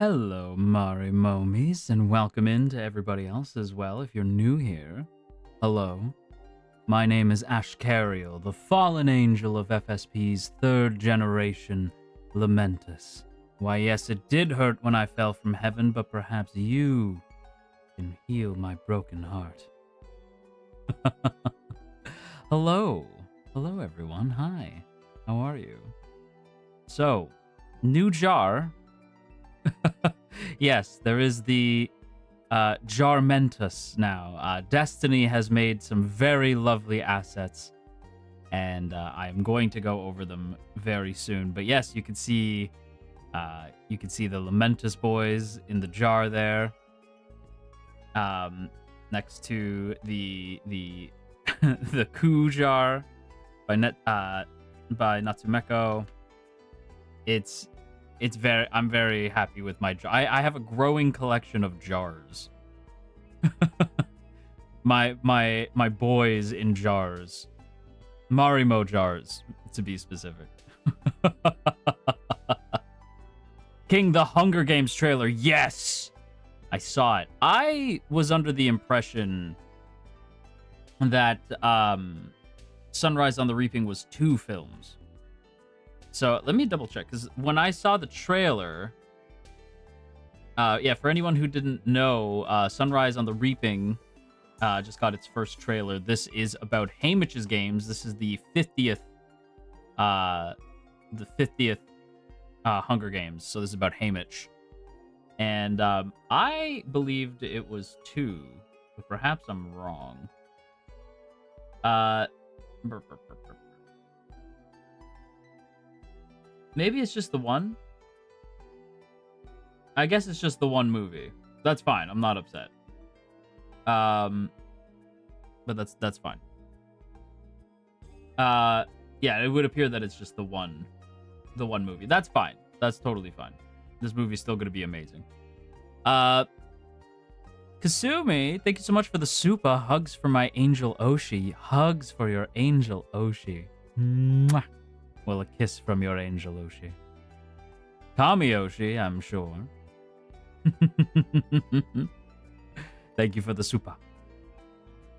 Hello, Marimomies, and welcome in to everybody else as well if you're new here. Hello. My name is Ashkariel, the fallen angel of FSP's third generation, Lamentus. Why, yes, it did hurt when I fell from heaven, but perhaps you can heal my broken heart. Hello. Hello, everyone. Hi. How are you? So, new jar. Yes, there is the Jarmentus now. Destiny has made some very lovely assets, and I am going to go over them very soon. But yes, you can see the Lamentus boys in the jar there, next to the the Ku jar by Natsumeko. I'm very happy with my jar. I have a growing collection of jars. my boys in jars. Marimo jars, to be specific. King, the Hunger Games trailer. Yes! I saw it. I was under the impression that Sunrise on the Reaping was 2 films. So let me double check, because when I saw the trailer, for anyone who didn't know, Sunrise on the Reaping just got its first trailer. This is about Haymitch's games. This is the 50th Hunger Games. So this is about Haymitch. And I believed it was 2, but perhaps I'm wrong. Maybe it's just the one. I guess it's just the one movie. That's fine. I'm not upset. But that's fine. Yeah, it would appear that it's just the one movie. That's fine. That's totally fine. This movie's still gonna be amazing. Kasumi, thank you so much for the super. Hugs for my angel Oshi. Hugs for your angel Oshi. Mwah. Well, a kiss from your angel Oshi. Kami Oshi, I'm sure. Thank you for the super.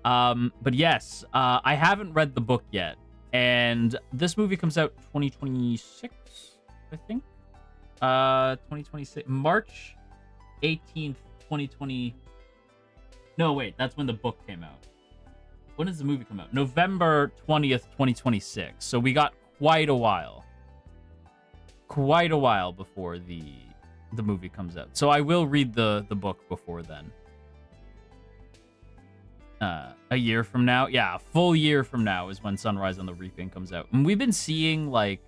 But yes, I haven't read the book yet, and this movie comes out 2026, I think. 2026, March 18th, 2020. No, wait, that's when the book came out. When does the movie come out? November 20th, 2026. So we got quite a while before the movie comes out. So I will read the book before then. A year from now, yeah, a full year from now is when Sunrise on the Reaping comes out. And we've been seeing like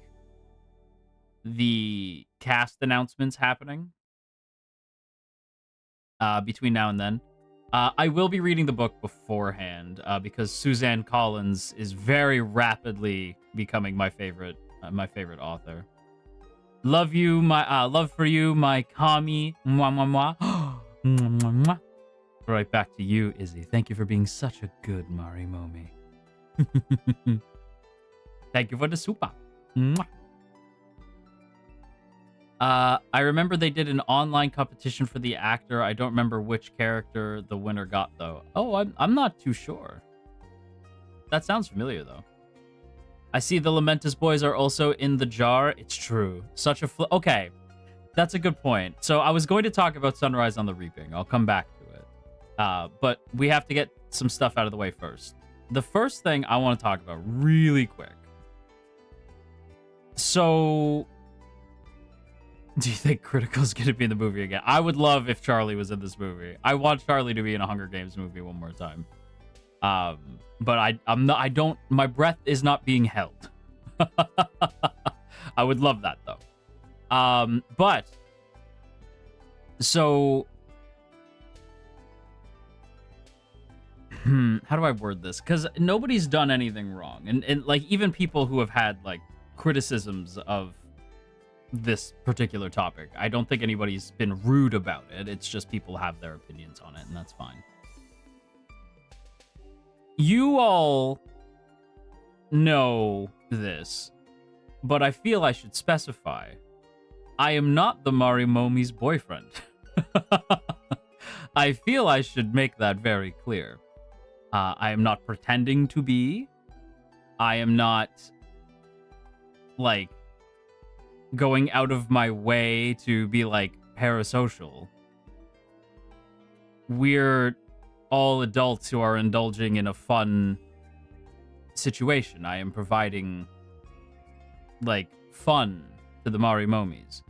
the cast announcements happening between now and then. I will be reading the book beforehand because Suzanne Collins is very rapidly becoming my favorite author. Love you, my love for you, my Kami. Mwah, mwah, mwah. Mwah, mwah, mwah. Right back to you, Izzy. Thank you for being such a good Marimomie. Thank you for the super. Mwah. I remember they did an online competition for the actor. I don't remember which character the winner got, though. Oh, I'm not too sure. That sounds familiar, though. I see the Lamentus boys are also in the jar. It's true. Such a okay, that's a good point. So I was going to talk about Sunrise on the Reaping. I'll come back to it. But we have to get some stuff out of the way first. The first thing I want to talk about really quick. So, do you think Critical's going to be in the movie again? I would love if Charlie was in this movie. I want Charlie to be in a Hunger Games movie one more time. But I'm not. I don't. My breath is not being held. I would love that though. But so, how do I word this? Because nobody's done anything wrong, and like even people who have had like criticisms of this particular topic, I don't think anybody's been rude about it. It's just people have their opinions on it, and that's fine. You all know this, but I feel I should specify. I am not the Marimomie's boyfriend. I feel I should make that very clear. I am not pretending to be. I am not, like, going out of my way to be, like, parasocial. We're all adults who are indulging in a fun situation. I am providing, like, fun to the Marimomies.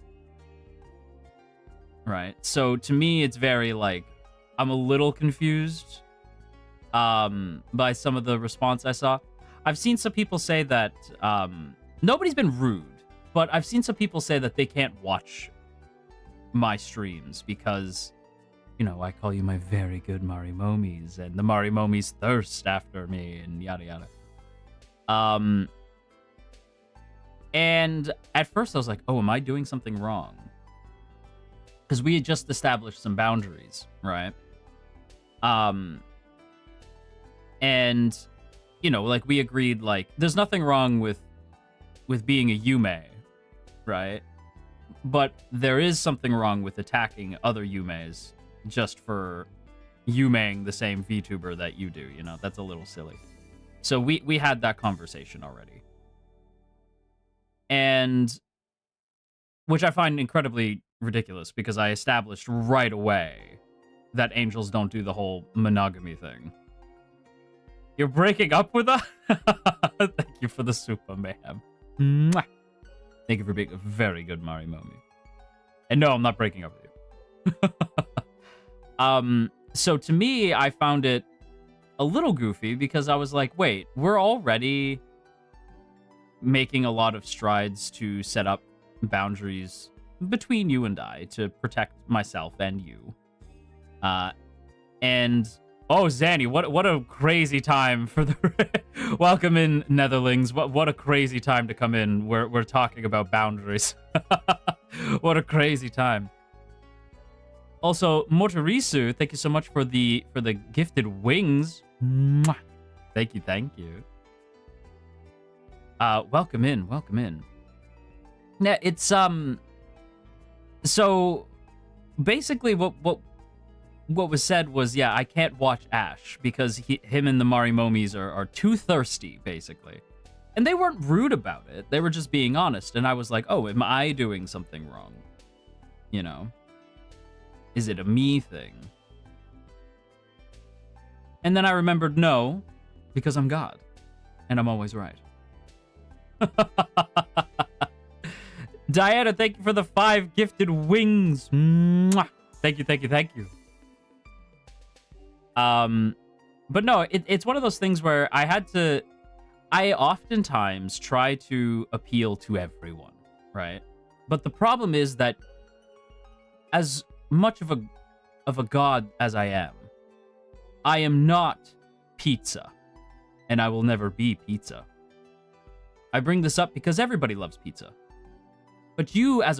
Right? So, to me, it's very, like, I'm a little confused by some of the response I saw. I've seen some people say that nobody's been rude, but I've seen some people say that they can't watch my streams because, you know, I call you my very good Marimomies, and the Marimomies thirst after me, and yada yada. And at first I was like, oh, am I doing something wrong? Because we had just established some boundaries, right? And, you know, like, we agreed, like, there's nothing wrong with being a Yume, right? But there is something wrong with attacking other Yumes just for Yumeing the same VTuber that you do, you know? That's a little silly. So we had that conversation already. And, which I find incredibly ridiculous, because I established right away that angels don't do the whole monogamy thing. You're breaking up with us? Thank you for the super mayhem. Mwah. Thank you for being a very good Marimomie. And no, I'm not breaking up with you. So to me, I found it a little goofy because I was like, wait, we're already making a lot of strides to set up boundaries between you and I to protect myself and you. And oh, Zanny, what a crazy time for the welcome in, Netherlings. What a crazy time to come in. We're talking about boundaries. What a crazy time. Also, Motorisu, thank you so much for the gifted wings. Mwah. Thank you. Welcome in. Yeah, it's so basically what was said was, yeah, I can't watch Ash because him and the Marimomies are too thirsty, basically. And they weren't rude about it. They were just being honest. And I was like, oh, am I doing something wrong? You know? Is it a me thing? And then I remembered, no, because I'm God. And I'm always right. Diana, thank you for the 5 gifted wings. Mwah. Thank you. But no, it's one of those things where I oftentimes try to appeal to everyone, right? But the problem is that as much of a god as I am not pizza, and I will never be pizza. I bring this up because everybody loves pizza. But you as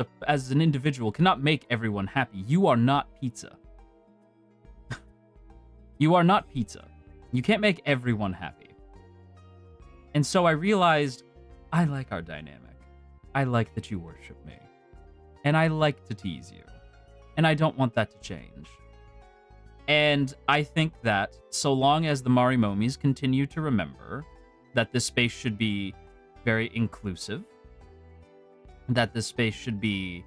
an individual cannot make everyone happy. You are not pizza. You are not pizza. You can't make everyone happy. And so I realized I like our dynamic. I like that you worship me. And I like to tease you. And I don't want that to change. And I think that so long as the Marimomies continue to remember that this space should be very inclusive, that this space should be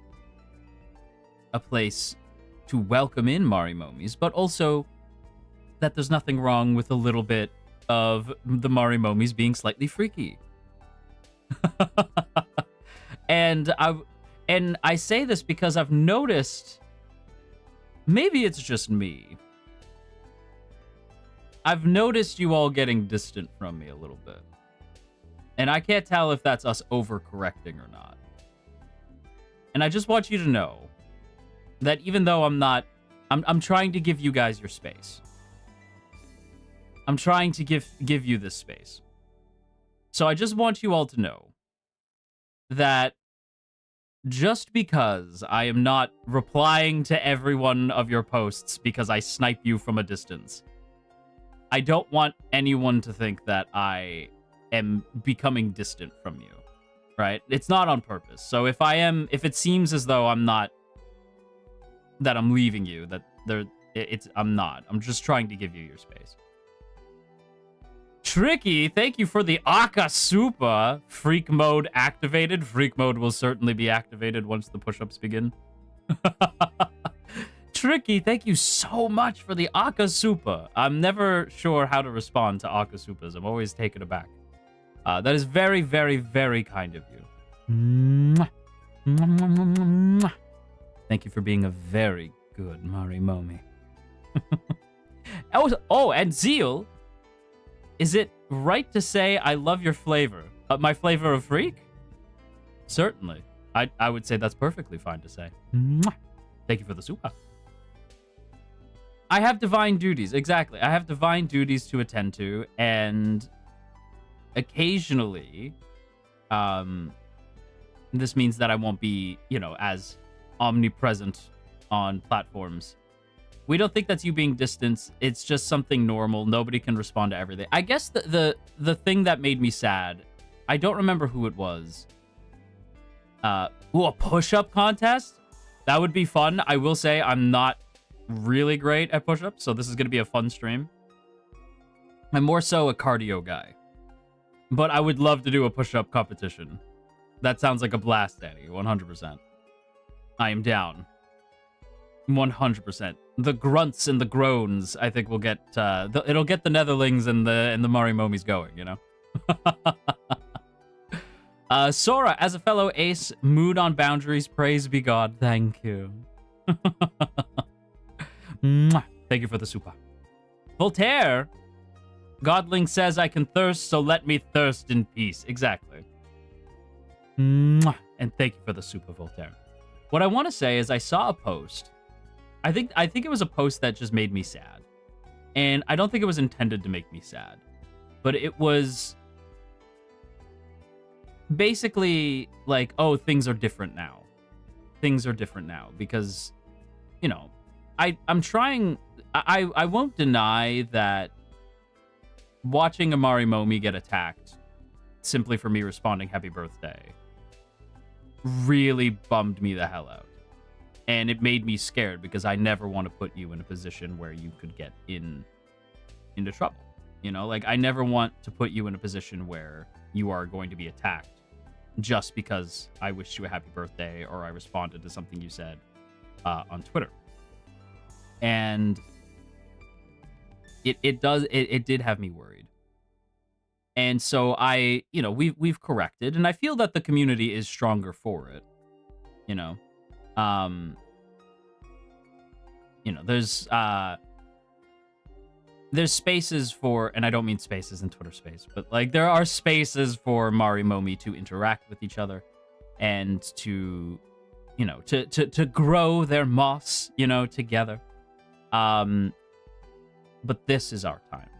a place to welcome in Marimomies, but also that there's nothing wrong with a little bit of the Marimomies being slightly freaky. And I say this because I've noticed, maybe it's just me, I've noticed you all getting distant from me a little bit. And I can't tell if that's us overcorrecting or not. And I just want you to know that even though I'm trying to give you guys your space. I'm trying to give you this space. So I just want you all to know that just because I am not replying to every one of your posts because I snipe you from a distance, I don't want anyone to think that I am becoming distant from you. right? It's not on purpose. So if it seems as though I'm leaving you, I'm not. I'm just trying to give you your space. Tricky, thank you for the Akasupa. Freak mode activated. Freak mode will certainly be activated once the push-ups begin. Tricky, thank you so much for the Akasupa. I'm never sure how to respond to Akasupas. I'm always taken aback. That is very, very, very kind of you. Thank you for being a very good Marimomie. Oh, and Zeal, is it right to say I love your flavor? My flavor of freak? Certainly. I would say that's perfectly fine to say. Thank you for the super. I have divine duties. Exactly. I have divine duties to attend to, and occasionally, this means that I won't be, as omnipresent on platforms. We don't think that's you being distant. It's just something normal. Nobody can respond to everything. I guess the thing that made me sad, I don't remember who it was. A push-up contest? That would be fun. I will say I'm not really great at push-ups, so this is going to be a fun stream. I'm more so a cardio guy. But I would love to do a push-up competition. That sounds like a blast, Danny. 100%. I am down. 100%. The grunts and the groans, I think, will get it'll get the Netherlings and the Marimomies going, Sora, as a fellow ace, mood on boundaries, praise be God. Thank you. Thank you for the super. Voltaire, Godling says I can thirst, so let me thirst in peace. Exactly. And thank you for the super, Voltaire. What I want to say is I saw a post. I think it was a post that just made me sad. And I don't think it was intended to make me sad. But it was basically like, oh, things are different now. Things are different now because, I'm trying. I won't deny that watching a Marimomie get attacked simply for me responding happy birthday really bummed me the hell out. And it made me scared because I never want to put you in a position where you could get into trouble. I never want to put you in a position where you are going to be attacked just because I wished you a happy birthday or I responded to something you said on Twitter. And it did have me worried. And so we've corrected, and I feel that the community is stronger for it. There's spaces for, and I don't mean spaces in Twitter space, but there are spaces for Marimomie to interact with each other and to grow their moss, together. But this is our time.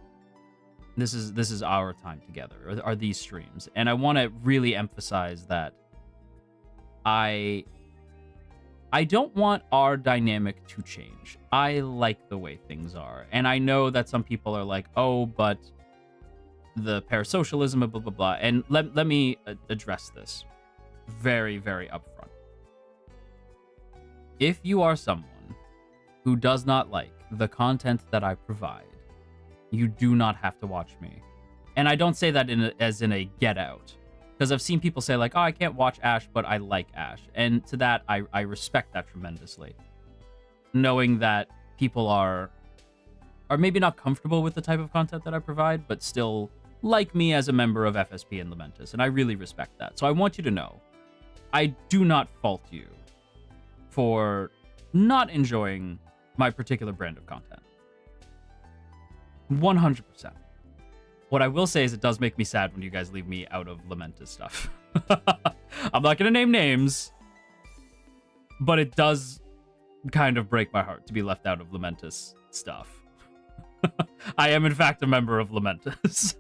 This is our time together, are these streams. And I want to really emphasize that I don't want our dynamic to change. I like the way things are. And I know that some people are like, oh, but the parasocialism, blah, blah, blah. And let me address this very, very upfront. If you are someone who does not like the content that I provide, you do not have to watch me. And I don't say that as in a get out. Because I've seen people say oh, I can't watch Ash, but I like Ash. And to that, I respect that tremendously. Knowing that people are maybe not comfortable with the type of content that I provide, but still like me as a member of FSP and Lamentus. And I really respect that. So I want you to know, I do not fault you for not enjoying my particular brand of content. 100%. What I will say is it does make me sad when you guys leave me out of Lamentus stuff. I'm not going to name names, but it does kind of break my heart to be left out of Lamentus stuff. I am, in fact, a member of Lamentus.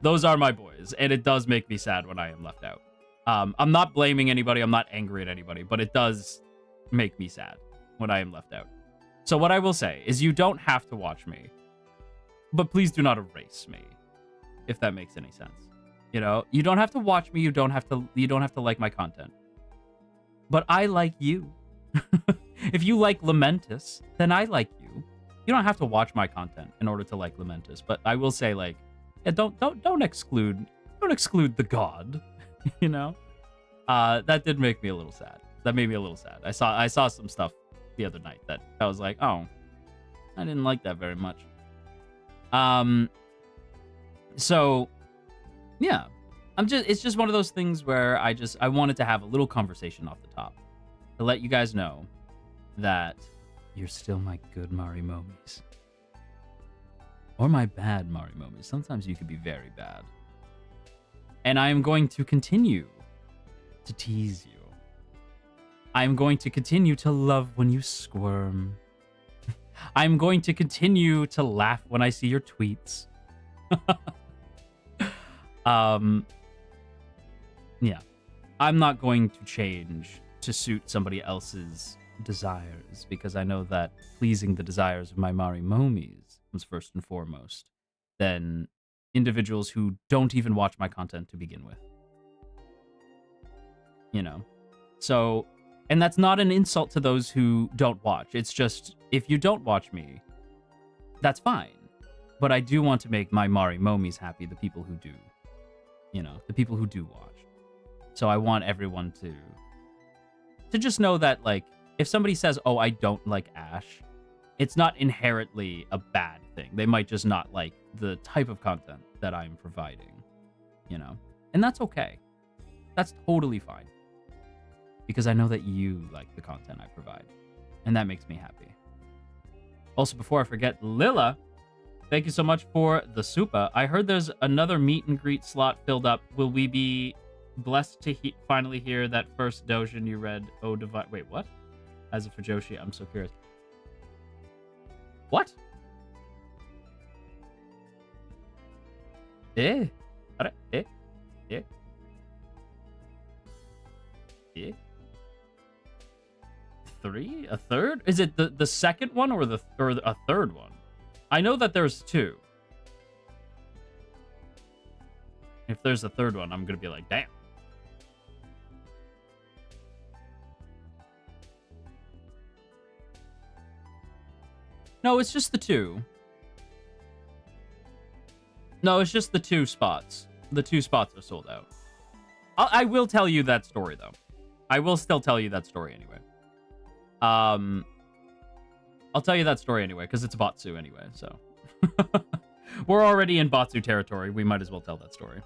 Those are my boys, and it does make me sad when I am left out. I'm not blaming anybody. I'm not angry at anybody, but it does make me sad when I am left out. So what I will say is you don't have to watch me, but please do not erase me, if that makes any sense. You know, you don't have to watch me. You don't have to like my content. But I like you. If you like Lamentus, then I like you. You don't have to watch my content in order to like Lamentus. But I will say, like, yeah, don't exclude the god. You know, that did make me a little sad. That made me a little sad. I saw some stuff the other night that I was like, oh, I didn't like that very much. So yeah, it's just one of those things where I wanted to have a little conversation off the top to let you guys know that you're still my good Marimomies. Or my bad Marimomies. Sometimes you could be very bad. And I am going to continue to tease you. I am going to continue to love when you squirm. I'm going to continue to laugh when I see your tweets. Yeah. I'm not going to change to suit somebody else's desires, because I know that pleasing the desires of my Marimomies comes first and foremost than individuals who don't even watch my content to begin with. You know? So, and that's not an insult to those who don't watch. It's just, if you don't watch me, that's fine. But I do want to make my Marimomies happy, the people who do. You know, the people who do watch. So I want everyone to just know that, like, if somebody says, oh, I don't like Ash, it's not inherently a bad thing. They might just not like the type of content that I'm providing, you know? And that's okay. That's totally fine. Because I know that you like the content I provide. And that makes me happy. Also, before I forget, Lilla, thank you so much for the super. I heard there's another meet and greet slot filled up. Will we be blessed to finally hear that first dojin you read? Oh, divine. Wait, what? As a Fujoshi, I'm so curious. What? Eh? Eh? Eh? Eh? 3? A third? Is it the second one or a third one? I know that there's 2. If there's a third one, I'm gonna be like, damn. No, it's just the 2. No, it's just the 2 spots. The 2 spots are sold out. I will tell you that story, though. I will still tell you that story anyway. I'll tell you that story anyway, because it's BATSU anyway, so. We're already in BATSU territory. We might as well tell that story.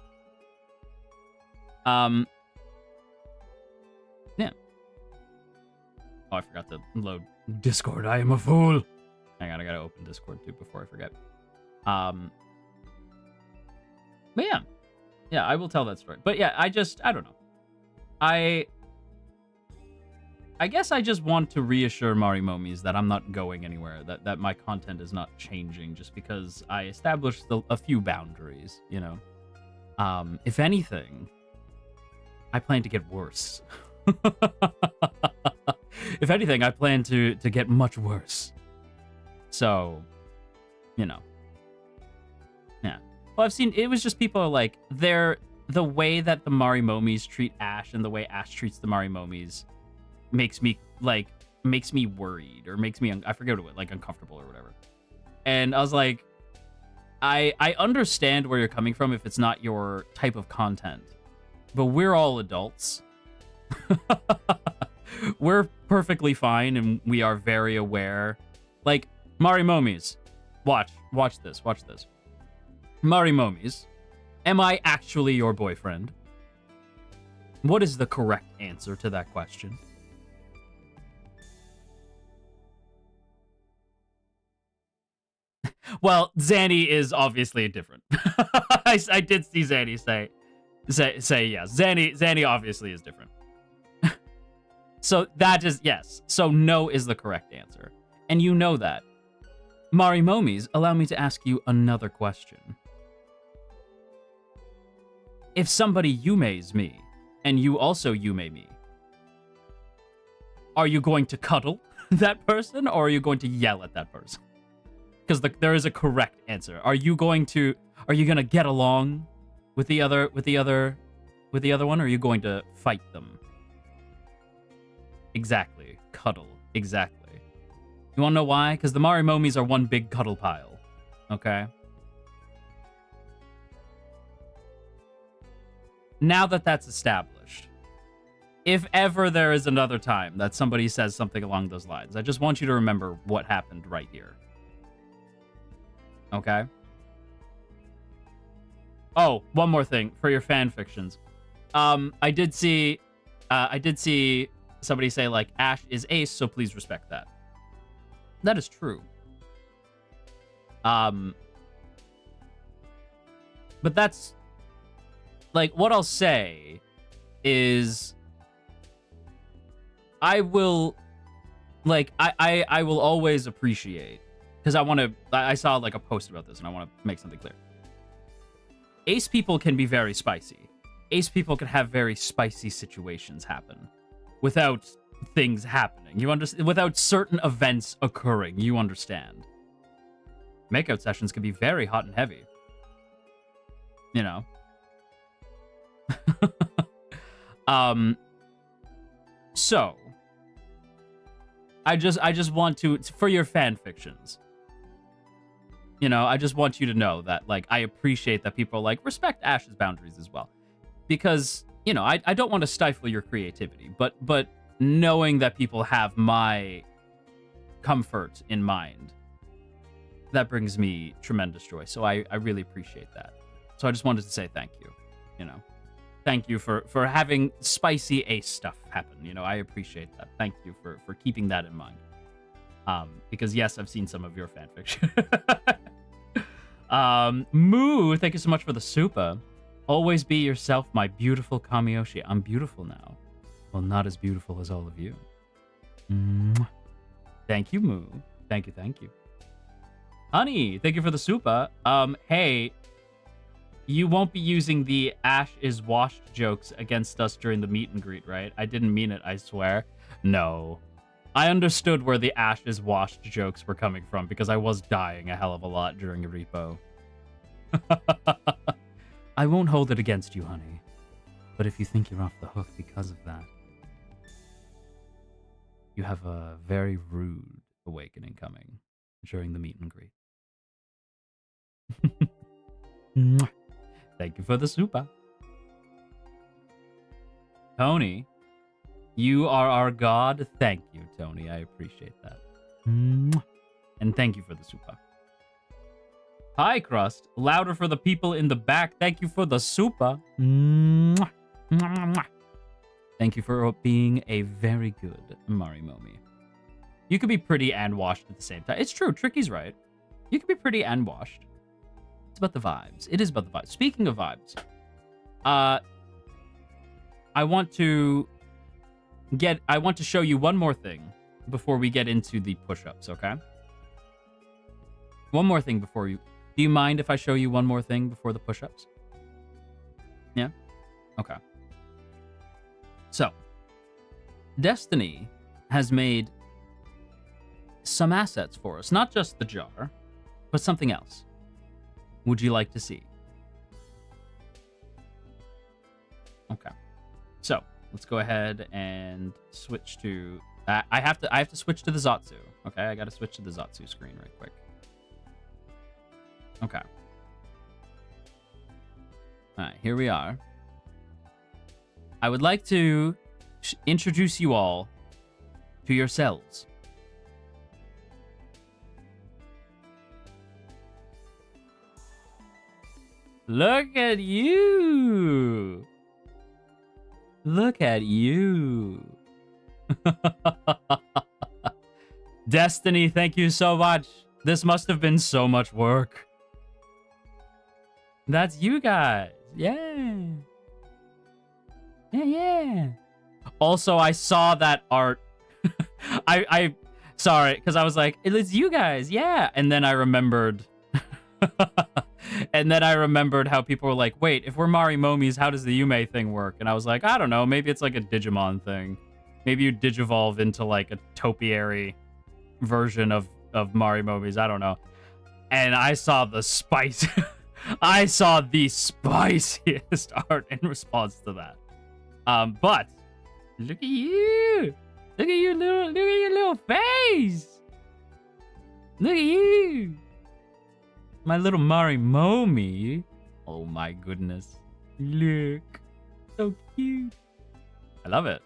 Yeah. Oh, I forgot to load Discord. I am a fool. Hang on, I gotta open Discord too before I forget. But yeah. Yeah, I will tell that story. But yeah, I don't know. I guess I just want to reassure Marimomies that I'm not going anywhere, that my content is not changing just because I established a few boundaries, you know? If anything, I plan to get worse. If anything, I plan to get much worse. So, you know. Yeah. Well, I've seen, it was just people like, the way that the Marimomies treat Ash and the way Ash treats the Marimomies makes me worried, or makes me, I forget what, like, uncomfortable or whatever. And I was like, I understand where you're coming from if it's not your type of content, but we're all adults. We're perfectly fine, and we are very aware. Like, Marimomies, watch this. Marimomies, am I actually your boyfriend? What is the correct answer to that question? Well, Zanny is obviously different. I did see Zanny say yes. Zanny obviously is different. So that is, yes. So no is the correct answer. And you know that. Marimomies, allow me to ask you another question. If somebody yumeis me, and you also yume me, are you going to cuddle that person, or are you going to yell at that person? Because there is a correct answer. Are you gonna get along with the other one, or are you going to fight them? Exactly. Cuddle. Exactly. You want to know why? Because the Marimomies are one big cuddle pile. Okay? Now that that's established, if ever there is another time that somebody says something along those lines, I just want you to remember what happened right here. Okay? Oh, one more thing for your fan fictions. I did see somebody say, like, Ash is ace, so please respect that. That is true. But that's, like, what I'll say is I will, like, I will always appreciate, because I saw, like, a post about this, and I want to make something clear. Ace people can be very spicy. Ace people can have very spicy situations happen without things happening. You understand? Without certain events occurring, you understand. Makeout sessions can be very hot and heavy. You know? So I just want to, for your fan fictions, you know, I just want you to know that, like, I appreciate that people, like, respect Ash's boundaries as well. Because, you know, I don't want to stifle your creativity, but knowing that people have my comfort in mind, that brings me tremendous joy. So I really appreciate that. So I just wanted to say thank you, you know. Thank you for having spicy ace stuff happen. You know, I appreciate that. Thank you for keeping that in mind. Because yes, I've seen some of your fanfiction. Moo, thank you so much for the super. Always be yourself, my beautiful Kamiyoshi. I'm beautiful now. Well, not as beautiful as all of you. Mwah. Thank you, Moo. Thank you, thank you. Honey, thank you for the super. Hey, you won't be using the Ash is washed jokes against us during the meet and greet, right? I didn't mean it, I swear. No. I understood where the Ash is washed jokes were coming from because I was dying a hell of a lot during a repo. I won't hold it against you, honey. But if you think you're off the hook because of that, you have a very rude awakening coming during the meet and greet. Thank you for the super. Tony, you are our god. Thank you, Tony. I appreciate that. And thank you for the super. Hi, Crust. Louder for the people in the back. Thank you for the super. Thank you for being a very good Marimomie. You could be pretty and washed at the same time. It's true. Tricky's right. You could be pretty and washed. It's about the vibes. It is about the vibes. Speaking of vibes, I want to show you one more thing before we get into the push-ups, okay? One more thing before you... Do you mind if I show you one more thing before the push-ups? Yeah? Okay. So, Destiny has made some assets for us. Not just the jar, but something else. Would you like to see? Okay. So, let's go ahead and switch to... I have to switch to the Zatsu. Okay, I gotta switch to the Zatsu screen right quick. Okay. Alright, here we are. I would like to introduce you all to yourselves. Look at you! Look at you! Destiny, thank you so much. This must have been so much work. That's you guys. Yeah. Yeah. Also, I saw that art. I sorry, because I was like, it's you guys. Yeah. And then I remembered. And then I remembered how people were like, wait, if we're Marimomies, how does the Yume thing work? And I was like, I don't know. Maybe it's like a Digimon thing. Maybe you digivolve into like a topiary version of Marimomies. I don't know. And I saw the spice. I saw the spiciest art in response to that. But look at you. Look at your little face. Look at you. My little Marimomie. Oh my goodness. Look. So cute. I love it.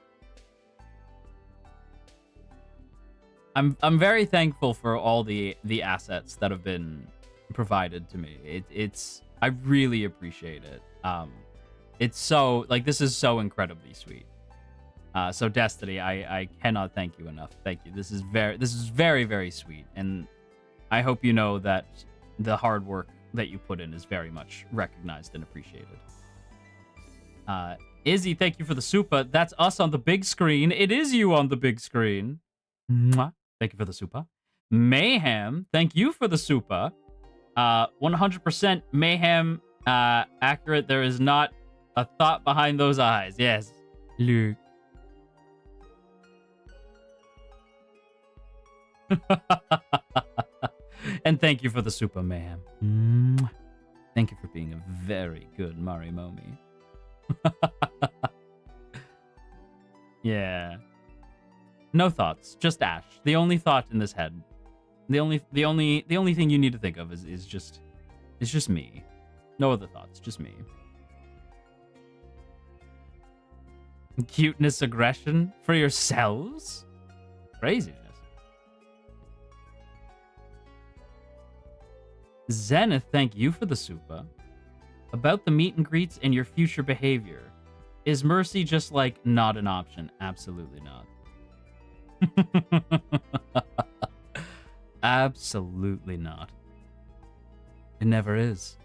I'm very thankful for all the assets that have been provided to me. I really appreciate it. It's so, like, this is so incredibly sweet. So Destiny, I cannot thank you enough. Thank you. This is very, very sweet. And I hope you know that the hard work that you put in is very much recognized and appreciated. Izzy, thank you for the super. That's us on the big screen. It is you on the big screen. Mwah. Thank you for the super. Mayhem, thank you for the super. 100% Mayhem accurate. There is not a thought behind those eyes. Yes. Luke. And thank you for the super, Mayhem. Thank you for being a very good Marimomie. Yeah. No thoughts, just Ash. The only thought in this head, the only thing you need to think of is just me. No other thoughts, just me. Cuteness, aggression for yourselves? Craziness. Zenith, thank you for the super. About the meet and greets and your future behavior. Is mercy just like not an option? Absolutely not. Absolutely not. It never is.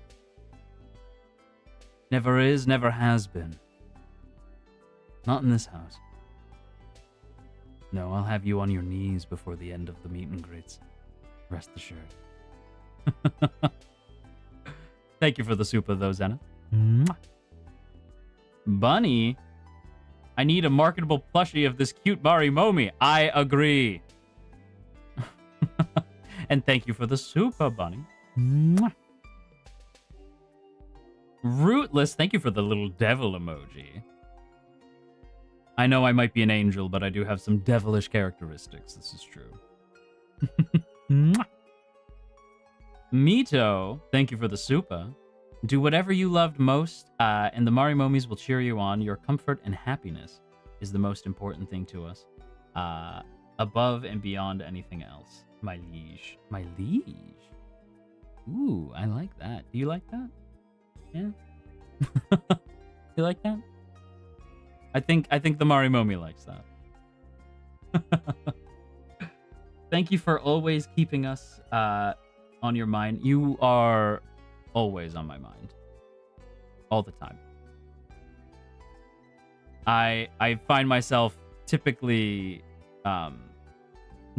Never is, never has been. Not in this house. No, I'll have you on your knees before the end of the meet and greets. Rest assured. Thank you for the super, though, Zenith. Bunny, I need a marketable plushie of this cute Marimomie. I agree. And thank you for the super, Bunny. Rootless, thank you for the little devil emoji. I know I might be an angel, but I do have some devilish characteristics. This is true. Mito, thank you for the super. Do whatever you loved most, and the Marimomies will cheer you on. Your comfort and happiness is the most important thing to us. Above and beyond anything else. My liege. My liege? Ooh, I like that. Do you like that? Yeah? You like that? I think the Marimomie likes that. Thank you for always keeping us on your mind. You are always on my mind. All the time. I find myself typically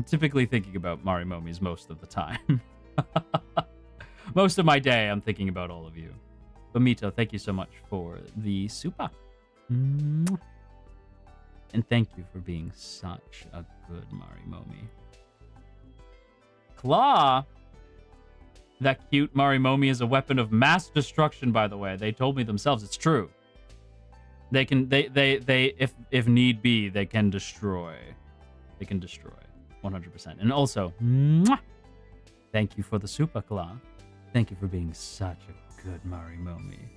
thinking about Marimomies most of the time. Most of my day I'm thinking about all of you. Bamito, thank you so much for the super. And thank you for being such a good Marimomie. Claw! That cute Marimomie is a weapon of mass destruction, by the way. They told me themselves. It's true. They can, if need be, they can destroy. They can destroy. 100%. And also, thank you for the super, Claw. Thank you for being such a good Marimomie.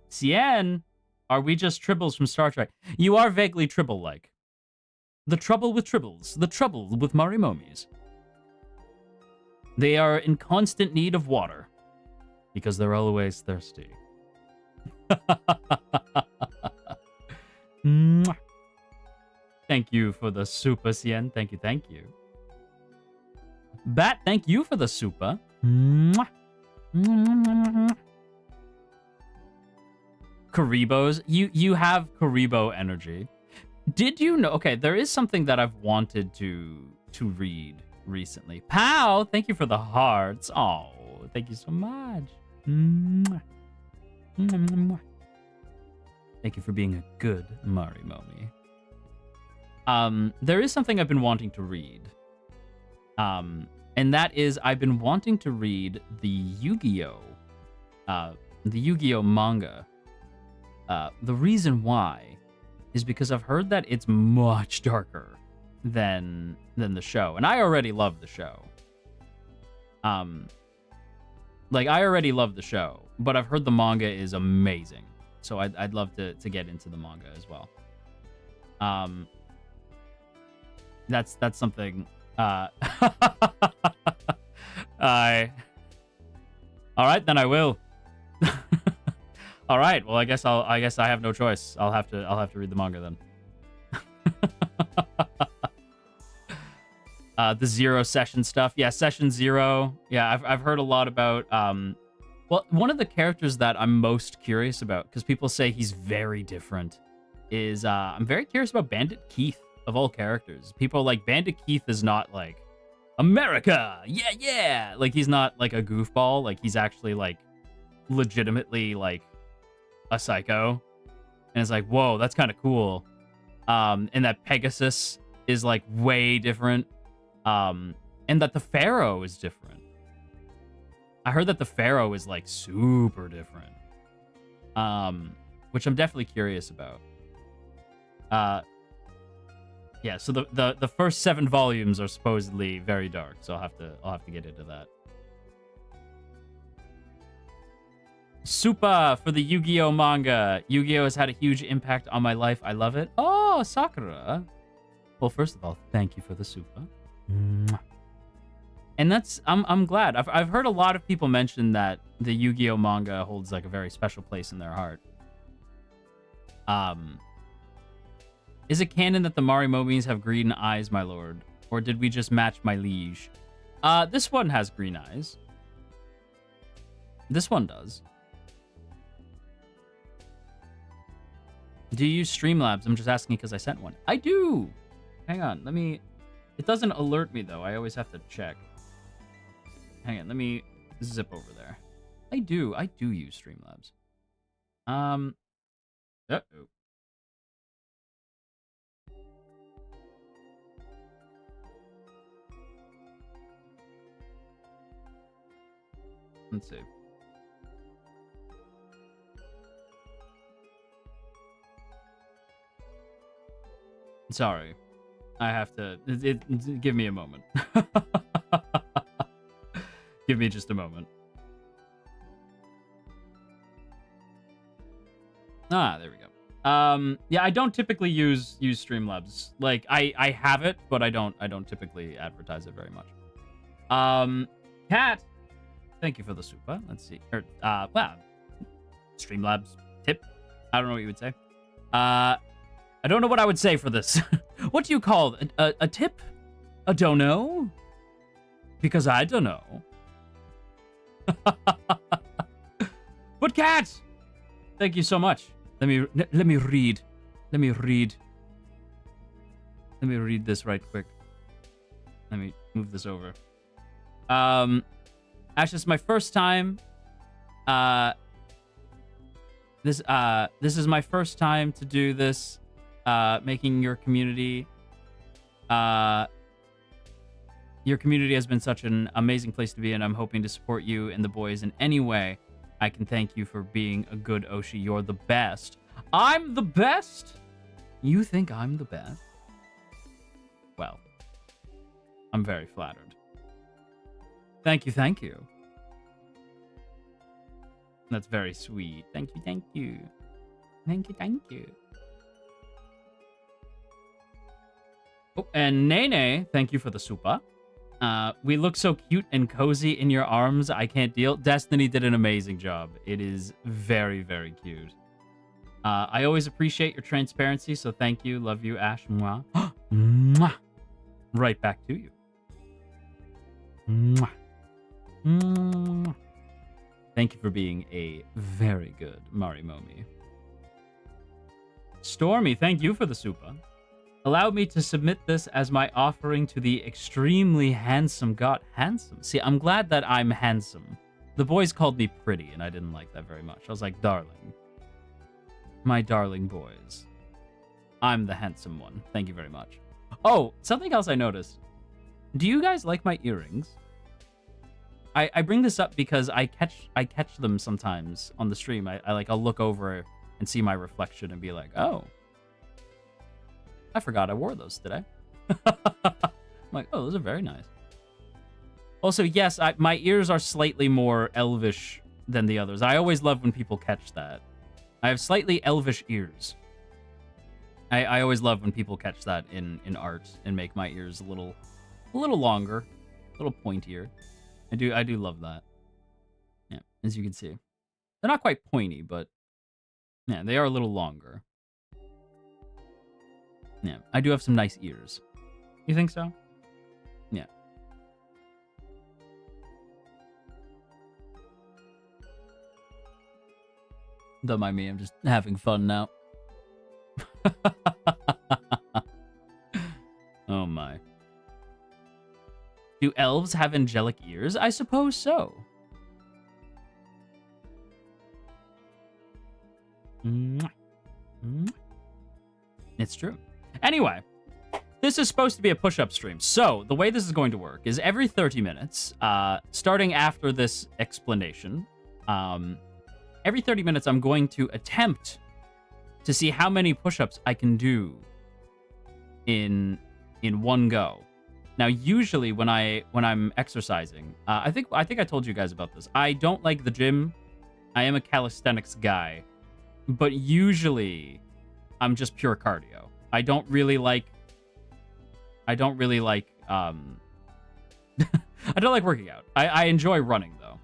Cien, are we just tribbles from Star Trek? You are vaguely tribble-like. The trouble with tribbles. The trouble with Marimomies. They are in constant need of water. Because they're always thirsty. Thank you for the super, Cien. Thank you, thank you. Bat, thank you for the super. Karibos. You have Karibo energy. Did you know? Okay, there is something that I've wanted to read recently. Pow! Thank you for the hearts. Oh, thank you so much. Thank you for being a good Marimomie. There is something I've been wanting to read. And that is, I've been wanting to read the Yu-Gi-Oh! The Yu-Gi-Oh! Manga. The reason why is because I've heard that it's much darker than the show. And I already love the show. Like, I already love the show, but I've heard the manga is amazing. So I'd love to get into the manga as well. That's something. All right, then I will. All right. Well, I guess I have no choice. I'll have to read the manga then. The Zero session stuff. Yeah, session 0. Yeah, I've heard a lot about well, one of the characters that I'm most curious about, because people say he's very different, is I'm very curious about Bandit Keith of all characters. People are like, Bandit Keith is not like America, yeah, like he's not like a goofball, like he's actually like legitimately like a psycho, and it's like, whoa, that's kind of cool. And that Pegasus is like way different, and that the Pharaoh is different. I heard that the Pharaoh is like super different, which I'm definitely curious about. Yeah, so the first 7 volumes are supposedly very dark, so I'll have to get into that. Supa for the Yu-Gi-Oh! Manga. Yu-Gi-Oh! Has had a huge impact on my life. I love it. Oh, Sakura. Well, first of all, thank you for the Supa. And that's I'm glad. I've heard a lot of people mention that the Yu-Gi-Oh! Manga holds like a very special place in their heart. Is it canon that the Marimomies have green eyes, my lord? Or did we just match my liege? This one has green eyes. This one does. Do you use Streamlabs? I'm just asking because I sent one. I do! Hang on, let me... It doesn't alert me, though. I always have to check. Hang on, let me zip over there. I do use Streamlabs. Uh-oh. Let's see. Sorry. I have to... give me a moment. Give me just a moment. Ah, there we go. Yeah, I don't typically use Streamlabs. Like, I have it, but I don't typically advertise it very much. Cat, thank you for the super. Let's see. Well, Streamlabs tip. I don't know what you would say. I don't know what I would say for this. What do you call a tip? A don't know? Because I don't know. But Cat, thank you so much. Let me read. Let me read this right quick. Let me move this over. Actually, this is my first time. This is my first time to do this. Making your community. Your community has been such an amazing place to be, and I'm hoping to support you and the boys in any way I can. Thank you for being a good Oshi. You're the best. I'm the best? You think I'm the best? Well, I'm very flattered. Thank you, thank you. That's very sweet. Thank you, thank you. Thank you, thank you. Oh, and Nene, thank you for the super. We look so cute and cozy in your arms. I can't deal. Destiny did an amazing job. It is very, very cute. I always appreciate your transparency, so thank you. Love you, Ash. Mwah. Mwah. Right back to you. Mwah. Mwah. Thank you for being a very good Marimomie. Stormy, thank you for the super. Allow me to submit this as my offering to the extremely handsome god. Handsome? See, I'm glad that I'm handsome. The boys called me pretty, and I didn't like that very much. I was like, darling. My darling boys. I'm the handsome one. Thank you very much. Oh, something else I noticed. Do you guys like my earrings? I bring this up because I catch them sometimes on the stream. I'll look over and see my reflection and be like, oh, I forgot I wore those today. I'm like, oh, those are very nice. Also, yes, my ears are slightly more elvish than the others. I always love when people catch that. I have slightly elvish ears. I always love when people catch that in art and make my ears a little longer, a little pointier. I do love that. Yeah, as you can see. They're not quite pointy, but yeah, they are a little longer. Yeah, I do have some nice ears. You think so? Yeah. Don't mind me, I'm just having fun now. Oh my. Do elves have angelic ears? I suppose so. It's true. Anyway, this is supposed to be a push-up stream. So the way this is going to work is every 30 minutes, starting after this explanation, every 30 minutes I'm going to attempt to see how many push-ups I can do in one go. Now, usually when I'm exercising, I think I told you guys about this. I don't like the gym. I am a calisthenics guy, but usually I'm just pure cardio. I don't really like I don't like working out. I enjoy running though.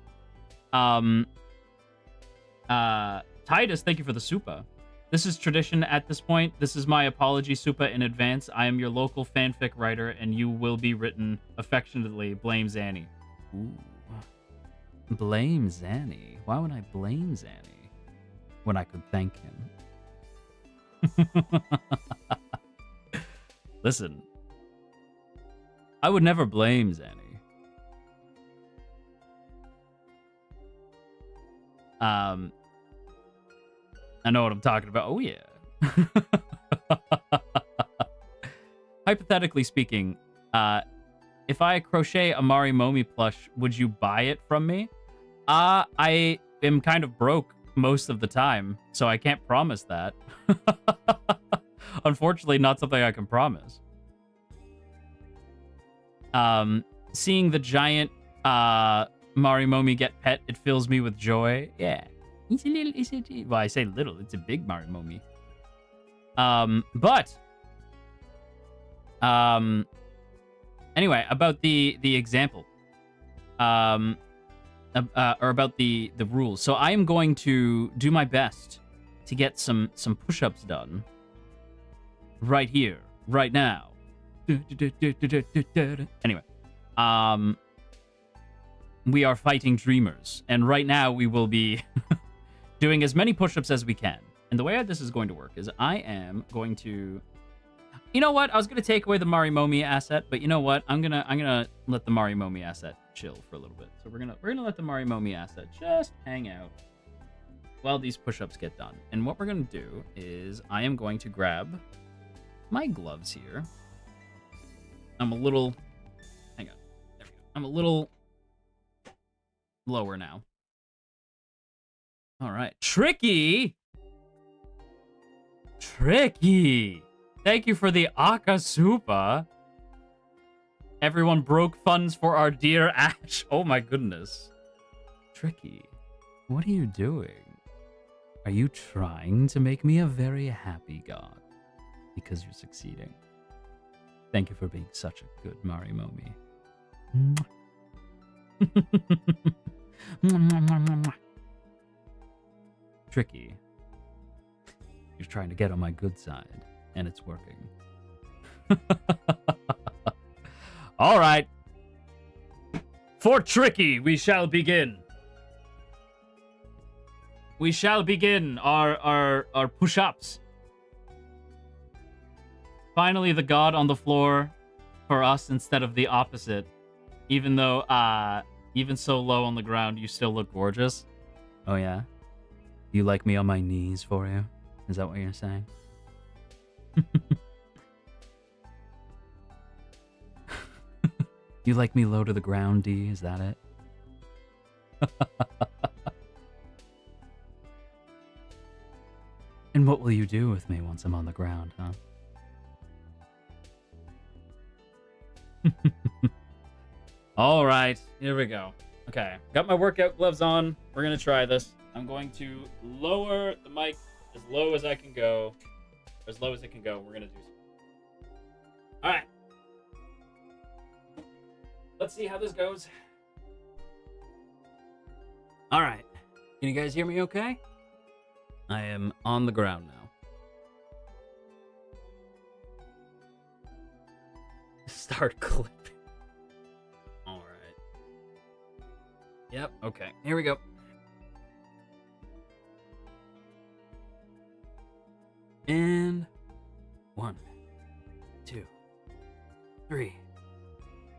Titus, thank you for the supa. This is tradition at this point. This is my apology, Supa, in advance. I am your local fanfic writer, and you will be written affectionately. Blame Zanny. Ooh. Blame Zanny? Why would I blame Zanny when I could thank him? Listen. I would never blame Zanny. I know what I'm talking about. Oh, yeah. Hypothetically speaking, if I crochet a Marimomie plush, would you buy it from me? I am kind of broke most of the time, so I can't promise that. Unfortunately, not something I can promise. Seeing the giant Marimomie get pet, it fills me with joy. Yeah. It's a little, well, I say little, it's a big Marimomie. Anyway, about the example. Or about the rules. So I am going to do my best to get some push-ups done. Right here, right now. Anyway. We are fighting dreamers. And right now we will be doing as many push-ups as we can. And the way this is going to work is I am going to... You know what? I was going to take away the Marimomie asset, but you know what? I'm gonna let the Marimomie asset chill for a little bit. So we're gonna let the Marimomie asset just hang out while these push-ups get done. And what we're gonna do is I am going to grab my gloves here. I'm a little... Hang on. There we go. I'm a little lower now. All right. Tricky! Tricky! Thank you for the Akasupa. Everyone broke funds for our dear Ash. Oh my goodness. Tricky, what are you doing? Are you trying to make me a very happy god? Because you're succeeding. Thank you for being such a good Marimomie. Tricky. You're trying to get on my good side, and it's working. All right. For Tricky, we shall begin. We shall begin our push-ups. Finally, the god on the floor for us instead of the opposite. Even though, even so low on the ground, you still look gorgeous. Oh, yeah? You like me on my knees for you? Is that what you're saying? You like me low to the ground, D? Is that it? And what will you do with me once I'm on the ground, huh? All right, here we go. Okay, got my workout gloves on. We're gonna try this. I'm going to lower the mic as low as I can go, or as low as it can go. We're gonna do so. All right. Let's see how this goes. All right. Can you guys hear me okay? I am on the ground now. Start clipping. All right. Yep, okay. Here we go. And 1, 2, 3,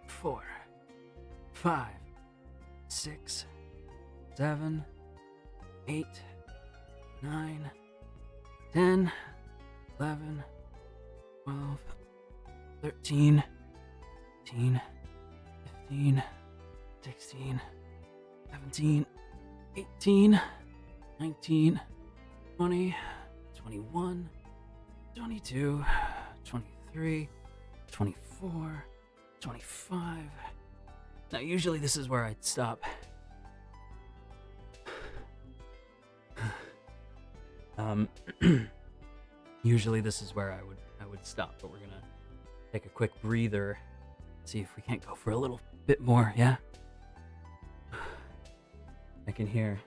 4, 5, 6, 7, 8, 9, 10, 11, 12, 13, 14, 15, 16, 17, 18, 19, 20, 21, 22, 23, 24, 25. Now, usually this is where I'd stop. Usually this is where I would stop, but we're gonna take a quick breather, see if we can't go for a little bit more. Yeah, I can hear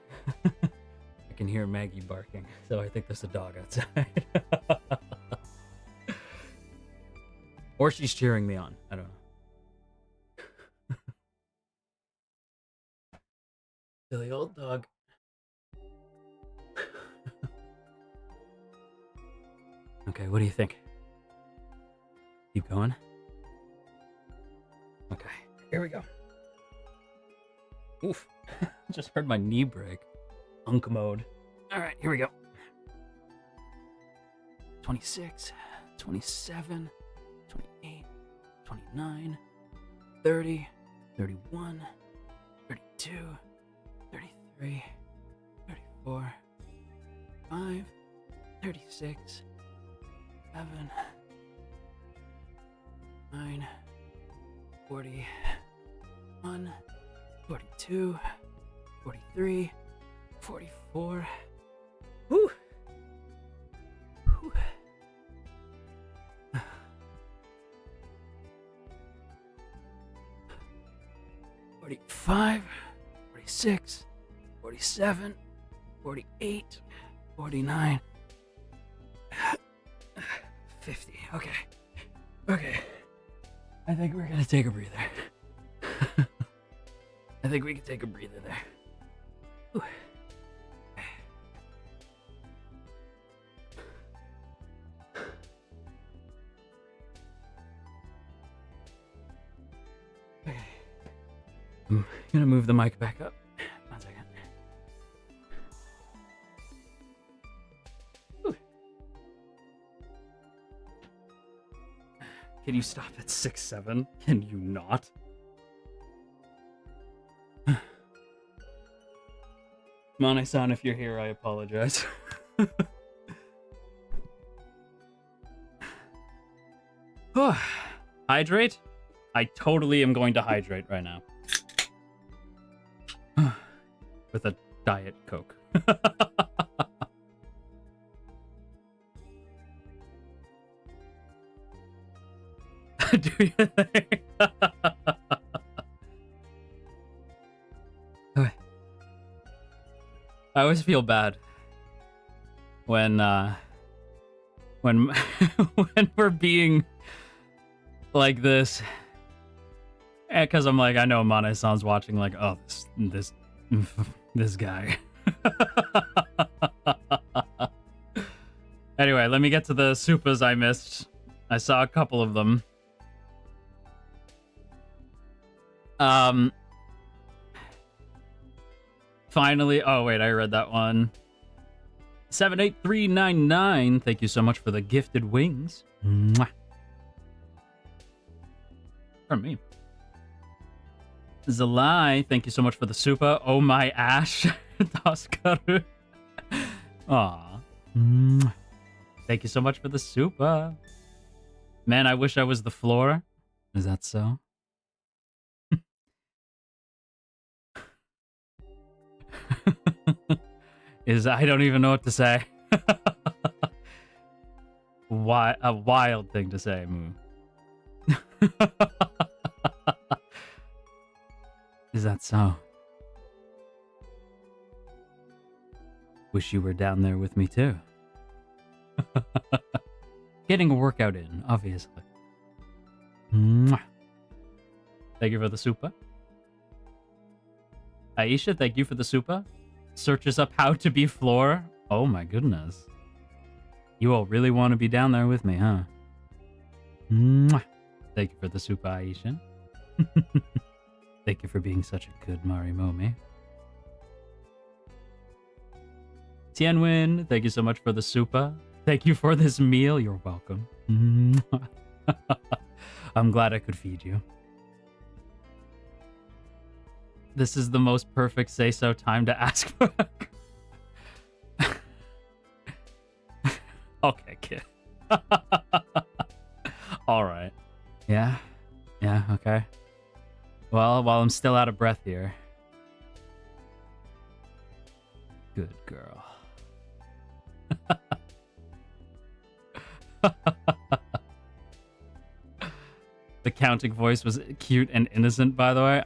Maggie barking, so I think there's a dog outside. Or she's cheering me on. I don't know. Silly old dog. Okay, what do you think? Keep going? Okay, here we go. Oof. Just heard my knee break. Unk mode. Alright, here we go. 26, 27, 28, 29, 30, 31, 32, 33, 34, 5, 36, 7, 9, 41, 42, 43, 44. Woo! Whew. 45, 46, 47, 48, 49, 50. Okay. Okay. I think we're gonna take a breather. I think we can take a breather there. Whew. Okay. I'm gonna move the mic back up. 1 second. Whew. Can you stop at 6-7? Can you not? Mane-san, if you're here, I apologize. Hydrate? I totally am going to hydrate right now. With a Diet Coke. Do you think? Okay. I always feel bad when when we're being like this, because I'm like, I know Mane-san's watching, like, oh, this guy. Anyway, let me get to the supas I missed. I saw a couple of them. Finally, oh wait, I read that one. 78399, thank you so much for the gifted wings. Mwah. From me. Zalai, thank you so much for the super. Oh my Ash. Taskaru. Aw. Thank you so much for the super. Man, I wish I was the floor. Is that so? I don't even know what to say. Why a wild thing to say, Moo. Is that so? Wish you were down there with me too. Getting a workout in, obviously. Mwah. Thank you for the super. Aisha, thank you for the super. Searches up how to be floor. Oh my goodness. You all really want to be down there with me, huh? Mwah. Thank you for the super, Aisha. Thank you for being such a good Marimomie. Tianwen, thank you so much for the super. Thank you for this meal. You're welcome. I'm glad I could feed you. This is the most perfect say-so time to ask for a... Okay, kid. All right. Yeah? Yeah, okay. Well, while I'm still out of breath here. Good girl. The counting voice was cute and innocent, by the way.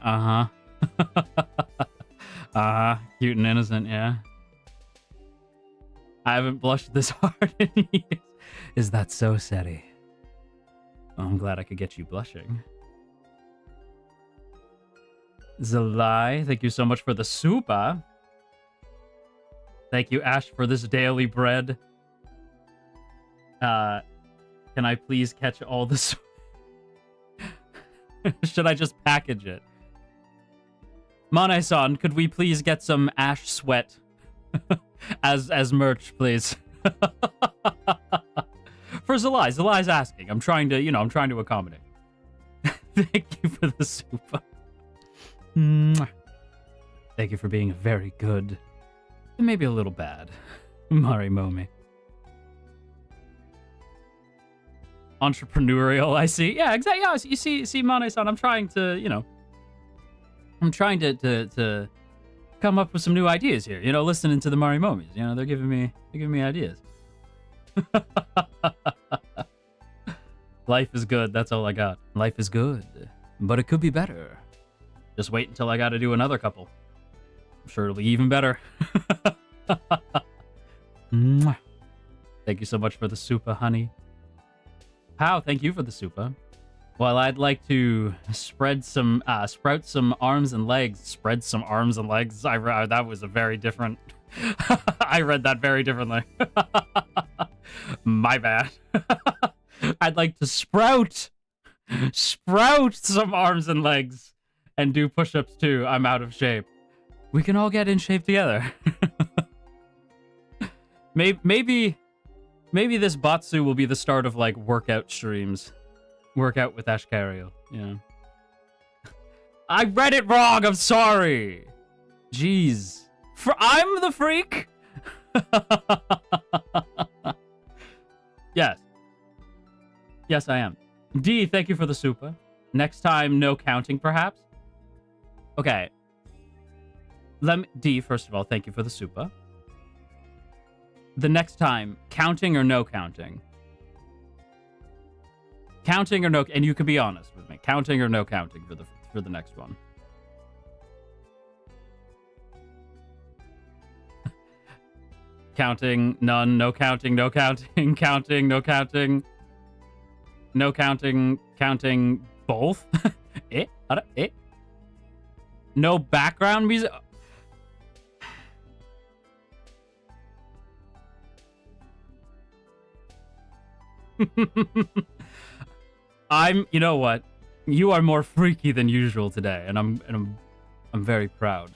Cute and innocent, yeah. I haven't blushed this hard in years. Is that so, Seti? Well, I'm glad I could get you blushing. Zalai, thank you so much for the super. Thank you, Ash, for this daily bread. Can I please catch all this? Should I just package it? Mane-san, could we please get some Ash sweat as merch, please? For Zalai. Zalai's asking. I'm trying to accommodate. Thank you for the super. Thank you for being very good. And maybe a little bad. Marimomie. Entrepreneurial, I see. Yeah, exactly. Yeah, you see, Mane-san, I'm trying to, I'm trying to come up with some new ideas here. Listening to the Marimomies. They're giving me ideas. Life is good. That's all I got. Life is good, but it could be better. Just wait until I got to do another couple. I'm sure it'll be even better. Thank you so much for the super, honey. Pow, thank you for the super. Well, I'd like to sprout some arms and legs. Spread some arms and legs. That was a very different. I read that very differently. My bad. I'd like to sprout some arms and legs and do push-ups too. I'm out of shape. We can all get in shape together. Maybe this BATSU will be the start of like workout streams. Workout with Ashkariel. Yeah. I read it wrong. I'm sorry. Jeez. I'm the freak. Yes. Yes, I am. D, thank you for the super. Next time, no counting, perhaps. Okay. D, first of all, thank you for the super. The next time, counting or no counting? Counting or no, and you can be honest with me. Counting or no counting for the next one? Counting, none, no counting, no counting, counting, no counting, no counting, counting, both? No background music? You know what? You are more freaky than usual today, and I'm very proud.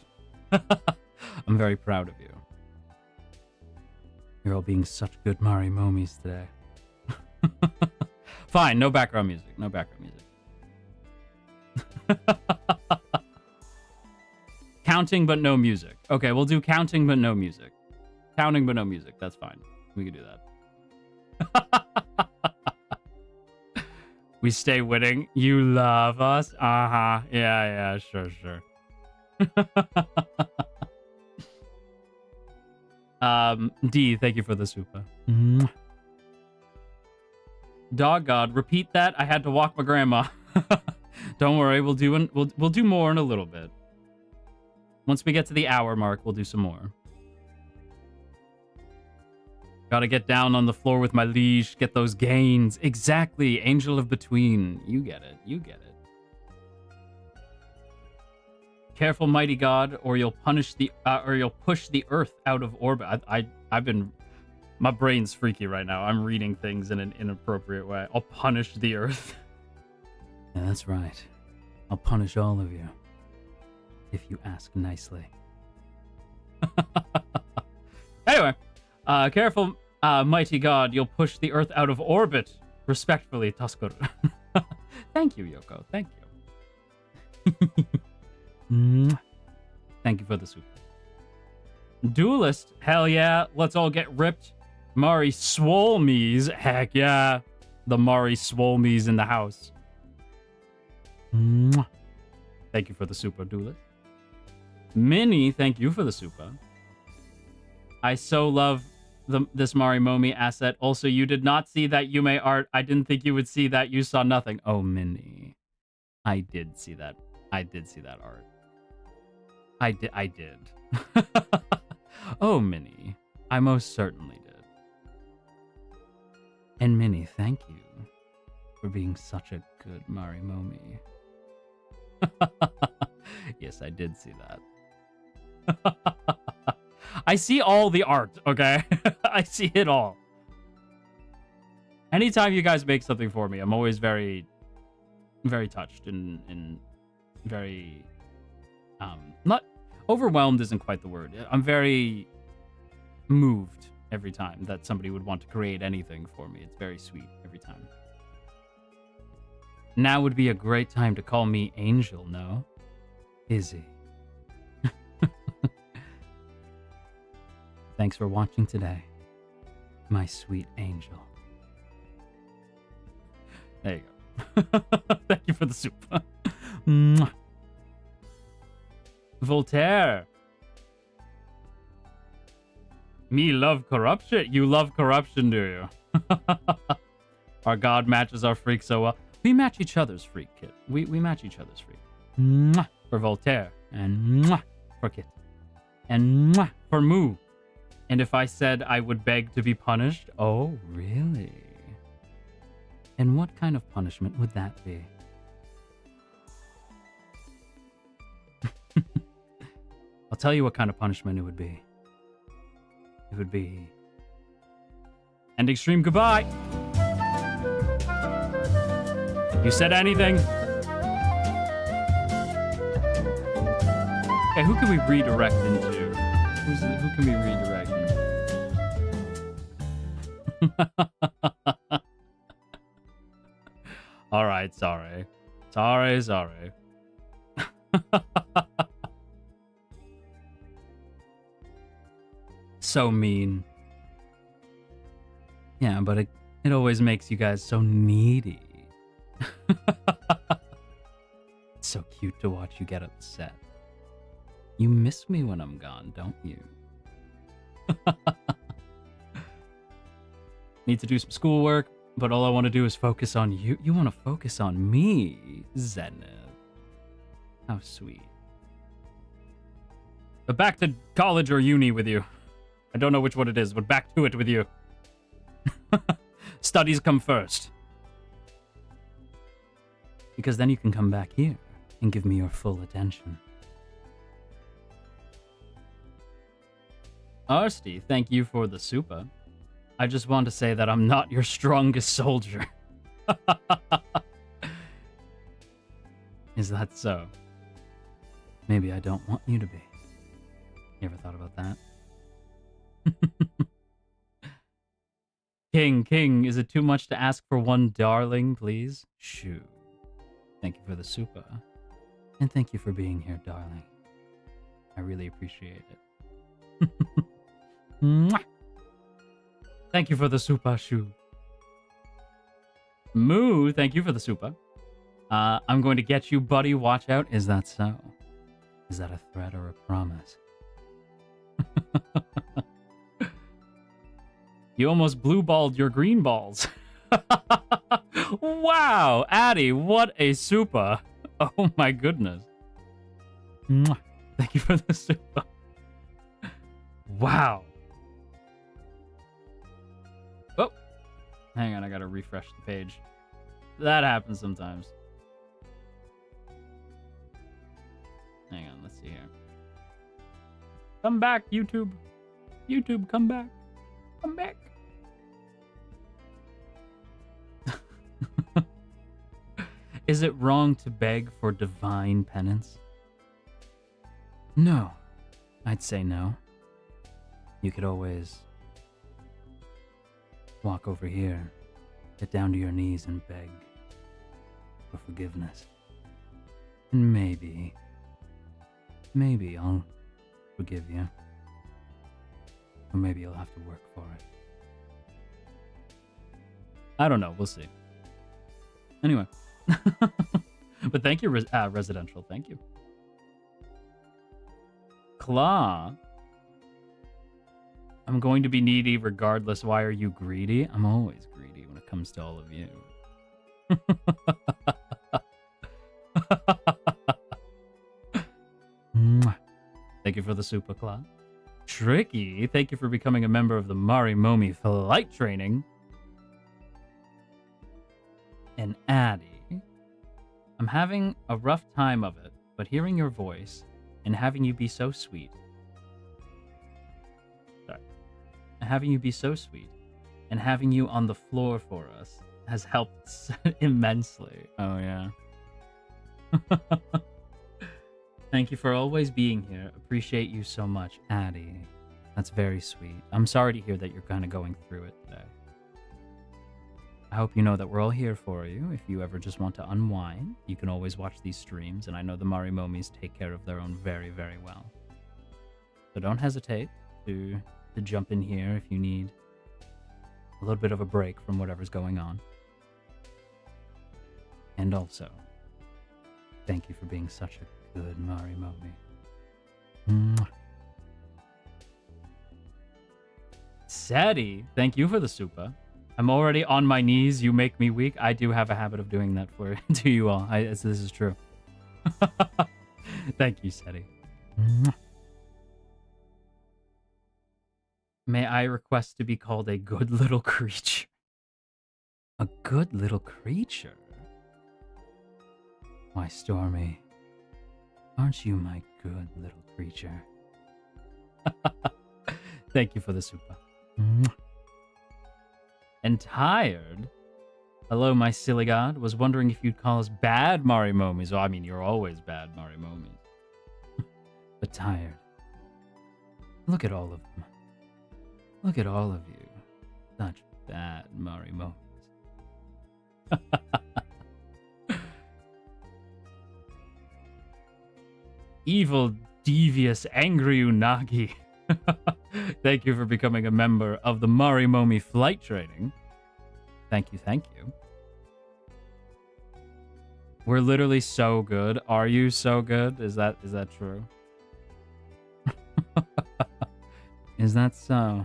I'm very proud of you. You're all being such good Marimomies today. Fine, no background music. No background music. Counting but no music. Okay, we'll do counting but no music. Counting but no music. That's fine. We can do that. We stay winning. You love us? Uh-huh. Yeah, sure. D, thank you for the super. Dog God, repeat that. I had to walk my grandma. Don't worry, we'll do more in a little bit. Once we get to the hour mark, we'll do some more. Gotta get down on the floor with my leash, get those gains. Exactly, Angel of Between. You get it. Careful, mighty God, or you'll push the earth out of orbit. I've been, my brain's freaky right now. I'm reading things in an inappropriate way. I'll punish the earth. Yeah, that's right. I'll punish all of you. If you ask nicely. Anyway, careful, mighty God, you'll push the earth out of orbit. Respectfully, Tuskuru. Thank you, Yoko. Thank you. Thank you for the soup. Duelist, hell yeah. Let's all get ripped. Mari Swolemies, heck yeah. The Mari Swolemies in the house. Thank you for the super, Duelist. Minnie, thank you for the super. I so love this Marimomie asset. Also, you did not see that Yume art. I didn't think you would see that. You saw nothing. Oh, Minnie. I did see that. I did see that art. I did. Oh, Minnie. I most certainly did. And Minnie, thank you for being such a good Marimomie. Yes, I did see that. I see all the art, okay? I see it all. Anytime you guys make something for me, I'm always very, very touched and very, not overwhelmed isn't quite the word. I'm very moved every time that somebody would want to create anything for me. It's very sweet every time. Now would be a great time to call me Angel, no? Izzy. Thanks for watching today, my sweet angel. There you go. Thank you for the soup. Voltaire. Me love corruption. You love corruption, do you? Our god matches our freak so well. We match each other's freak, Kit. We match each other's freak. For Voltaire. And for Kit. And for Moo. And if I said I would beg to be punished? Oh, really? And what kind of punishment would that be? I'll tell you what kind of punishment it would be. It would be... ending stream, goodbye! You said anything? Okay, who can we redirect into? Who can we redirect into? Alright, sorry. Sorry. So mean. Yeah, but it always makes you guys so needy. It's so cute to watch you get upset. You miss me when I'm gone, don't you? Need to do some schoolwork, but all I want to do is focus on you. You want to focus on me, Zenith. How sweet. But back to college or uni with you. I don't know which one it is, but back to it with you. Studies come first. Because then you can come back here and give me your full attention. Arsty, thank you for the super. I just want to say that I'm not your strongest soldier. Is that so? Maybe I don't want you to be. You ever thought about that? King, is it too much to ask for one darling, please? Shoo. Thank you for the super. And thank you for being here, darling. I really appreciate it. Mwah! Thank you for the super shoe. Moo, thank you for the super. I'm going to get you, buddy. Watch out. Is that so? Is that a threat or a promise? You almost blue-balled your green balls. Wow, Addy, what a super. Oh my goodness. Mwah. Thank you for the super. Wow. Oh, hang on, I gotta refresh the page. That happens sometimes. Hang on, let's see here. Come back, YouTube. YouTube, come back. Come back. Is it wrong to beg for divine penance? No. I'd say no. You could always walk over here, get down to your knees and beg for forgiveness. And maybe I'll forgive you. Or maybe you'll have to work for it. I don't know. We'll see. Anyway. But thank you, Residential. Thank you. Claw. I'm going to be needy regardless. Why are you greedy? I'm always greedy when it comes to all of you. Thank you for the super claw. Tricky, thank you for becoming a member of the Marimomie flight training. And Addy, I'm having a rough time of it, but hearing your voice and having you be so sweet. Sorry. Having you be so sweet and having you on the floor for us has helped immensely. Oh, yeah. Thank you for always being here. Appreciate you so much, Addy. That's very sweet. I'm sorry to hear that you're kind of going through it today. I hope you know that we're all here for you. If you ever just want to unwind, you can always watch these streams, and I know the Marimomies take care of their own very, very well. So don't hesitate to jump in here if you need a little bit of a break from whatever's going on. And also, thank you for being such a good Marimomie. Mwah. Sadie, thank you for the super. I'm already on my knees. You make me weak. I do have a habit of doing that for to you all. This is true. Thank you, Sadie. May I request to be called a good little creature? A good little creature? Why, Stormy, aren't you my good little creature? Thank you for the super. And tired? Hello, my silly god. Was wondering if you'd call us bad Marimomies. Oh, I mean, you're always bad Marimomies. But tired. Look at all of them. Look at all of you. Such bad Marimomies. Evil, devious, angry Unagi. Thank you for becoming a member of the Marimomie flight training. Thank you, thank you. We're literally so good. Are you so good? Is that true? Is that so?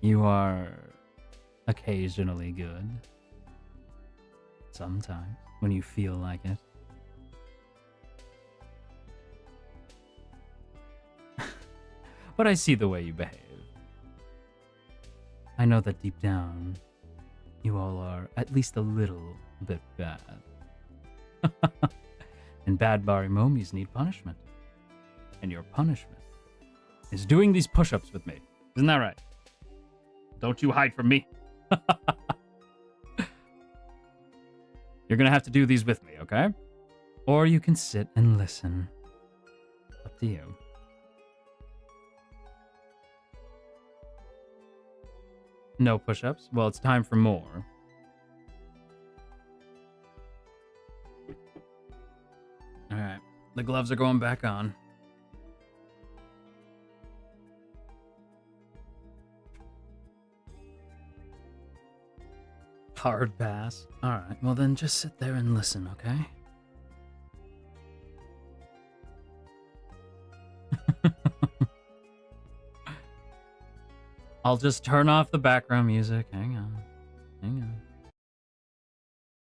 You are occasionally good. Sometimes, when you feel like it. But I see the way you behave. I know that deep down, you all are at least a little bit bad. And bad Marimomies need punishment. And your punishment is doing these push-ups with me. Isn't that right? Don't you hide from me. You're gonna have to do these with me, okay? Or you can sit and listen. Up to you. No push-ups? Well, it's time for more. All right. The gloves are going back on. Hard pass. All right. Well, then just sit there and listen, okay? I'll just turn off the background music. Hang on. Hang on.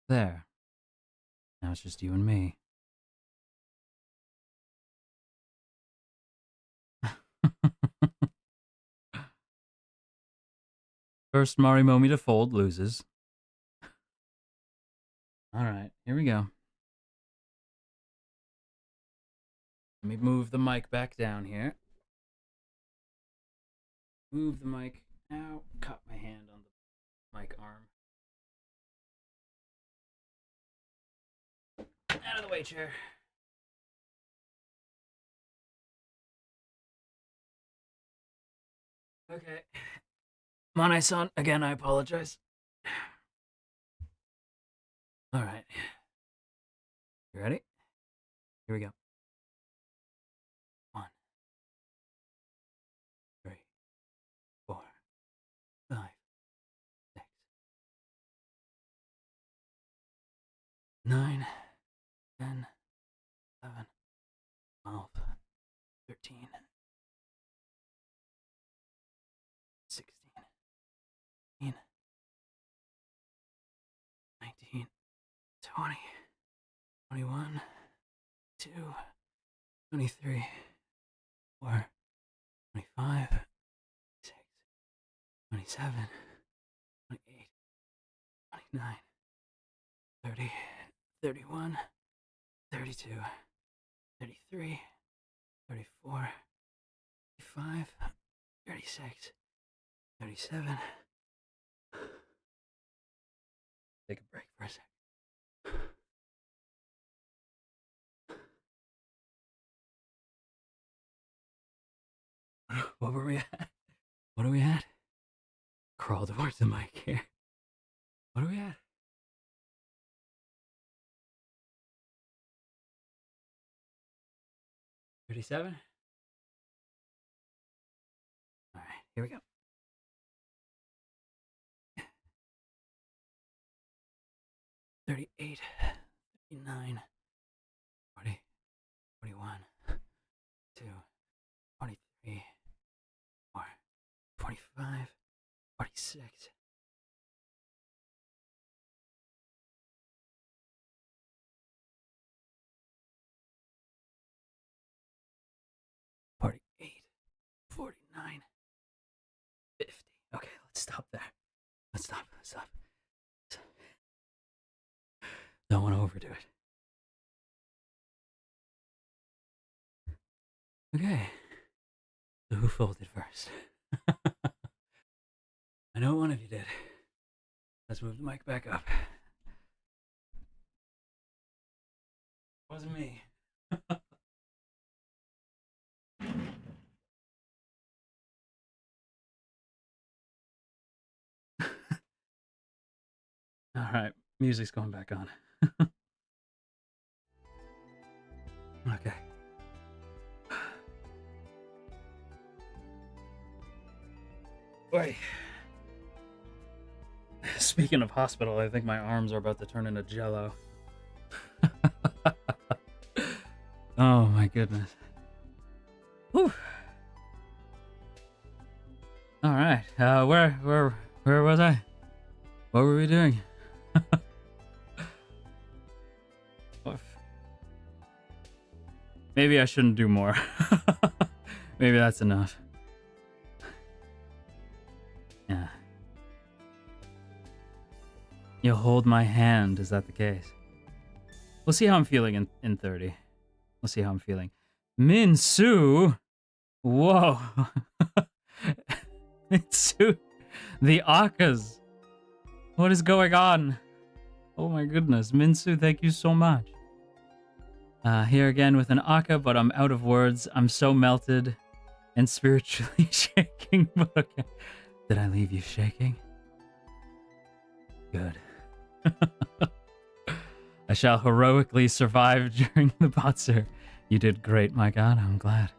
There. Now it's just you and me. First Marimomie to fold loses. All right, here we go. Let me move the mic back down here. Move the mic. Ow, caught my hand on the mic arm. Out of the way, chair. Okay. Mane-san, again, I apologize. All right. You ready? Here we go. 1, 3, 4, 5, 6, 9, 10, 11, 12, 13, 16, 18, 19, 20, 21, 22, 23, 24, 25, 26, 27, 28, 29, 30, 31, 32, 33, 34, 35, 36, 37. Take a break for a second. What were we at? What are we at? Crawl towards the mic here. What are we at? 37? All right, here we go. 38, 39, 40, 41, 2, 23, 4, 45, 46. 48, 49, 50. Okay, let's stop there. Let's stop. Don't want to overdo it. Okay. So who folded first? I know one of you did. Let's move the mic back up. It wasn't me. All right, music's going back on. Okay. Wait. Speaking of hospital, I think my arms are about to turn into jello. Oh my goodness. Whew. All right. Where was I? What were we doing? Maybe I shouldn't do more. Maybe that's enough. Yeah. You'll hold my hand, is that the case? We'll see how I'm feeling in 30. We'll see how I'm feeling. Minsu! Whoa. Minsu. The Akas. What is going on? Oh my goodness. Minsu, thank you so much. Here again with an Aka, but I'm out of words. I'm so melted and spiritually shaking. But okay. Did I leave you shaking? Good. I shall heroically survive during the BATSU. You did great, my god. I'm glad.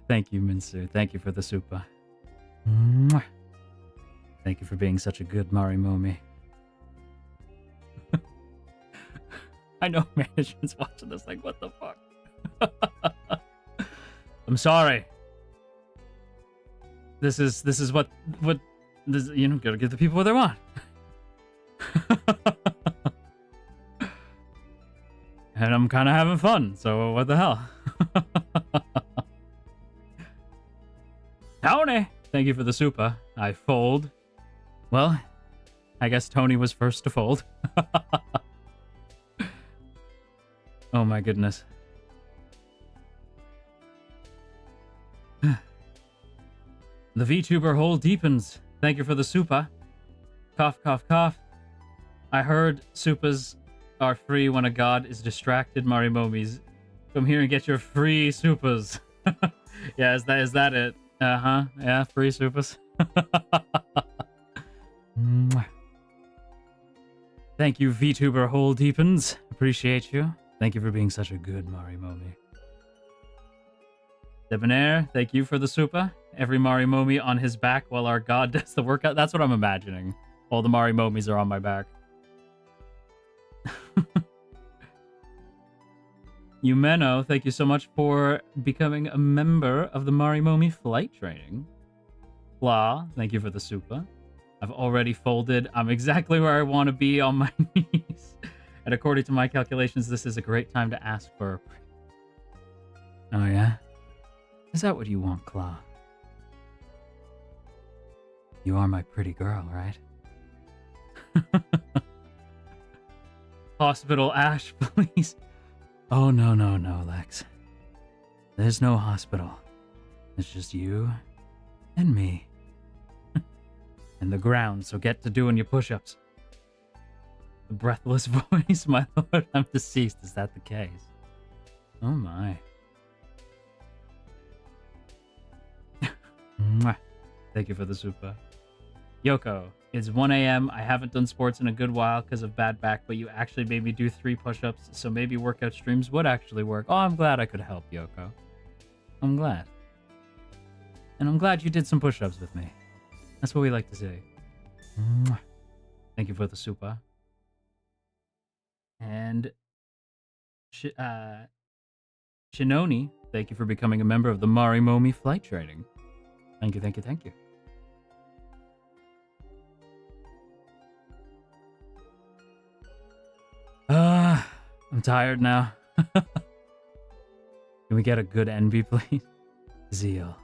Thank you, Minsu. Thank you for the super. Mwah. Thank you for being such a good Marimomie. I know management's watching this like, what the fuck? I'm sorry. This is what this, you know, gotta give the people what they want. And I'm kind of having fun, so what the hell? Tony, thank you for the super. I fold. Well, I guess Tony was first to fold. Oh my goodness. The VTuber hole deepens. Thank you for the super. Cough, cough, cough. I heard supas are free when a god is distracted, Marimomies. Come here and get your free supas. Yeah, is that it? Uh-huh. Yeah, free supas. Thank you, VTuber hole deepens. Appreciate you. Thank you for being such a good Marimomie. Debonair, thank you for the super. Every Marimomie on his back while our god does the workout. That's what I'm imagining. All the Marimomies are on my back. Yumeno, thank you so much for becoming a member of the Marimomie flight training. Blah, thank you for the super. I've already folded. I'm exactly where I want to be on my knees. And according to my calculations, this is a great time to ask for... Oh, yeah? Is that what you want, Claw? You are my pretty girl, right? Hospital Ash, please. Oh, no, no, no, Lex. There's no hospital. It's just you and me. And the ground, so get to doing your push-ups. The breathless voice, my lord, I'm deceased. Is that the case? Oh, my. Thank you for the super. Yoko, it's 1 a.m. I haven't done sports in a good while because of bad back, but you actually made me do 3 push-ups, so maybe workout streams would actually work. Oh, I'm glad I could help, Yoko. I'm glad. And I'm glad you did some push-ups with me. That's what we like to say. Thank you for the super. And Shinoni, thank you for becoming a member of the Marimomie flight training. Thank you, thank you, thank you. I'm tired now. Can we get a good NB, please? Zeal,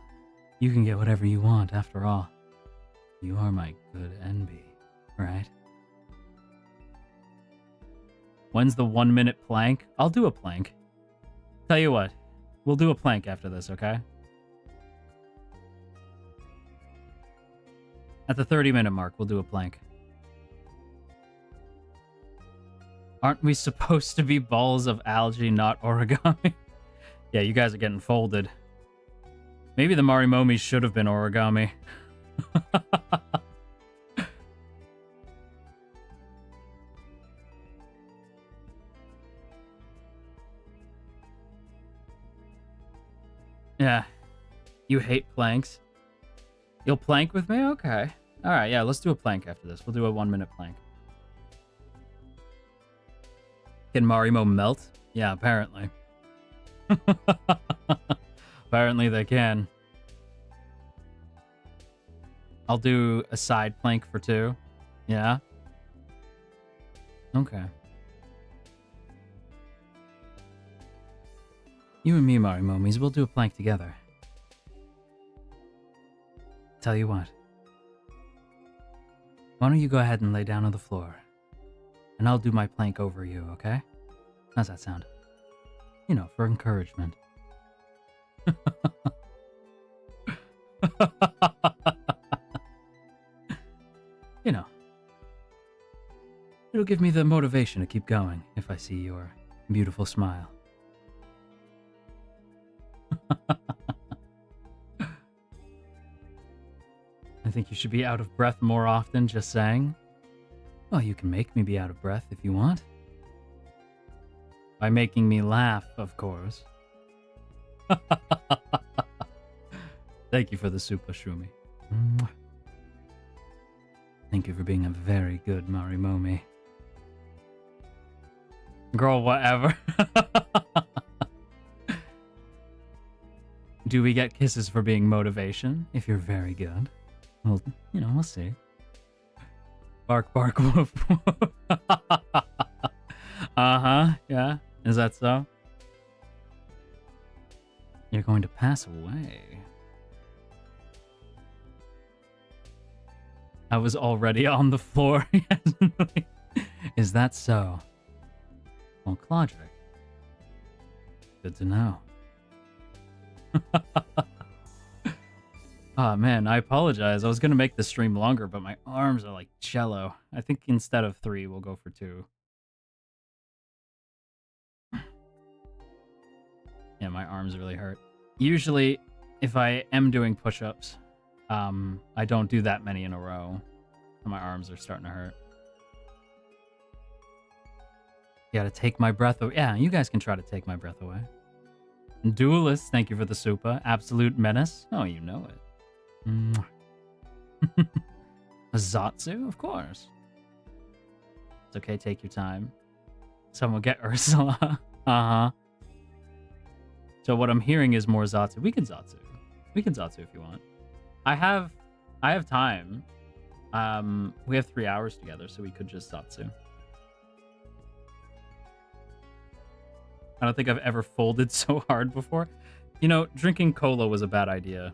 you can get whatever you want after all. You are my good NB, right? When's the 1-minute plank? I'll do a plank. Tell you what, we'll do a plank after this, okay? At the 30-minute mark, we'll do a plank. Aren't we supposed to be balls of algae, not origami? Yeah, you guys are getting folded. Maybe the Marimomies should have been origami. Yeah. You hate planks? You'll plank with me? Okay. Alright, yeah, let's do a plank after this. We'll do a 1-minute plank. Can Marimo melt? Yeah, apparently. Apparently they can. I'll do a side plank for 2. Yeah? Okay. You and me, Marimomies, we'll do a plank together. Tell you what. Why don't you go ahead and lay down on the floor? And I'll do my plank over you, okay? How's that sound? You know, for encouragement. You know. It'll give me the motivation to keep going if I see your beautiful smile. I think you should be out of breath more often, just saying. Well, you can make me be out of breath if you want. By making me laugh, of course. Thank you for the super, Shumi. Thank you for being a very good Marimomie. Girl, whatever. Do we get kisses for being motivation? If you're very good. Well, you know, we'll see. Bark, bark, woof, woof. Uh-huh, yeah. Is that so? You're going to pass away. I was already on the floor. Is that so? Well, Claudric. Good to know. Oh man, I apologize. I was gonna make the stream longer, but my arms are like cello. I think instead of 3, we'll go for 2. Yeah, my arms really hurt. Usually, if I am doing push-ups, I don't do that many in a row. My arms are starting to hurt. You gotta take my breath away. Yeah, you guys can try to take my breath away. Duelist, thank you for the super. Absolute menace. Oh, you know it. Zatsu, of course. It's okay, take your time. Someone get Ursula. Uh-huh. So what I'm hearing is more Zatsu. We can Zatsu. We can Zatsu if you want. I have time. We have 3 hours together, so we could just Zatsu. I don't think I've ever folded so hard before. You know, drinking cola was a bad idea.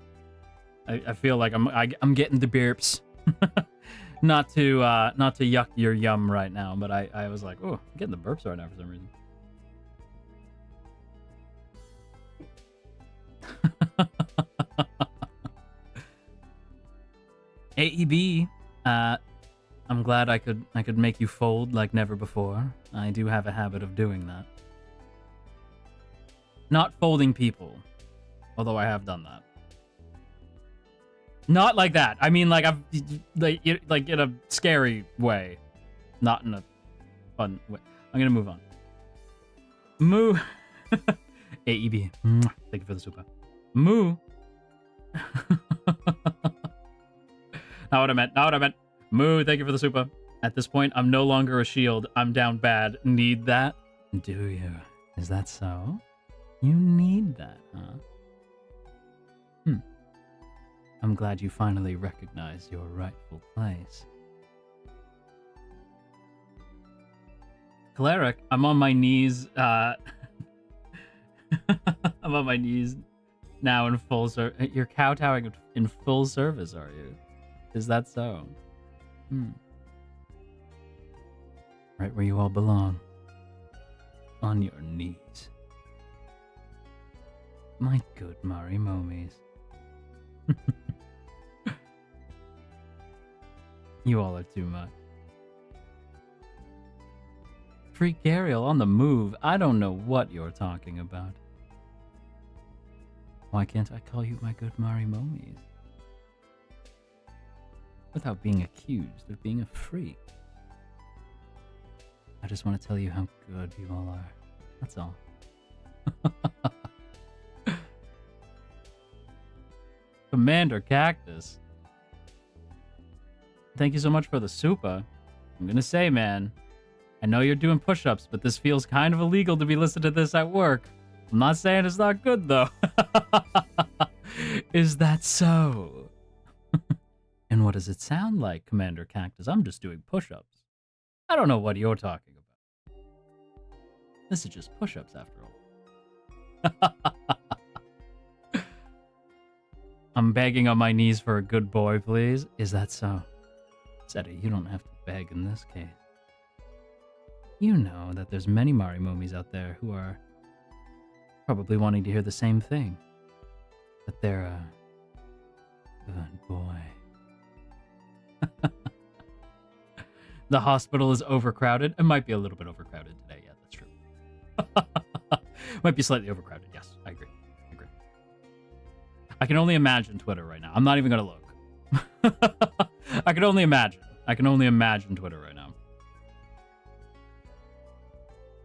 I feel like I'm getting the burps. not to yuck your yum right now, but I was like, oh, I'm getting the burps right now for some reason. AEB, I'm glad I could make you fold like never before. I do have a habit of doing that. Not folding people, although I have done that. Not like that. I mean, like like in a scary way, not in a fun way. I'm gonna move on. Moo. AEB. Thank you for the super. Moo. Not what I meant. Not what I meant. Moo. Thank you for the super. At this point, I'm no longer a shield. I'm down bad. Need that? Do you? Is that so? You need that, huh? I'm glad you finally recognize your rightful place. Cleric, I'm on my knees, I'm on my knees now in full service. You're kowtowing in full service, are you? Is that so? Right where you all belong. On your knees. My good Marimomies. You all are too much. Ashkariel on the move. I don't know what you're talking about. Why can't I call you my good Marimomies? Without being accused of being a freak. I just want to tell you how good you all are. That's all. Commander Cactus. Thank you so much for the super. I'm gonna say, man, I know you're doing push-ups, but this feels kind of illegal to be listening to this at work. I'm not saying it's not good, though. Is that so? And what does it sound like, Commander Cactus? I'm just doing push-ups. I don't know what you're talking about. This is just push-ups, after all. I'm begging on my knees for a good boy, please. Is that so? Seti, you don't have to beg in this case. You know that there's many Marimomies out there who are probably wanting to hear the same thing. That they're a good boy. The hospital is overcrowded. It might be a little bit overcrowded today. Yeah, that's true. Might be slightly overcrowded. Yes, I agree. I can only imagine Twitter right now. I'm not even going to look. I can only imagine. I can only imagine Twitter right now.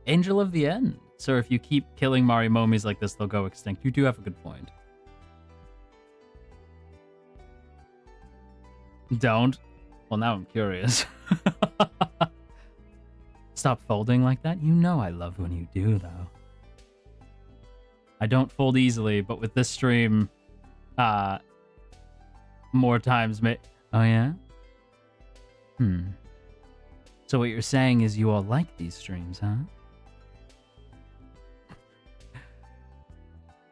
Angel of the End. So if you keep killing Marimomies like this, they'll go extinct. You do have a good point. Don't. Well, now I'm curious. Stop folding like that. You know I love when you do, though. I don't fold easily, but with this stream, more times may... Oh, yeah? So what you're saying is you all like these streams, huh?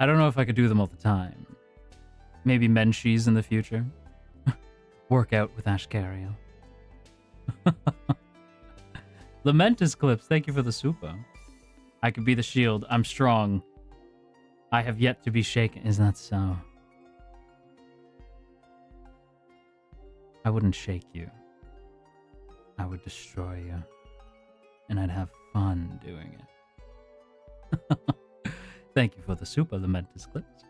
I don't know if I could do them all the time. Maybe Menshies in the future. Work out with Ashkariel. Lamentus clips, thank you for the super. I could be the shield. I'm strong. I have yet to be shaken. Is that so? I wouldn't shake you. I would destroy you. And I'd have fun doing it. Thank you for the super, Lamentus clips.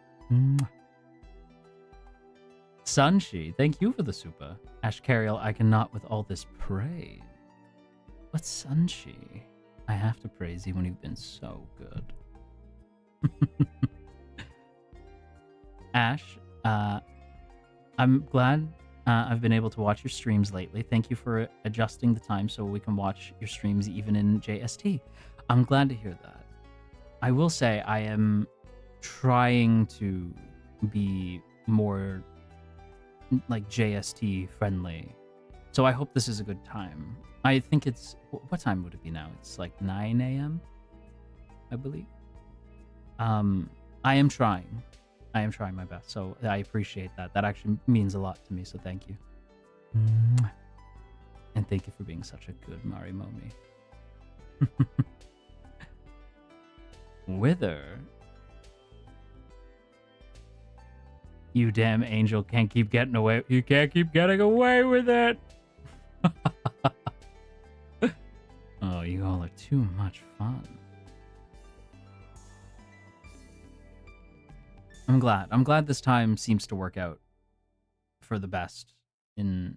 Sunshi, thank you for the super. Ashkariel, I cannot with all this praise. What's Sunshi? I have to praise you when you've been so good. Ash, I'm glad I've been able to watch your streams lately. Thank you for adjusting the time so we can watch your streams even in JST. I'm glad to hear that. I will say I am trying to be more like JST friendly. So I hope this is a good time. I think it's... What time would it be now? It's like 9 a.m., I believe. I am trying. I am trying my best, so I appreciate that. That actually means a lot to me, so thank you. And thank you for being such a good Marimomie. Wither. You damn angel can't keep getting away. You can't keep getting away with it. Oh, you all are too much fun. I'm glad. I'm glad this time seems to work out for the best. It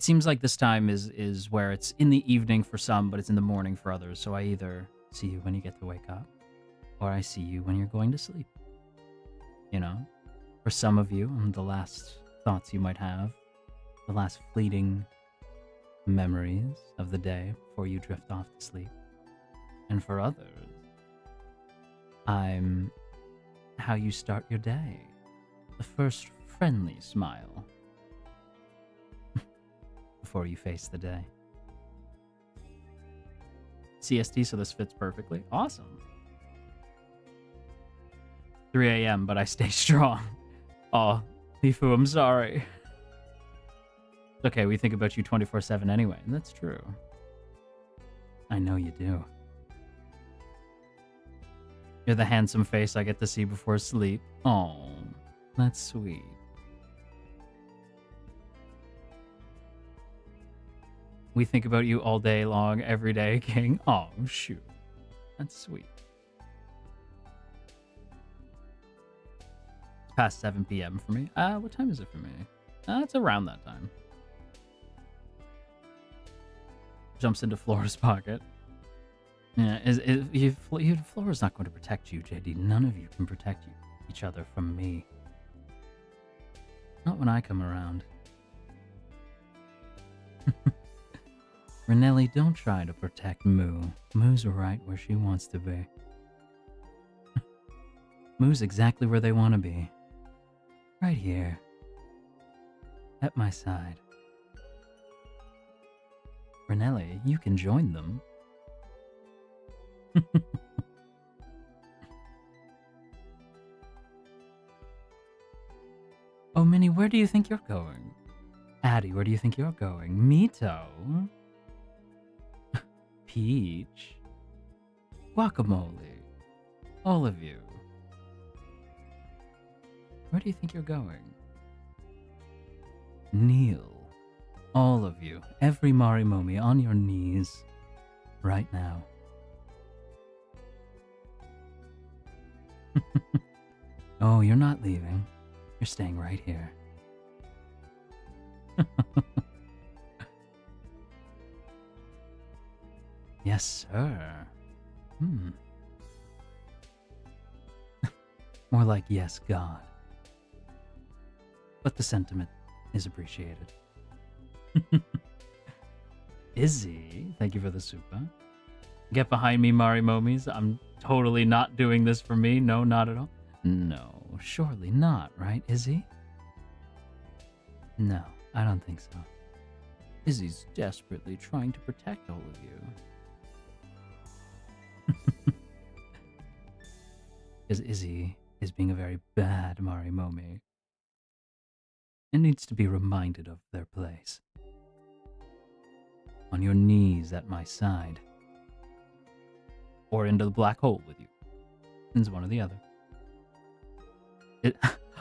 seems like this time is where it's in the evening for some, but it's in the morning for others. So I either see you when you get to wake up, or I see you when you're going to sleep. You know? For some of you, the last thoughts you might have, the last fleeting memories of the day before you drift off to sleep. And for others, I'm how you start your day. The first friendly smile before you face the day. CST, so this fits perfectly. Awesome. 3 a.m., but I stay strong. Oh, Lifu, I'm sorry. It's okay, we think about you 24/7 anyway, and that's true. I know you do. You're the handsome face I get to see before sleep. Oh, that's sweet. We think about you all day long, every day, King. Oh, shoot. That's sweet. It's past 7 p.m. for me. What time is it for me? It's around that time. Jumps into Flora's pocket. Yeah, Flora's not going to protect you, JD. None of you can protect each other from me. Not when I come around. Renelli, don't try to protect Moo. Moo's right where she wants to be. Moo's exactly where they want to be. Right here. At my side. Renelli, you can join them. Oh, Minnie, where do you think you're going? Addie, where do you think you're going? Mito? Peach? Guacamole? All of you. Where do you think you're going? Kneel. All of you. Every Marimomie on your knees. Right now. Oh, you're not leaving. You're staying right here. Yes, sir. More like yes, God. But the sentiment is appreciated. Izzy, thank you for the super. Get behind me, Marimomies. I'm totally not doing this for me. No, not at all. No, surely not, right, Izzy? No, I don't think so. Izzy's desperately trying to protect all of you. Because Izzy is being a very bad Marimomie and needs to be reminded of their place. On your knees at my side. Or into the black hole with you. It's one or the other.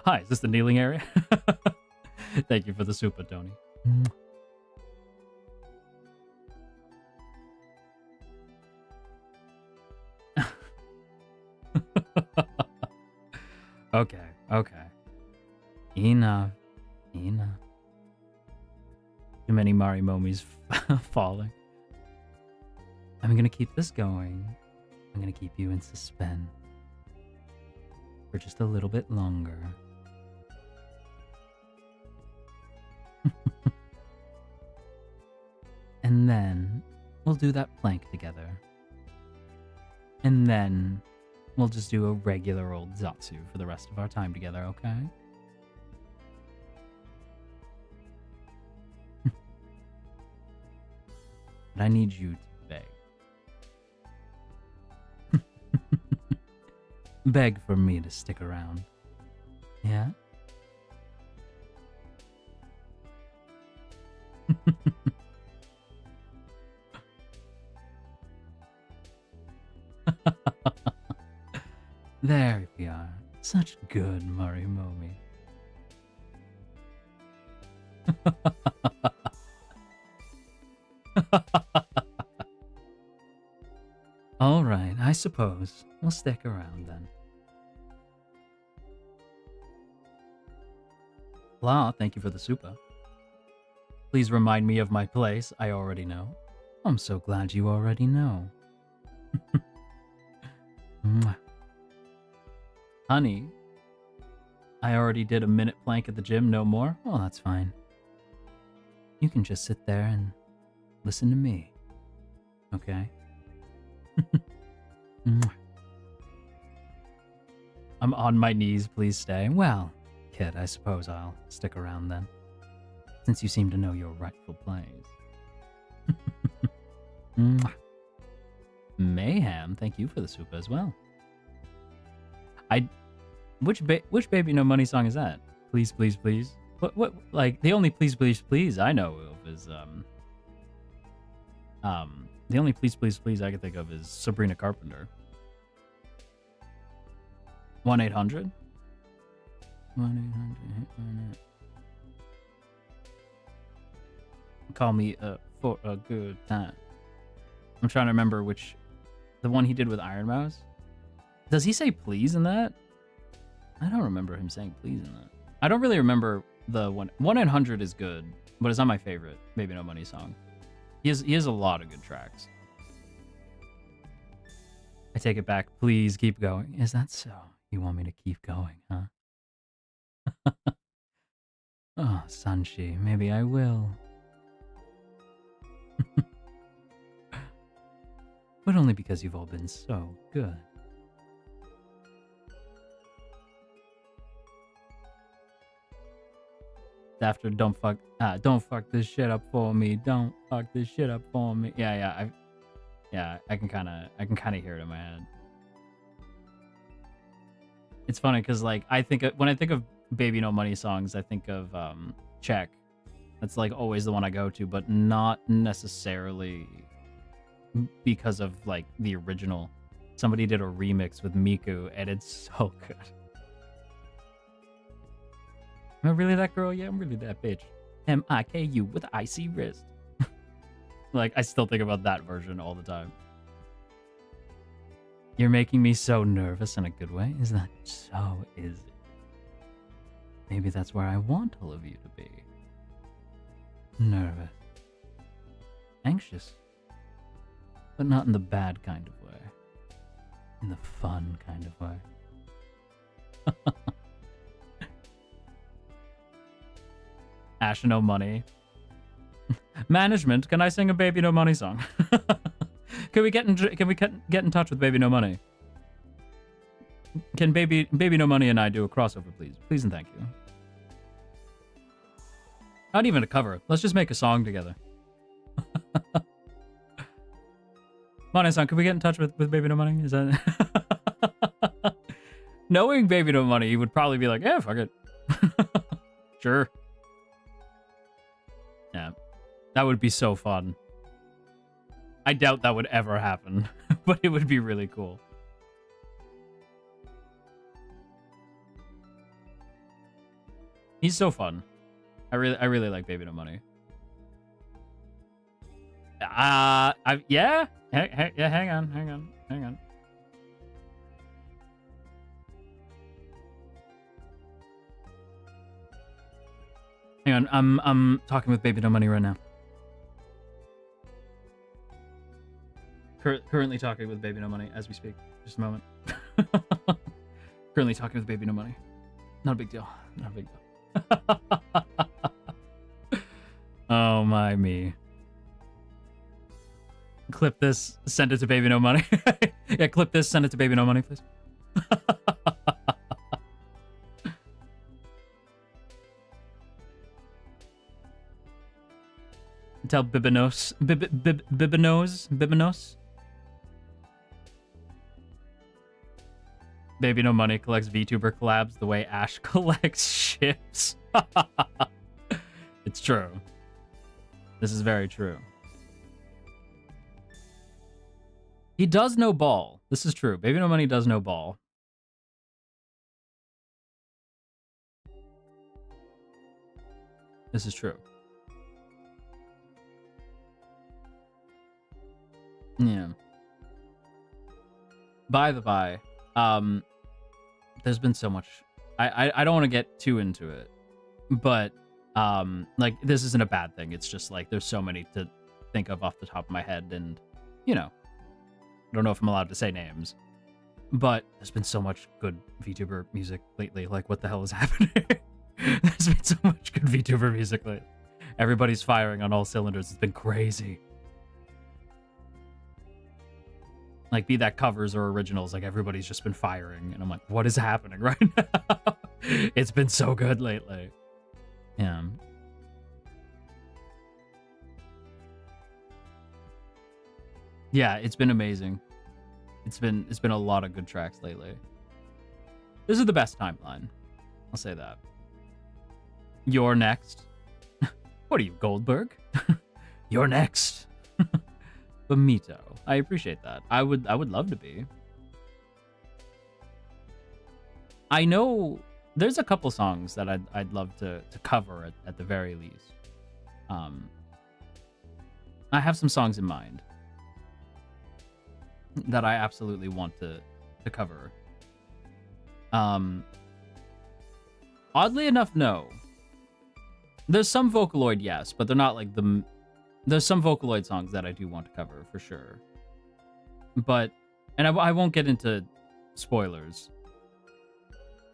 Hi, is this the kneeling area? Thank you for the super, Tony. Okay. Enough. Too many Marimomies falling. I'm gonna keep this going. I'm gonna keep you in suspense for just a little bit longer. And then we'll do that plank together. And then we'll just do a regular old Zatsu for the rest of our time together, okay? But I need you to beg. Beg for me to stick around. Yeah? There we are. Such good Marimomie. All right, I suppose we'll stick around then. Blah, thank you for the super. Please remind me of my place. I already know. I'm so glad you already know. Honey, I already did a minute plank at the gym, no more? Well, that's fine. You can just sit there and listen to me. Okay? I'm on my knees, please stay. Well, kid, I suppose I'll stick around then, since you seem to know your rightful place. Mayhem, thank you for the super as well. Which Baby No Money song is that? Please, please, please. What? Like the only please, please, please I know of is the only please, please, please I can think of is Sabrina Carpenter. 1-800. 1-800. Call me for a good time. I'm trying to remember the one he did with Iron Mouse. Does he say please in that? I don't remember him saying please in that. I don't really remember the 1-800 is good, but it's not my favorite Baby No Money song. He has a lot of good tracks. I take it back. Please keep going. Is that so? You want me to keep going, huh? Oh, Sanshi, maybe I will. But only because you've all been so good. After don't fuck this shit up for me. Don't fuck this shit up for me. Yeah, I can kind of hear it in my head. It's funny because like when I think of Baby No Money songs, I think of Check. That's like always the one I go to, but not necessarily because of like the original. Somebody did a remix with Miku, and it's so good. Am I really that girl? Yeah, I'm really that bitch. M-I-K-U with an icy wrist. Like, I still think about that version all the time. You're making me so nervous in a good way. Is that so? Is it? Maybe that's where I want all of you to be. Nervous. Anxious. But not in the bad kind of way. In the fun kind of way. Ash No Money. Management, can I sing a Baby No Money song? Can we get in touch with Baby No Money? Can Baby No Money and I do a crossover, please? Please and thank you. Not even a cover. Let's just make a song together. Money-san, can we get in touch with Baby No Money? Is that... Knowing Baby No Money, he would probably be like, yeah, fuck it. Sure. Yeah. That would be so fun. I doubt that would ever happen, but it would be really cool. He's so fun. I really like Baby No Money. Yeah. Yeah, hang on. Hang on, I'm talking with Baby No Money right now. Currently talking with Baby No Money as we speak. Just a moment. Currently talking with Baby No Money. Not a big deal. Not a big deal. Oh my me. Clip this, send it to Baby No Money. Yeah, clip this, send it to Baby No Money, please. Tell Bibinos. Bibinos. Baby No Money collects VTuber collabs the way Ash collects ships. It's true. This is very true. He does know ball. This is true. Baby No Money does know ball. This is true. Yeah. By the by, there's been so much. I don't want to get too into it, but like this isn't a bad thing. It's just like there's so many to think of off the top of my head, and you know, I don't know if I'm allowed to say names, but there's been so much good VTuber music lately. Like, what the hell is happening? There's been so much good VTuber music lately. Everybody's firing on all cylinders. It's been crazy. Like, be that covers or originals, like everybody's just been firing, and I'm like, what is happening right now? It's been so good lately. Yeah. Yeah, it's been amazing. It's been a lot of good tracks lately. This is the best timeline. I'll say that. You're next. What are you, Goldberg? You're next. Bamito. I appreciate that. I would love to be. I know there's a couple songs that I'd love to cover at the very least. I have some songs in mind that I absolutely want to cover. Oddly enough, no. There's some Vocaloid, yes, but they're not like the... There's some Vocaloid songs that I do want to cover, for sure. But... And I won't get into spoilers.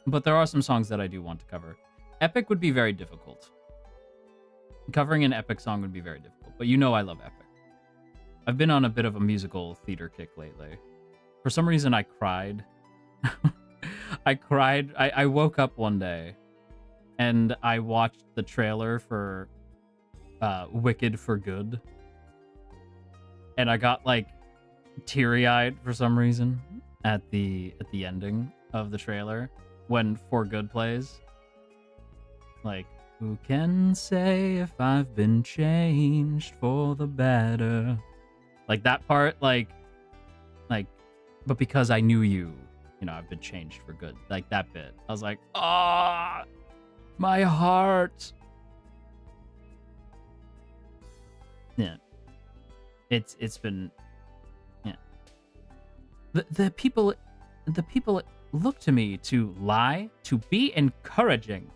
But there are some songs that I do want to cover. Epic would be very difficult. Covering an Epic song would be very difficult. But you know I love Epic. I've been on a bit of a musical theater kick lately. For some reason, I cried. I cried. I woke up one day and I watched the trailer for Wicked for Good. And I got like teary-eyed for some reason at the ending of the trailer when For Good plays. Like, who can say if I've been changed for the better? Like that part, like, but because I knew you, you know, I've been changed for good. Like that bit. I was like, ah, my heart. Yeah. It's been, yeah. The people look to me to lie, to be encouraging.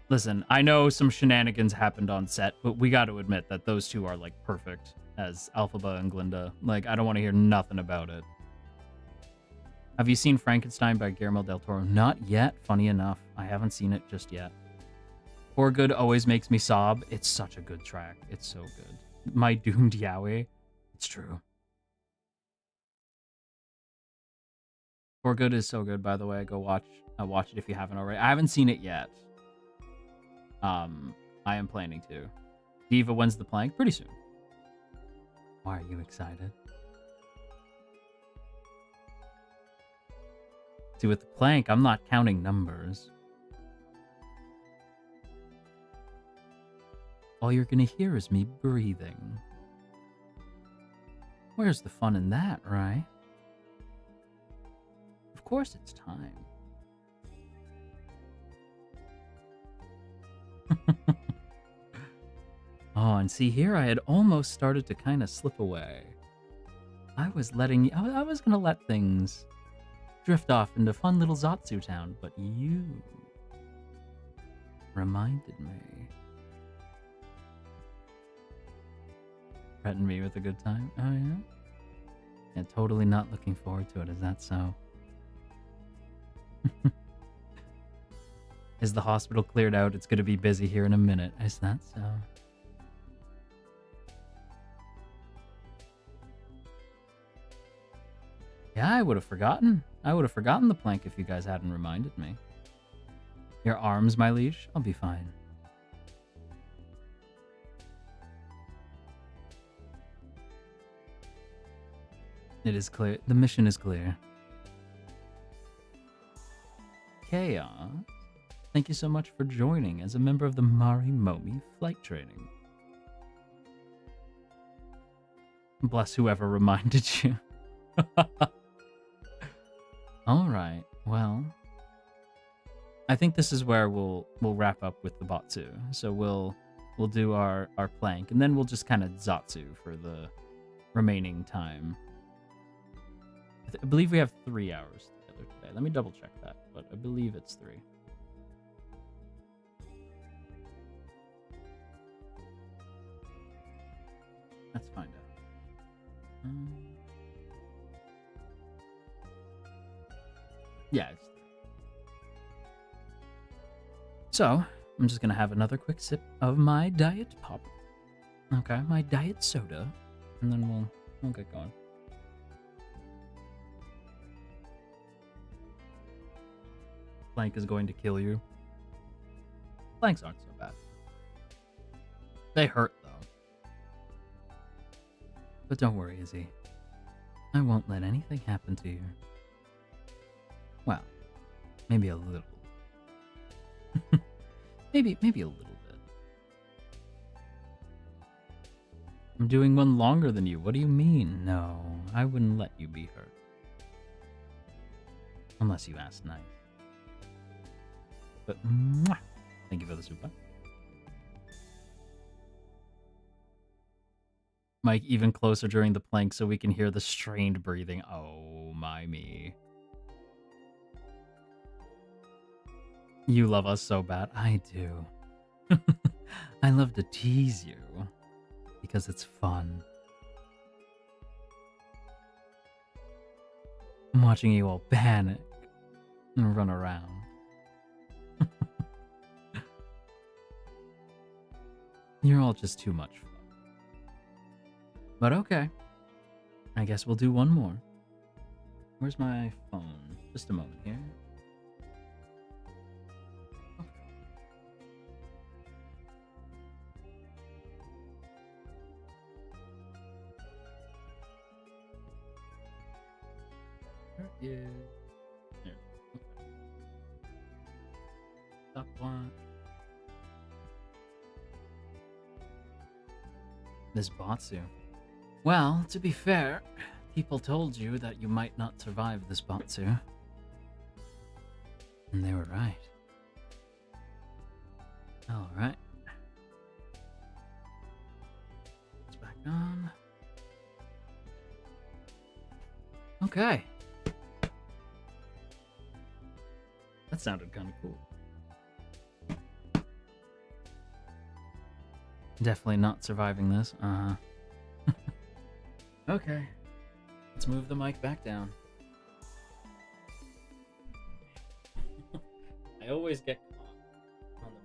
Listen, I know some shenanigans happened on set, but we got to admit that those two are like perfect as Alphaba and Glinda. Like, I don't want to hear nothing about it. Have you seen Frankenstein by Guillermo del Toro? Not yet, funny enough. I haven't seen it just yet. For Good always makes me sob. It's such a good track. It's so good. My Doomed Yowie. It's true. For Good is so good, by the way. Go watch it if you haven't already. I haven't seen it yet. I am planning to. Diva, when's the plank? Pretty soon. Why are you excited? See, with the plank, I'm not counting numbers. All you're gonna hear is me breathing. Where's the fun in that, right? Of course it's time. Oh, and see here, I had almost started to kind of slip away. I was gonna let things drift off into fun little Zatsu town, but you reminded me. Threatened me with a good time? Oh, yeah? Yeah, totally not looking forward to it. Is that so? Is the hospital cleared out? It's gonna be busy here in a minute. Is that so? Yeah, I would have forgotten. I would have forgotten the plank if you guys hadn't reminded me. Your arms, my liege? I'll be fine. It is clear. The mission is clear. Chaos. Thank you so much for joining as a member of the Marimomie flight training. Bless whoever reminded you. All right. Well, I think this is where we'll wrap up with the BATSU. So we'll do our plank, and then we'll just kind of Zatsu for the remaining time. I believe we have 3 hours together today. Let me double check that, but I believe it's 3. Let's find out. Yeah, it's 3. So, I'm just gonna have another quick sip of my diet pop. Okay, my diet soda, and then we'll get going. Plank is going to kill you. Planks aren't so bad. They hurt, though. But don't worry, Izzy. I won't let anything happen to you. Well, maybe a little. maybe a little bit. I'm doing one longer than you. What do you mean? No, I wouldn't let you be hurt. Unless you ask nice. But, mwah, thank you for the super. Mike, even closer during the plank so we can hear the strained breathing. Oh, my me. You love us so bad. I do. I love to tease you because it's fun. I'm watching you all panic and run around. You're all just too much fun. But okay. I guess we'll do one more. Where's my phone? Just a moment here. There it is. There. Okay. Stop one. This BATSU. Well, to be fair, people told you that you might not survive this BATSU. And they were right. Alright. It's back on. Okay. That sounded kind of cool. Definitely not surviving this. Okay. Let's move the mic back down. I always get caught on the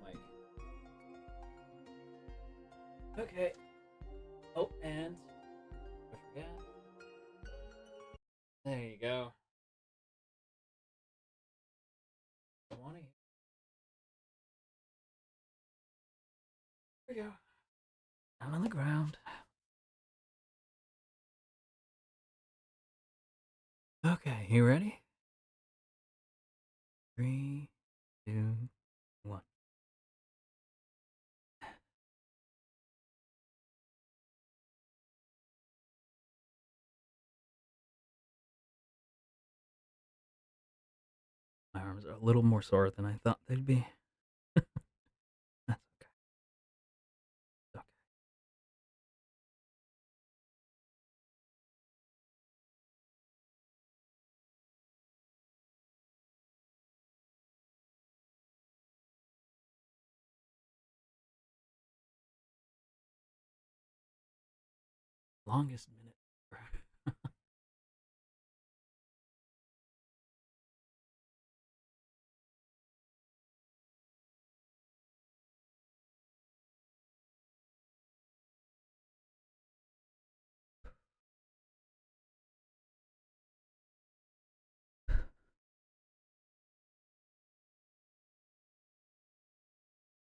mic. Okay. Oh, and I forgot. There you go. I want to. There we go. Down on the ground. Okay, you ready? 3, 2, 1. My arms are a little more sore than I thought they'd be. That's okay. It's okay. Longest minute ever.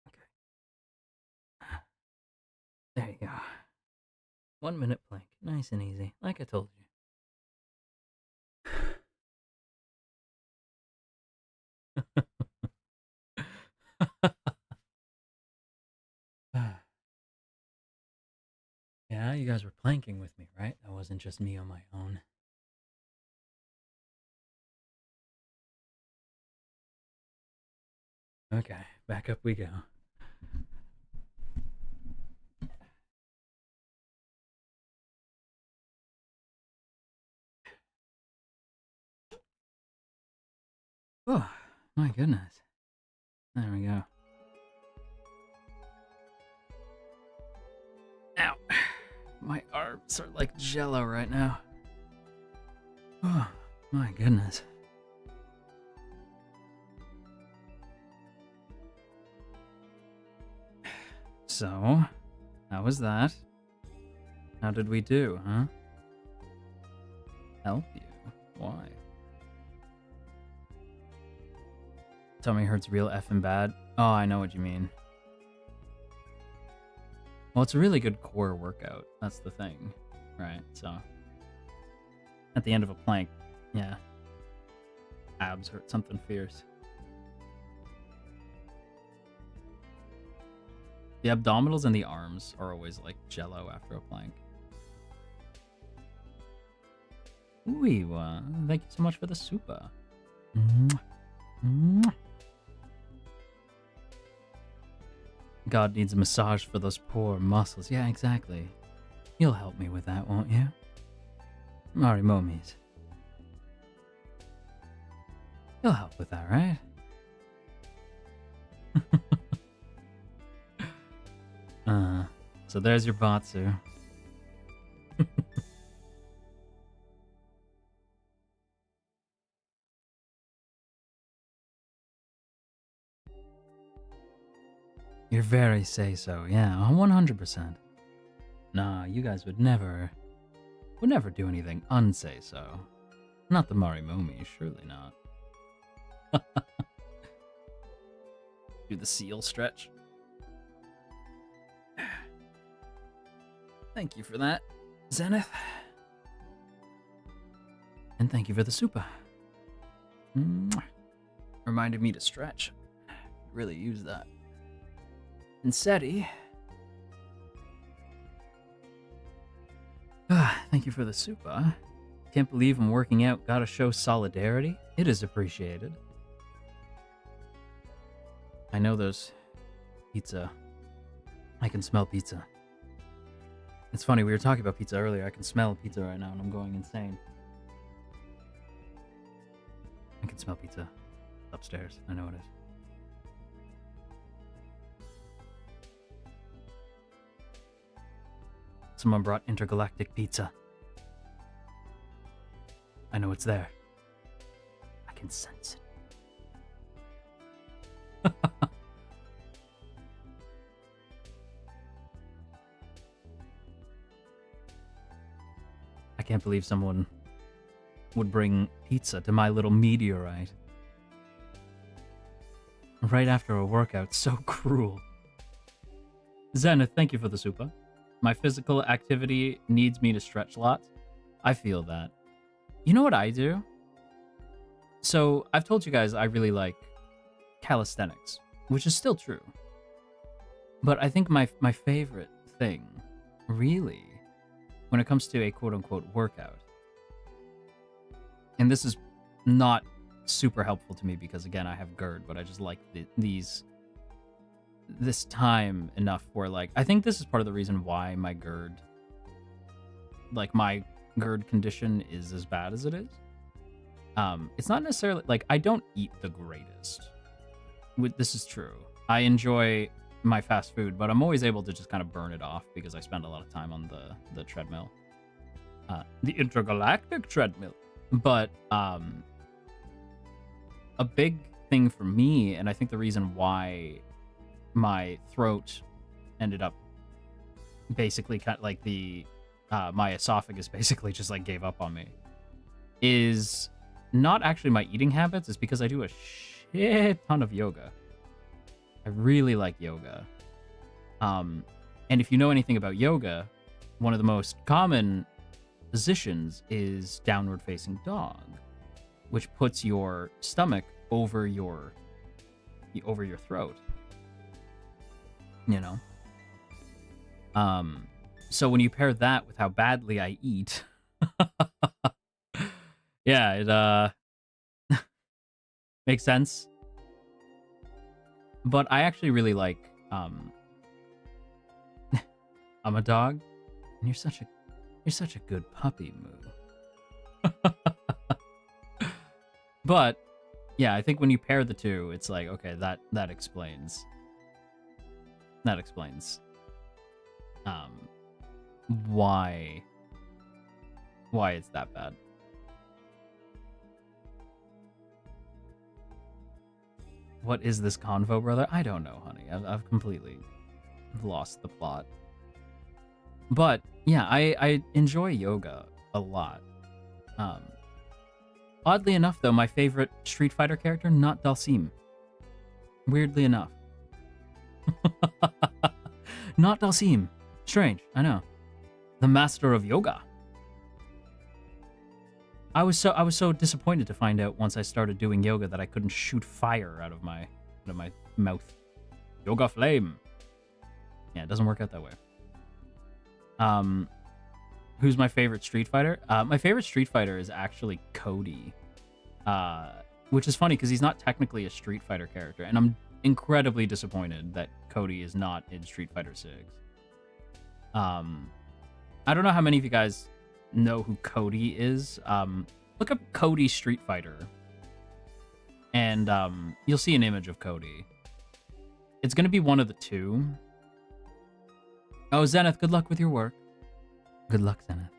Okay. There you go. 1 minute plank. Nice and easy, like I told you. Yeah, you guys were planking with me, right? That wasn't just me on my own. Okay, back up we go. Oh, my goodness. There we go. Ow. My arms are like jello right now. Oh, my goodness. So, how was that? How did we do, huh? Help you? Why? Tummy hurts real effing bad. Oh, I know what you mean. Well, it's a really good core workout. That's the thing, right? So, at the end of a plank, yeah, abs hurt something fierce. The abdominals and the arms are always like jello after a plank. Ooh, thank you so much for the super. God needs a massage for those poor muscles. Yeah, exactly. You'll help me with that, won't you? Marimomies. You'll help with that, right? So there's your BATSU. You're very say-so, yeah, 100%. Nah, you guys would never do anything unsay-so. Not the Marimomie, surely not. Do the seal stretch. Thank you for that, Zenith. And thank you for the super. Reminded me to stretch. Really use that. And Seti. Thank you for the super. Can't believe I'm working out. Gotta show solidarity. It is appreciated. I know there's pizza. I can smell pizza. It's funny, we were talking about pizza earlier. I can smell pizza right now and I'm going insane. I can smell pizza upstairs. I know it is. Someone brought intergalactic pizza. I know it's there. I can sense it. can't believe someone would bring pizza to my little meteorite. Right after a workout, so cruel. Zenith, thank you for the super. My physical activity needs me to stretch lots. I feel that. You know what I do? So, I've told you guys I really like calisthenics, which is still true. But I think my favorite thing, really, when it comes to a quote-unquote workout, and this is not super helpful to me because, again, I have GERD, but I just like this time enough where, like, I think this is part of the reason why my GERD condition is as bad as it is. It's not necessarily, like, I don't eat the greatest. This is true. I enjoy my fast food, but I'm always able to just kind of burn it off because I spend a lot of time on the treadmill. The intergalactic treadmill. But, a big thing for me, and I think the reason why my throat ended up basically kind of like my esophagus basically just like gave up on me, is not actually my eating habits. It's because I do a shit ton of yoga. I really like yoga. And if you know anything about yoga, one of the most common positions is downward facing dog, which puts your stomach over your throat. You know? So when you pair that with how badly I eat, yeah, it makes sense. But I actually really like I'm a dog, and you're such a good puppy, Moo. But yeah, I think when you pair the two, it's like, okay, that explains why it's that bad. What is this convo, brother? I don't know, honey. I've completely lost the plot. But yeah, I enjoy yoga a lot. Oddly enough, though, my favorite Street Fighter character, not Dalsim. Weirdly enough. Not Dalsim. Strange, I know. The master of yoga. I was so disappointed to find out once I started doing yoga that I couldn't shoot fire out of my mouth. Yoga flame. Yeah, it doesn't work out that way. Who's my favorite Street Fighter? My favorite Street Fighter is actually Cody. Which is funny because he's not technically a Street Fighter character, and I'm incredibly disappointed that Cody is not in Street Fighter 6. I don't know how many of you guys know who Cody is. Look up Cody Street Fighter, and you'll see an image of Cody. It's going to be one of the two. Oh, Zenith, good luck with your work. Good luck, Zenith.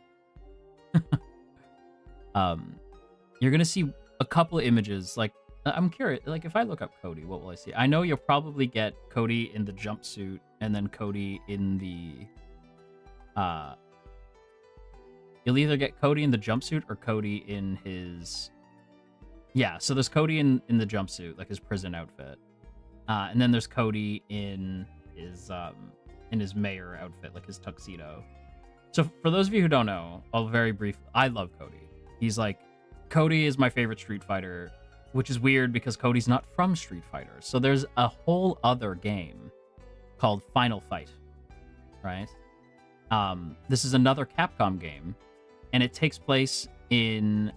You're going to see a couple of images. Like, I'm curious, like, if I look up Cody, what will I see? I know you'll probably get Cody in the jumpsuit, and then Cody in the... You'll either get Cody in the jumpsuit or Cody in his... Yeah, so there's Cody in the jumpsuit, like his prison outfit. And then there's Cody in his mayor outfit, like his tuxedo. So for those of you who don't know, I'll very brief. I love Cody. He's like... Cody is my favorite Street Fighter, which is weird because Cody's not from Street Fighter. So there's a whole other game called Final Fight, right? This is another Capcom game, and it takes place in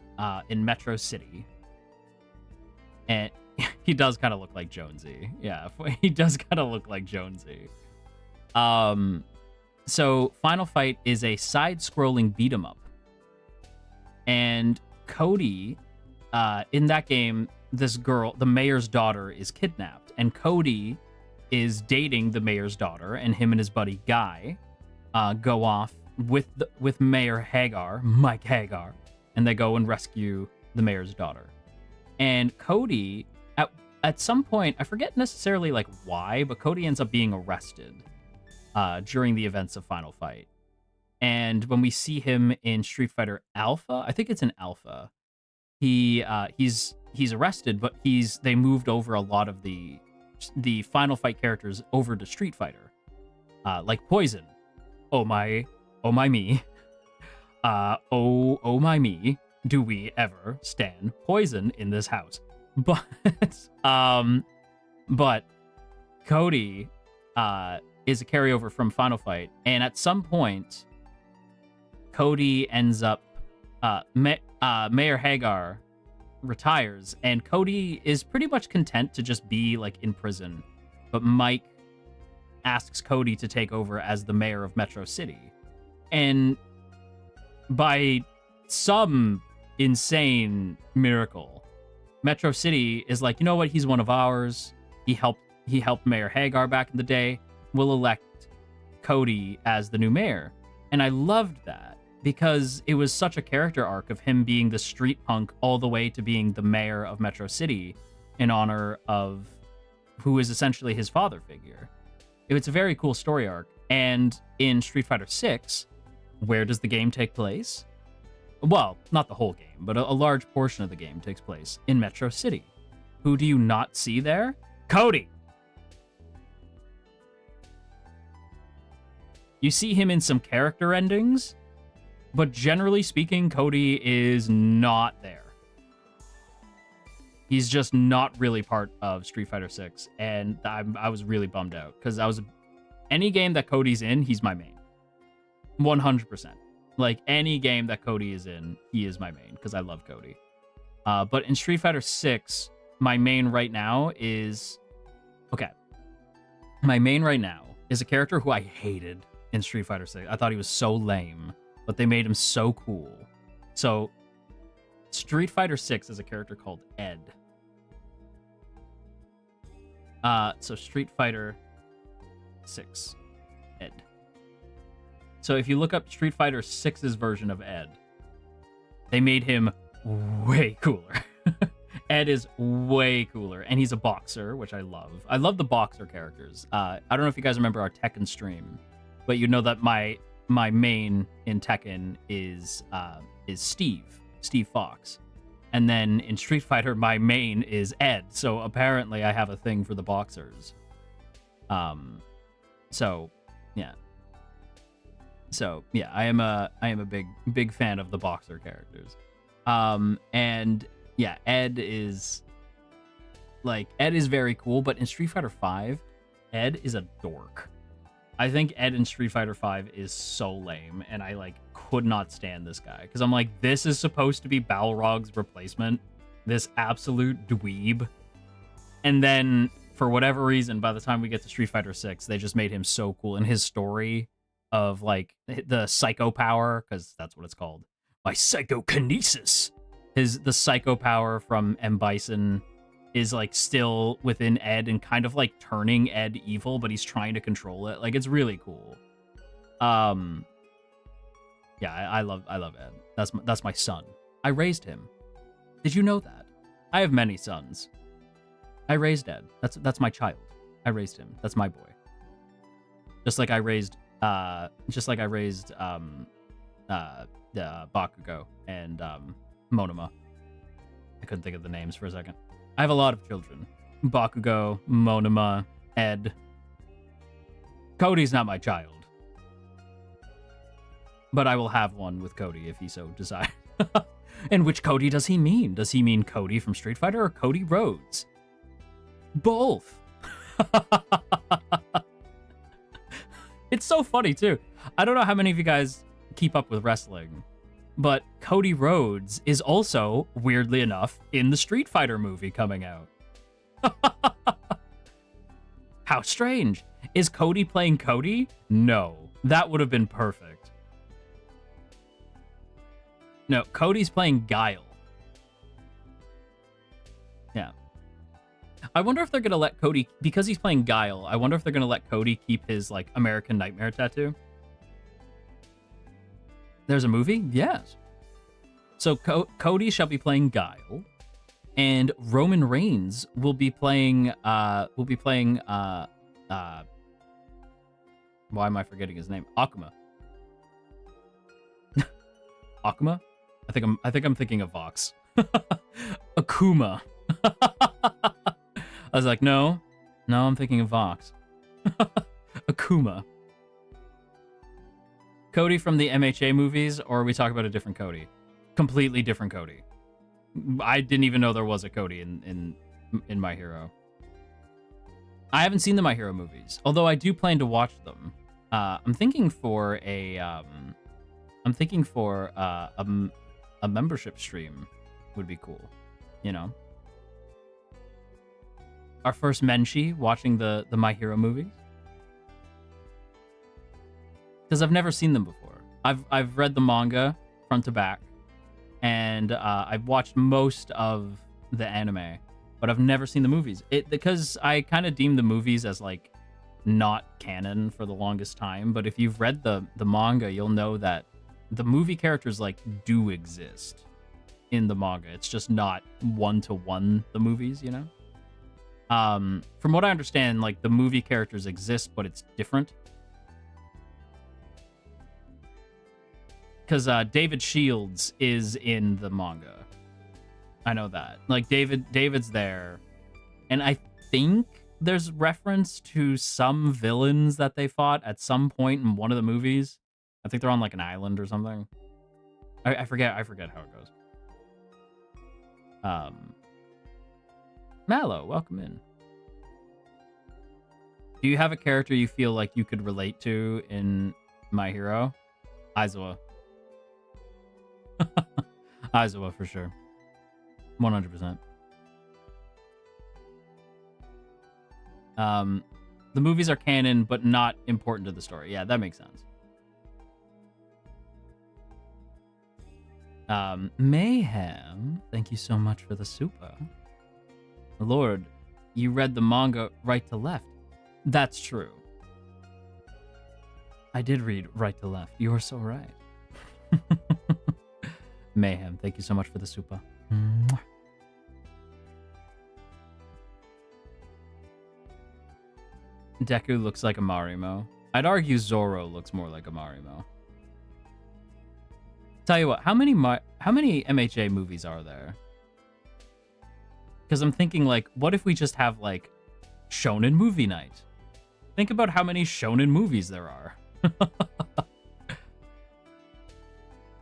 Metro City. And he does kind of look like Jonesy. Yeah, he does kind of look like Jonesy. So Final Fight is a side-scrolling beat-em-up. And Cody, in that game, this girl, the mayor's daughter, is kidnapped. And Cody is dating the mayor's daughter, and him and his buddy Guy go off with Mayor Hagar, Mike Hagar, and they go and rescue the mayor's daughter. And Cody, at some point, I forget necessarily like why, but Cody ends up being arrested during the events of Final Fight. And when we see him in Street Fighter Alpha, I think it's in Alpha, he's arrested, but they moved over a lot of the Final Fight characters over to Street Fighter, like Poison. Oh my me. Oh my me. Do we ever stand Poison in this house? But Cody is a carryover from Final Fight, and at some point, Cody ends up Mayor Hagar retires, and Cody is pretty much content to just be like in prison, but Mike asks Cody to take over as the mayor of Metro City, and by some insane miracle, Metro City is like, you know what, he's one of ours. He helped Mayor Hagar back in the day. We'll elect Cody as the new mayor. And I loved that because it was such a character arc of him being the street punk all the way to being the mayor of Metro City in honor of who is essentially his father figure. It's a very cool story arc. And in Street Fighter 6, where does the game take place? Well, not the whole game, but a large portion of the game takes place in Metro City. Who do you not see there? Cody! You see him in some character endings, but generally speaking, Cody is not there. He's just not really part of Street Fighter 6, and I was really bummed out, because any game that Cody's in, he's my main. 100%. Like, any game that Cody is in, he is my main, because I love Cody. But in Street Fighter 6, my main right now is... Okay. My main right now is a character who I hated in Street Fighter 6. I thought he was so lame, but they made him so cool. So, Street Fighter 6 is a character called Ed. So Street Fighter 6. Ed. So if you look up Street Fighter 6's version of Ed, they made him way cooler. Ed is way cooler, and he's a boxer, which I love. I love the boxer characters. I don't know if you guys remember our Tekken stream, but you know that my main in Tekken is Steve Fox. And then in Street Fighter, my main is Ed. So apparently I have a thing for the boxers. So yeah, I am a big fan of the boxer characters. And yeah, Ed is very cool, but in Street Fighter 5, Ed is a dork. I think Ed in Street Fighter 5 is so lame, and I could not stand this guy, because I'm like, this is supposed to be Balrog's replacement, this absolute dweeb. And then for whatever reason, by the time we get to Street Fighter 6, they just made him so cool, and his story of the psycho power, because that's what it's called, my psychokinesis. The psycho power from M. Bison is still within Ed and kind of turning Ed evil, but he's trying to control it. It's really cool. Yeah, I love Ed. That's my son. I raised him. Did you know that? I have many sons. I raised Ed. That's my child. I raised him. That's my boy. Just like I raised Bakugo and Monoma. I couldn't think of the names for a second. I have a lot of children. Bakugo, Monoma, Ed. Cody's not my child. But I will have one with Cody if he so desires. And which Cody does he mean? Does he mean Cody from Street Fighter or Cody Rhodes? Both. It's so funny, too. I don't know how many of you guys keep up with wrestling, but Cody Rhodes is also, weirdly enough, in the Street Fighter movie coming out. How strange. Is Cody playing Cody? No. That would have been perfect. No, Cody's playing Guile. Yeah. I wonder if they're going to let Cody, because he's playing Guile, I wonder if they're going to let Cody keep his, American Nightmare tattoo. There's a movie? Yes. So Cody shall be playing Guile, and Roman Reigns will be playing, why am I forgetting his name? Akuma. Akuma? I think I'm thinking of Vox. Akuma. I was like, no, I'm thinking of Vox. Akuma. Cody from the MHA movies, or are we talking about a different Cody? Completely different Cody. I didn't even know there was a Cody in My Hero. I haven't seen the My Hero movies, although I do plan to watch them. I'm thinking for a membership stream would be cool, you know. Our first Menshi watching the My Hero movies, because I've never seen them before. I've read the manga front to back, and I've watched most of the anime, but I've never seen the movies. Because I kind of deem the movies as like not canon for the longest time. But if you've read the manga, you'll know that the movie characters like do exist in the manga. It's just not one-to-one the movies, you know. From what I understand, like the movie characters exist, but it's different. Because David Shields is in the manga. I know that. Like David's there, and I think there's reference to some villains that they fought at some point in one of the movies. I think they're on like an island or something. I forget how it goes. Mallow, welcome in. Do you have a character you feel like you could relate to in My Hero? Aizawa. Aizawa for sure. 100%. The movies are canon, but not important to the story. Yeah, that makes sense. Mayhem, thank you so much for the super. Lord, you read the manga right to left. That's true. I did read right to left. You are so right. Mayhem, thank you so much for the super. Mwah. Deku looks like a Marimo. I'd argue Zoro looks more like a Marimo. Tell you what, how many MHA movies are there? Because I'm thinking, like, what if we just have, like, Shonen Movie Night? Think about how many Shonen movies there are.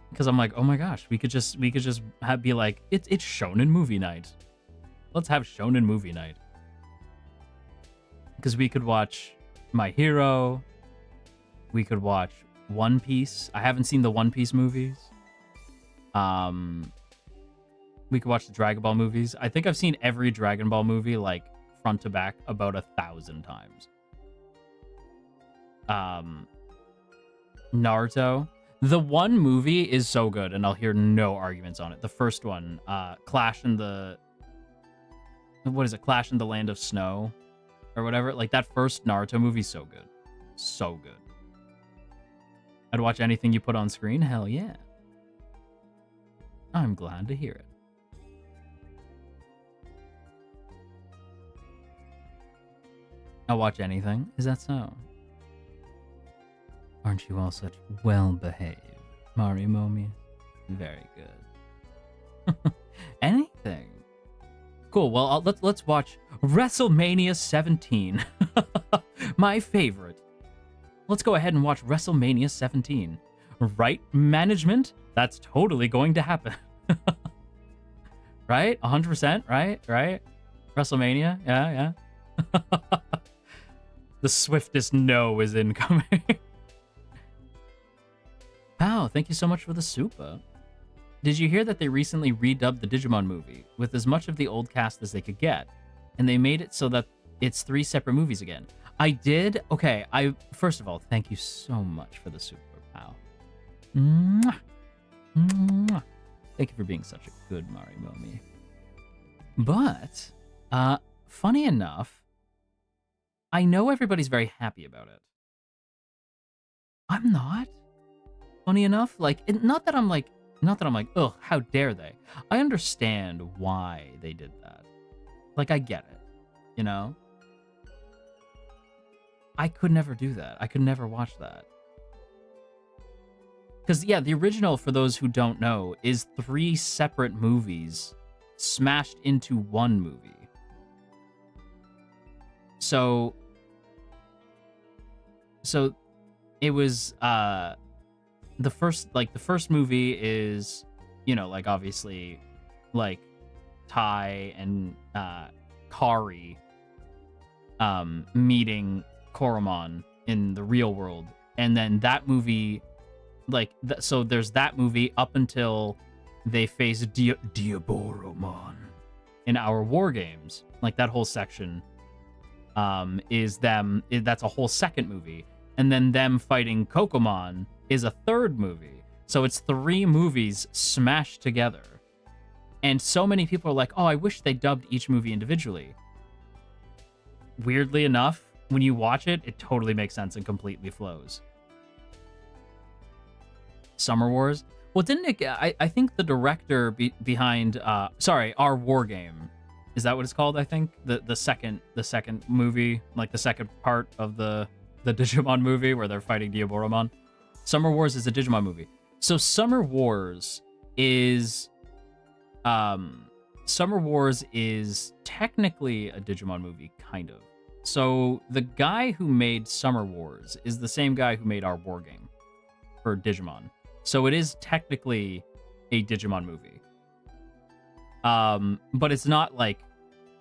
Because I'm like, oh my gosh, we could just be like, it's Shonen Movie Night. Let's have Shonen Movie Night. Because we could watch My Hero. We could watch One Piece. I haven't seen the One Piece movies. We could watch the Dragon Ball movies. I think I've seen every Dragon Ball movie, like, front to back about 1,000 times. Naruto. The one movie is so good, and I'll hear no arguments on it. The first one, Clash in the Land of Snow, or whatever. Like, that first Naruto movie is so good. So good. I'd watch anything you put on screen? Hell yeah. I'm glad to hear it. I'll watch anything. Is that so? Aren't you all such well-behaved, Marimomie? Very good. Anything. Cool. Well, let's watch WrestleMania 17. My favorite. Let's go ahead and watch WrestleMania 17. Right, management? That's totally going to happen. Right? 100%? Right? WrestleMania? Yeah. The swiftest no is incoming. Wow, thank you so much for the super. Did you hear that they recently redubbed the Digimon movie with as much of the old cast as they could get? And they made it so that it's 3 separate movies again. I did? Okay, first of all, thank you so much for the super, pal. Mwah. Mwah. Thank you for being such a good Marimomie. But, funny enough, I know everybody's very happy about it. I'm not. Funny enough, like, not that I'm like, ugh, how dare they? I understand why they did that. Like, I get it, you know? I could never do that. I could never watch that. Because, yeah, the original, for those who don't know, is 3 separate movies smashed into one movie. So it was, the first movie is, you know, like, obviously, like, Tai and, Kari, meeting Koromon in the real world. And then that movie, like, so there's that movie up until they face Diaboromon in our war games. Like, that whole section is them. That's a whole second movie. And then them fighting Kokomon is a third movie. So it's 3 movies smashed together. And so many people are like, oh, I wish they dubbed each movie individually. Weirdly enough, when you watch it, it totally makes sense and completely flows. Summer Wars? Well, didn't it? I think the director behind, our war game, is that what it's called? I think the second movie, like the second part of the Digimon movie where they're fighting Diaboromon. Summer Wars is a Digimon movie. So Summer Wars is technically a Digimon movie, kind of. So the guy who made Summer Wars is the same guy who made our war game for Digimon. So it is technically a Digimon movie. But it's not like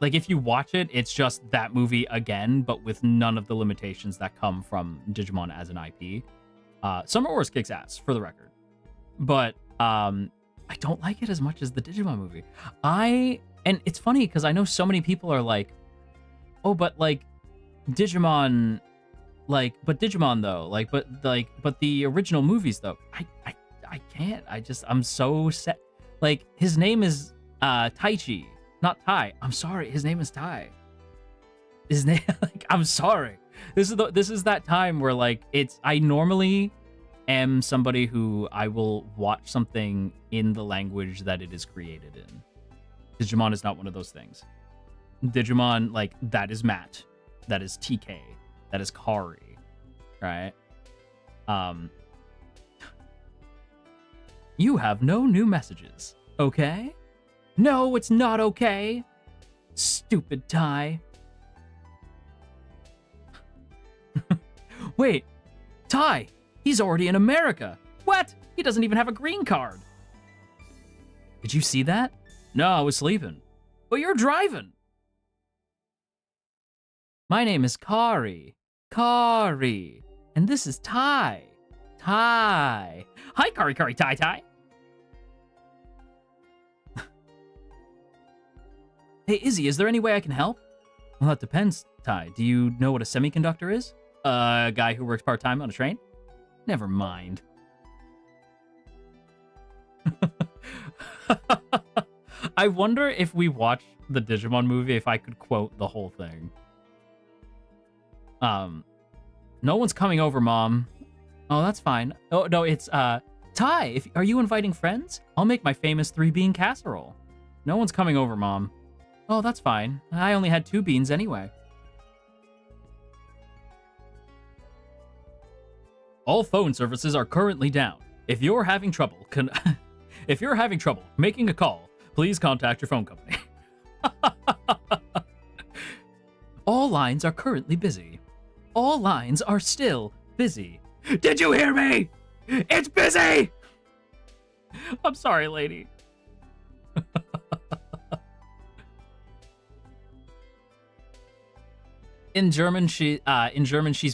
if you watch it, it's just that movie again, but with none of the limitations that come from Digimon as an IP. Summer Wars kicks ass, for the record. But I don't like it as much as the Digimon movie. And it's funny because I know so many people are like, oh, but like Digimon, but Digimon though, but the original movies though, I can't. I'm so set. Like, his name is Taichi, not Tai. I'm sorry, his name is Tai. His name, like, I'm sorry. This is that time where, like, I normally am somebody who I will watch something in the language that it is created in. Digimon is not one of those things. Digimon, like, that is Matt, that is TK, that is Kari, right? You have no new messages, okay? No, it's not okay. Stupid Tai. Wait, Tai, he's already in America. What? He doesn't even have a green card. Did you see that? No, I was sleeping. But you're driving. My name is Kari. Kari. And this is Tai. Tai. Hi, Kari, Tai, Tai. Hey, Izzy, is there any way I can help? Well, that depends, Tai. Do you know what a semiconductor is? A guy who works part-time on a train? Never mind. I wonder if we watch the Digimon movie, if I could quote the whole thing. No one's coming over, Mom. Oh, that's fine. Oh, no, it's, Tai, are you inviting friends? I'll make my famous 3-bean casserole. No one's coming over, Mom. Oh, that's fine. I only had 2 beans anyway. All phone services are currently down. If you're having trouble making a call, please contact your phone company. All lines are currently busy. All lines are still busy. Did you hear me? It's busy! I'm sorry, lady. In German, she's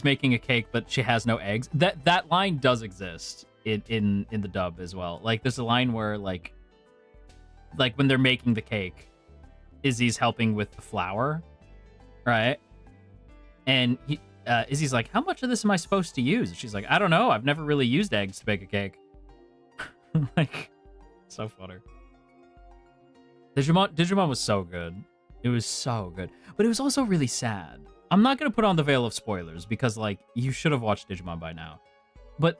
making a cake, but she has no eggs. That line does exist in the dub as well. Like, there's a line where like when they're making the cake, Izzy's helping with the flour, right? And Izzy's like, "How much of this am I supposed to use?" And she's like, "I don't know. I've never really used eggs to bake a cake." Like, so funny. Digimon was so good. It was so good, but it was also really sad. I'm not going to put on the veil of spoilers because, like, you should have watched Digimon by now. But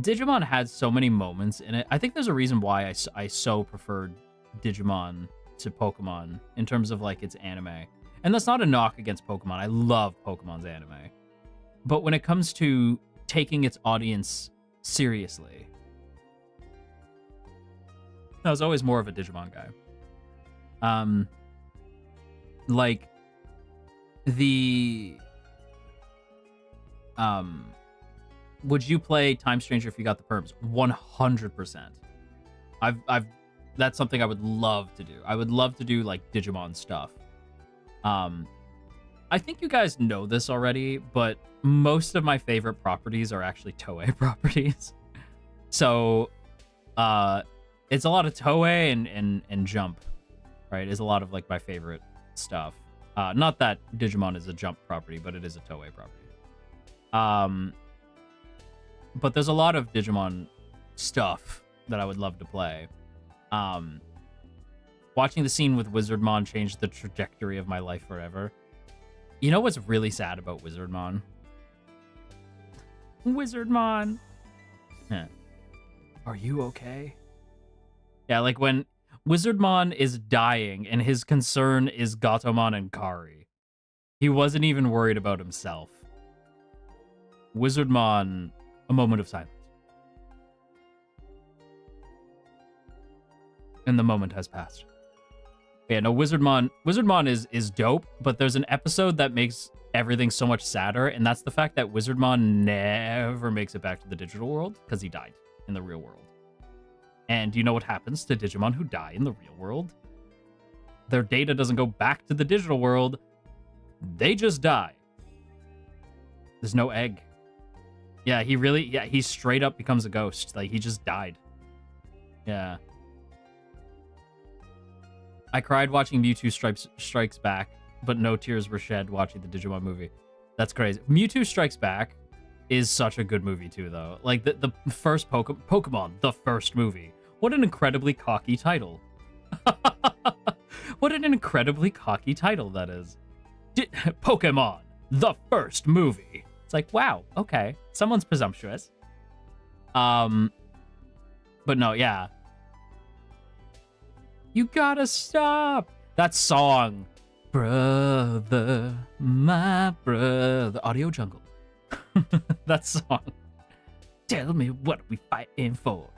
Digimon had so many moments in it. I think there's a reason why I so preferred Digimon to Pokemon in terms of, like, its anime. And that's not a knock against Pokemon. I love Pokemon's anime. But when it comes to taking its audience Seriously. I was always more of a Digimon guy. Like the would you play Time Stranger if you got the perms? 100%. I've that's something I would love to do. I would love to do like Digimon stuff. I think you guys know this already, but most of my favorite properties are actually Toei properties. So it's a lot of Toei and Jump, right? Is a lot of like my favorite stuff. Not that Digimon is a Jump property, but it is a Toei property. But there's a lot of Digimon stuff that I would love to play. Watching the scene with Wizardmon changed the trajectory of my life forever. You know what's really sad about Wizardmon? Wizardmon! Are you okay? Yeah, like when Wizardmon is dying and his concern is Gatomon and Kari. He wasn't even worried about himself. Wizardmon, a moment of silence. And the moment has passed. Yeah, no, Wizardmon is dope, but there's an episode that makes everything so much sadder, and that's the fact that Wizardmon never makes it back to the digital world because he died in the real world. And do you know what happens to Digimon who die in the real world? Their data doesn't go back to the digital world. They just die. There's no egg. Yeah, he straight up becomes a ghost. Like, he just died. Yeah. I cried watching Mewtwo Strikes Back, but no tears were shed watching the Digimon movie. That's crazy. Mewtwo Strikes Back is such a good movie too, though. Like the first Pokemon, the first movie. What an incredibly cocky title. What an incredibly cocky title that is. Pokemon, the first movie. It's like, wow, okay. Someone's presumptuous. But no, yeah. You gotta stop. That song. Brother, my brother. Audio Jungle. That song. Tell me what we fighting for.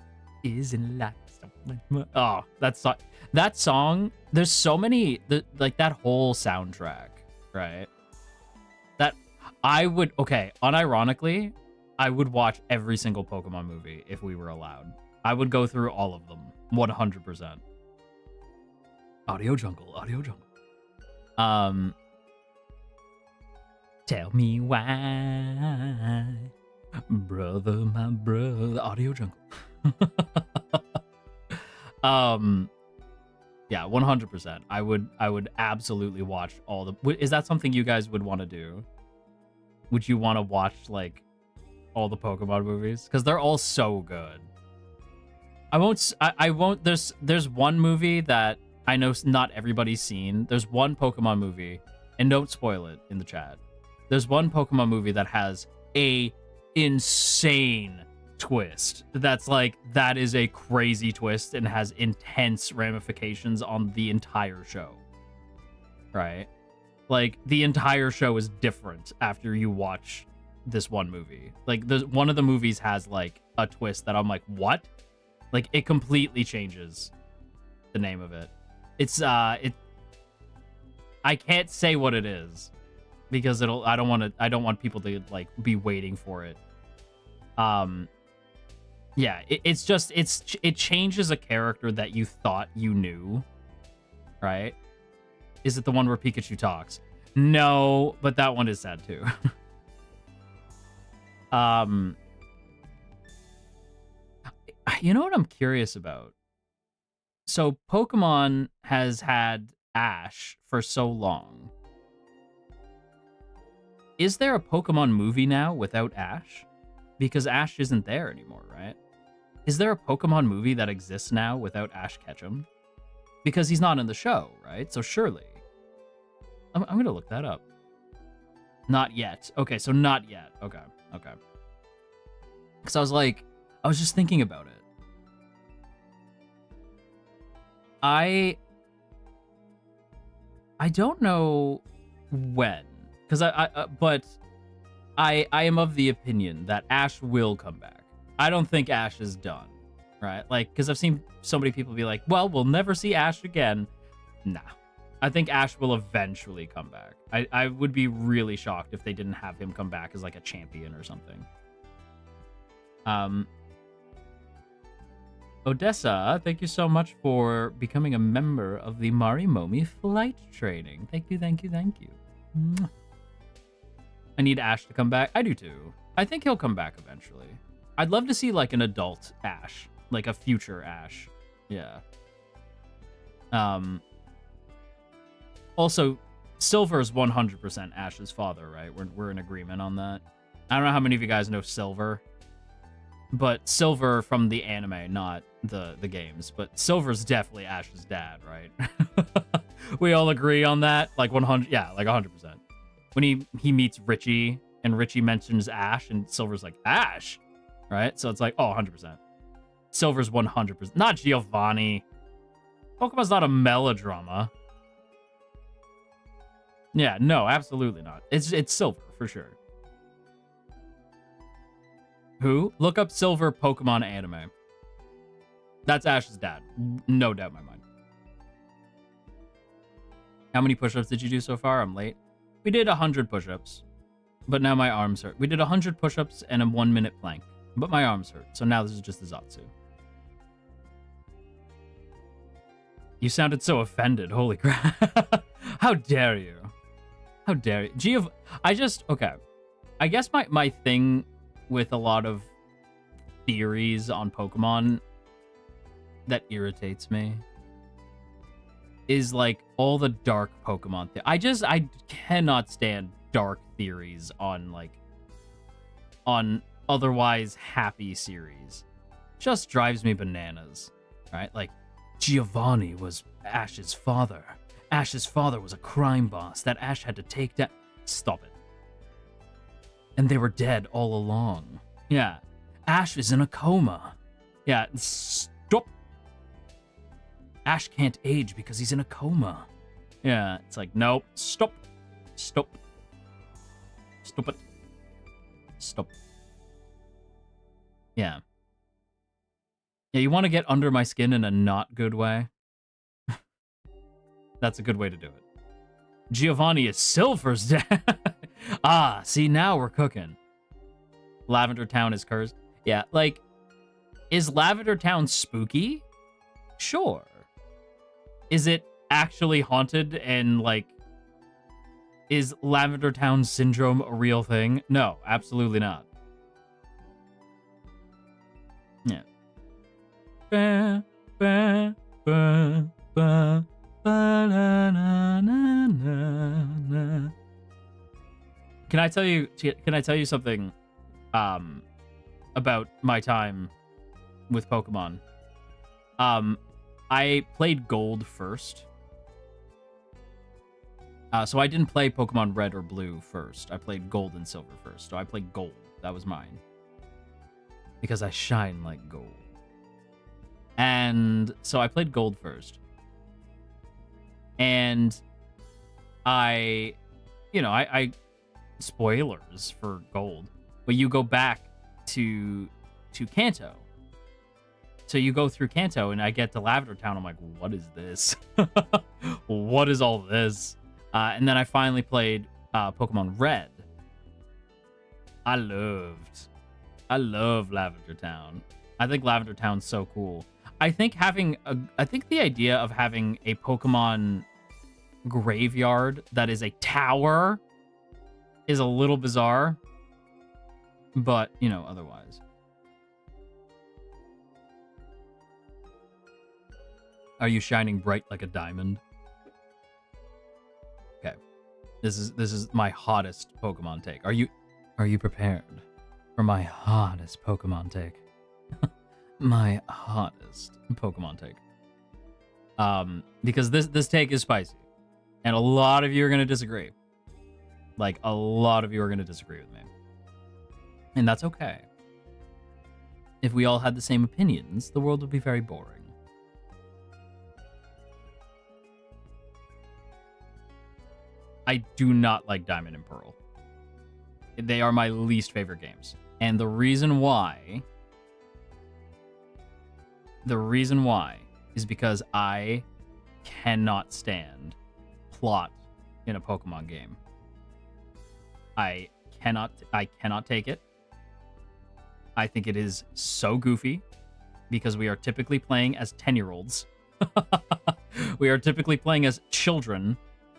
Isn't life something more? Oh, that song. There's so many, like that whole soundtrack, right? That I would, okay, unironically, I would watch every single Pokemon movie if we were allowed. I would go through all of them, 100%. Audio Jungle, Audio Jungle. Tell me why, brother, my brother. Audio Jungle. Yeah, 100%. I would absolutely watch all the. Is that something you guys would want to do? Would you want to watch like all the Pokemon movies? Because they're all so good. I won't. There's one movie that I know not everybody's seen. There's one Pokemon movie, and don't spoil it in the chat. There's one Pokemon movie that has a insane twist. That's like, that is a crazy twist and has intense ramifications on the entire show. Right? Like, the entire show is different after you watch this one movie. Like, one of the movies has like a twist that I'm like, what? Like, it completely changes the name of it. It's I can't say what it is because I don't want people to like be waiting for it. Yeah, it changes a character that you thought you knew, right? Is it the one where Pikachu talks? No, but that one is sad too. You know what I'm curious about? So Pokemon has had Ash for so long. Is there a Pokemon movie now without Ash? Because Ash isn't there anymore, right? Is there a Pokemon movie that exists now without Ash Ketchum? Because he's not in the show, right? So surely. I'm going to look that up. Not yet. Okay, so not yet. Okay. Because I was just thinking about it. I don't know when, because but I am of the opinion that Ash will come back. I don't think Ash is done, right? Like, because I've seen so many people be like, well, we'll never see Ash again. Nah. I think Ash will eventually come back. I would be really shocked if they didn't have him come back as like a champion or something. Odessa, thank you so much for becoming a member of the Marimomie flight training. Thank you, thank you, thank you. I need Ash to come back. I do too. I think he'll come back eventually. I'd love to see like an adult Ash, like a future Ash. Yeah. Also, Silver is 100% Ash's father, right? We're in agreement on that. I don't know how many of you guys know Silver, but Silver from the anime, not the games. But Silver's definitely Ash's dad, right? We all agree on that, like 100. Yeah, like 100%. When he meets Richie and Richie mentions Ash and Silver's like Ash, right? So it's like, oh, 100%. Silver's 100%, not Giovanni. Pokemon's not a melodrama. Yeah, no, absolutely not. It's Silver, for sure. Who? Look up Silver Pokemon anime. That's Ash's dad. No doubt in my mind. How many push-ups did you do so far? I'm late. We did 100 push-ups, but now my arms hurt. We did 100 push-ups and a 1-minute plank, but my arms hurt, so now this is just the Zatsu. You sounded so offended. Holy crap. How dare you? How dare you? Okay. I guess my thing with a lot of theories on Pokemon that irritates me is like all the dark Pokemon. I cannot stand dark theories on otherwise happy series. Just drives me bananas, right? Like Giovanni was Ash's father. Ash's father was a crime boss that Ash had to take down. Stop it. And they were dead all along. Yeah. Ash is in a coma. Yeah, stop. Ash can't age because he's in a coma. Yeah, it's like, nope. Stop. Stop. Stop it. Stop. Yeah. Yeah, you want to get under my skin in a not good way? That's a good way to do it. Giovanni is Silver's dad. Ah, see, now we're cooking. Lavender Town is cursed. Yeah, like, is Lavender Town spooky? Sure. Is it actually haunted and, like, is Lavender Town syndrome a real thing? No, absolutely not. Yeah. Ba, ba, ba, ba. Can I tell you something about my time with Pokemon? I played Gold first. So I didn't play Pokemon Red or Blue first. I played Gold and Silver first. So I played Gold. That was mine. Because I shine like gold. And so I played Gold first. And I spoilers for Gold, but you go back to Kanto. So you go through Kanto, and I get to Lavender Town. I'm like, what is this? What is all this? And then I finally played Pokemon Red. I love Lavender Town. I think Lavender Town's so cool. I think the idea of having a Pokemon graveyard that is a tower is a little bizarre, but otherwise. Are you shining bright like a diamond? Okay, this is my hottest Pokemon take. Are you prepared for my hottest Pokemon take? My hottest Pokemon take. Because this take is spicy. And a lot of you are going to disagree. Like, a lot of you are going to disagree with me. And that's okay. If we all had the same opinions, the world would be very boring. I do not like Diamond and Pearl. They are my least favorite games. And the reason why The reason why is because I cannot stand plot in a Pokemon game. I cannot take it. I think it is so goofy because we are typically playing as 10-year-olds. We are typically playing as children.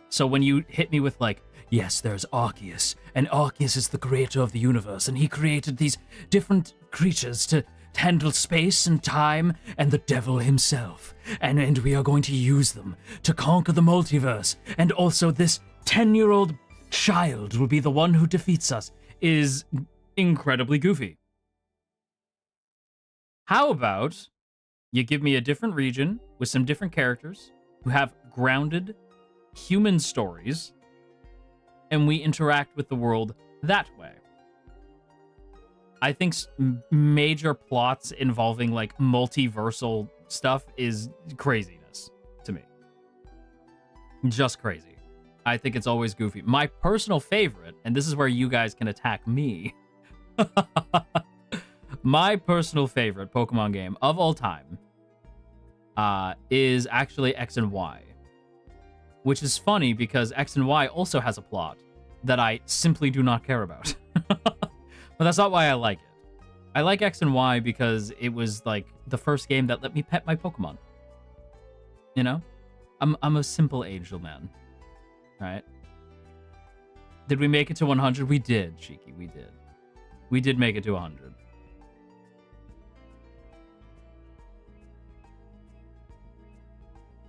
So when you hit me with like, yes, there's Arceus, and Arceus is the creator of the universe, and he created these different creatures to handle space and time and the devil himself, and we are going to use them to conquer the multiverse, and also this 10-year-old child will be the one who defeats us, is incredibly goofy. How about you give me a different region with some different characters who have grounded human stories, and we interact with the world that way? I think major plots involving like multiversal stuff is craziness to me. Just crazy. I think it's always goofy. My personal favorite, and this is where you guys can attack me. My personal favorite Pokemon game of all time is actually X and Y. Which is funny because X and Y also has a plot that I simply do not care about. But that's not why I like it. I like X and Y because it was like the first game that let me pet my Pokemon. You know? I'm a simple angel man. Right? Did we make it to 100? We did, Shiki, we did. We did make it to 100.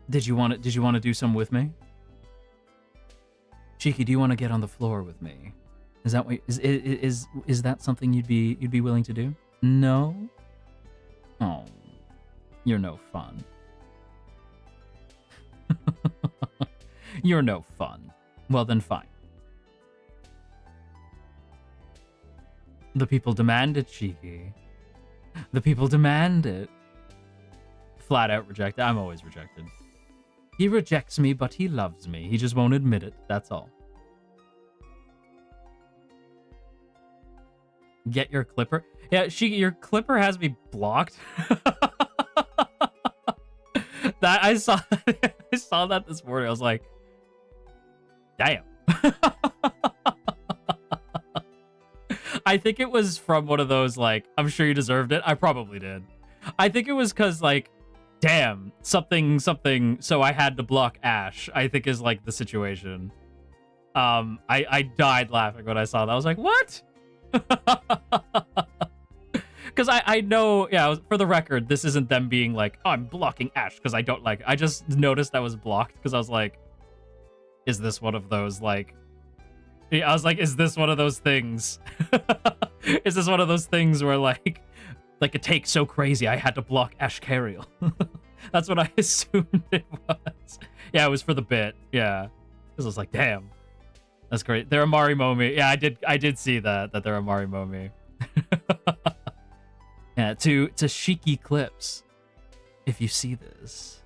Did you want to do some with me? Shiki, do you want to get on the floor with me? Is that what, is that something you'd be willing to do? No? Oh. You're no fun. You're no fun. Well then fine. The people demand it, Shiki. The people demand it. Flat out rejected. I'm always rejected. He rejects me, but he loves me. He just won't admit it. That's all. Get your clipper. Yeah, your clipper has me blocked. That I saw that this morning. I was like, damn. I think it was from one of those, like, I'm sure you deserved it. I probably did. I think it was because, like, damn, something, so I had to block Ash, I think is, like, the situation. I died laughing when I saw that. I was like, what? Because I know, yeah, for the record, this isn't them being like, oh, I'm blocking Ash because I don't like it. I just noticed that was blocked because I was like, is this one of those, like... I was like, is this one of those things? Is this one of those things where, like a take so crazy I had to block Ashkariel? That's what I assumed it was. Yeah, it was for the bit. Yeah. Because I was like, damn. That's great. They're a Marimomie. Yeah, I did see that they're a Marimomie. Yeah, to Shiki Clips, if you see this,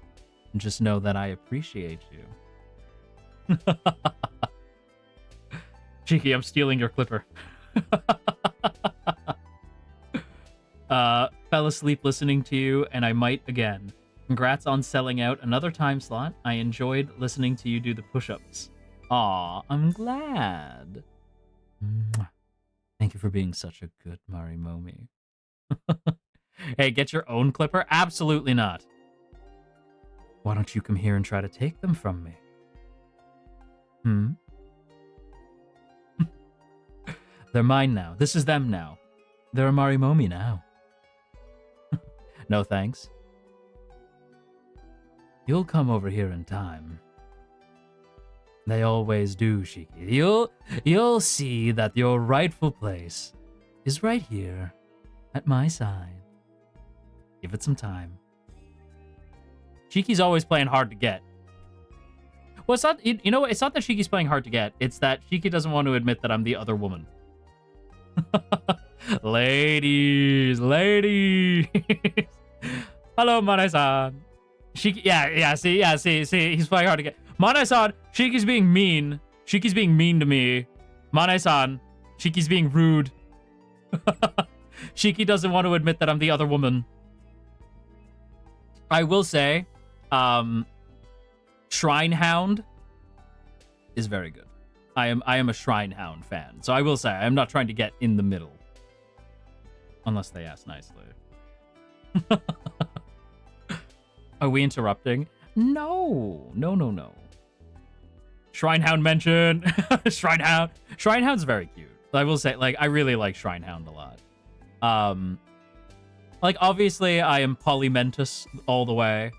just know that I appreciate you. Shiki, I'm stealing your clipper. Fell asleep listening to you, and I might again. Congrats on selling out another time slot. I enjoyed listening to you do the push-ups. Aw, I'm glad. Thank you for being such a good Marimomie. Hey, get your own clipper? Absolutely not. Why don't you come here and try to take them from me? They're mine now. This is them now. They're a Marimomie now. No thanks. You'll come over here in time. They always do, Shiki. You'll see that your rightful place is right here at my side. Give it some time. Shiki's always playing hard to get. Well, it's not, you know what? It's not that Shiki's playing hard to get. It's that Shiki doesn't want to admit that I'm the other woman. Ladies. Hello, Manai-san. Shiki, yeah, see, he's playing hard to get. Manai-san, Shiki's being mean. Shiki's being mean to me. Manai-san, Shiki's being rude. Shiki doesn't want to admit that I'm the other woman. I will say, Shrine Hound is very good. I am a Shrine Hound fan, so I will say I'm not trying to get in the middle, unless they ask nicely. Are we interrupting? No. Shrine Hound mention. Shrine Hound. Shrine Hound's very cute. I will say, like, I really like Shrine Hound a lot. Like, obviously, I am Polymentus all the way.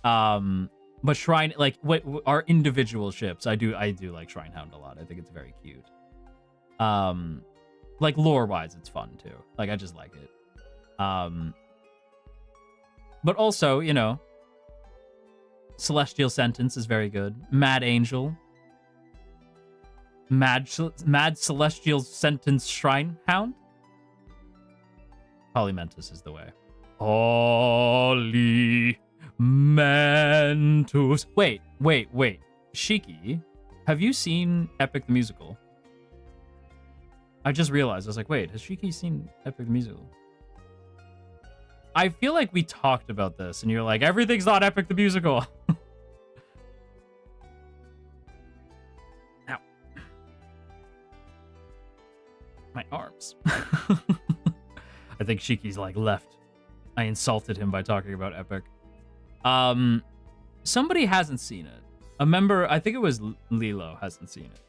But Shrine, like, our individual ships, I do like Shrine Hound a lot. I think it's very cute. Like, lore-wise, it's fun, too. Like, I just like it. But also, you know, Celestial Sentence is very good. Mad Angel. Mad Celestial Sentence Shrine Hound. Polymentus is the way. Lamentus. Wait. Shiki, have you seen Epic the Musical? I just realized. I was like, wait, has Shiki seen Epic the Musical? I feel like we talked about this, and you're like, everything's not Epic the Musical. Ow. My arms. I think Shiki's like left. I insulted him by talking about Epic. Somebody hasn't seen it. A member, I think it was Lilo, hasn't seen it.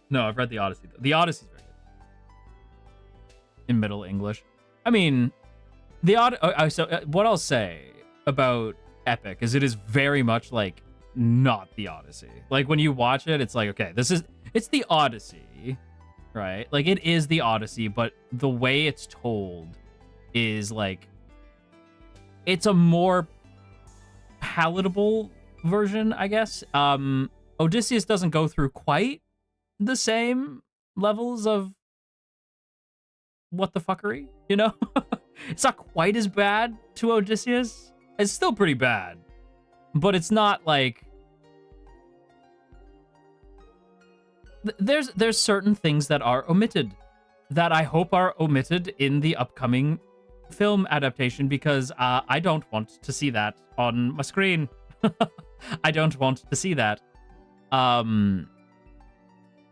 No, I've read the Odyssey. The Odyssey's very good. In Middle English. I mean, what I'll say about Epic is it is very much like not the Odyssey. Like when you watch it, it's like, okay, it's the Odyssey, right? Like it is the Odyssey, but the way it's told is like, it's a more palatable version, I guess. Odysseus doesn't go through quite the same levels of what the fuckery, you know? It's not quite as bad to Odysseus. It's still pretty bad, but it's not like there's certain things that are omitted that I hope are omitted in the upcoming film adaptation, because I don't want to see that on my screen. I don't want to see that.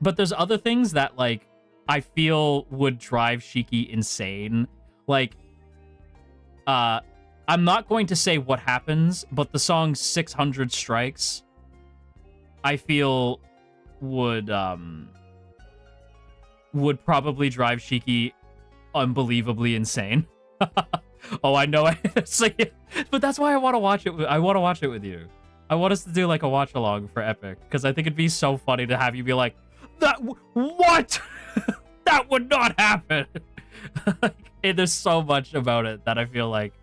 But there's other things that like I feel would drive Shiki insane. Like, I'm not going to say what happens, but the song 600 Strikes, I feel would probably drive Shiki unbelievably insane. Oh, I know. It's like, but that's why I want to watch it. I want to watch it with you. I want us to do like a watch along for Epic, because I think it'd be so funny to have you be like, what? That would not happen. There's so much about it that I feel like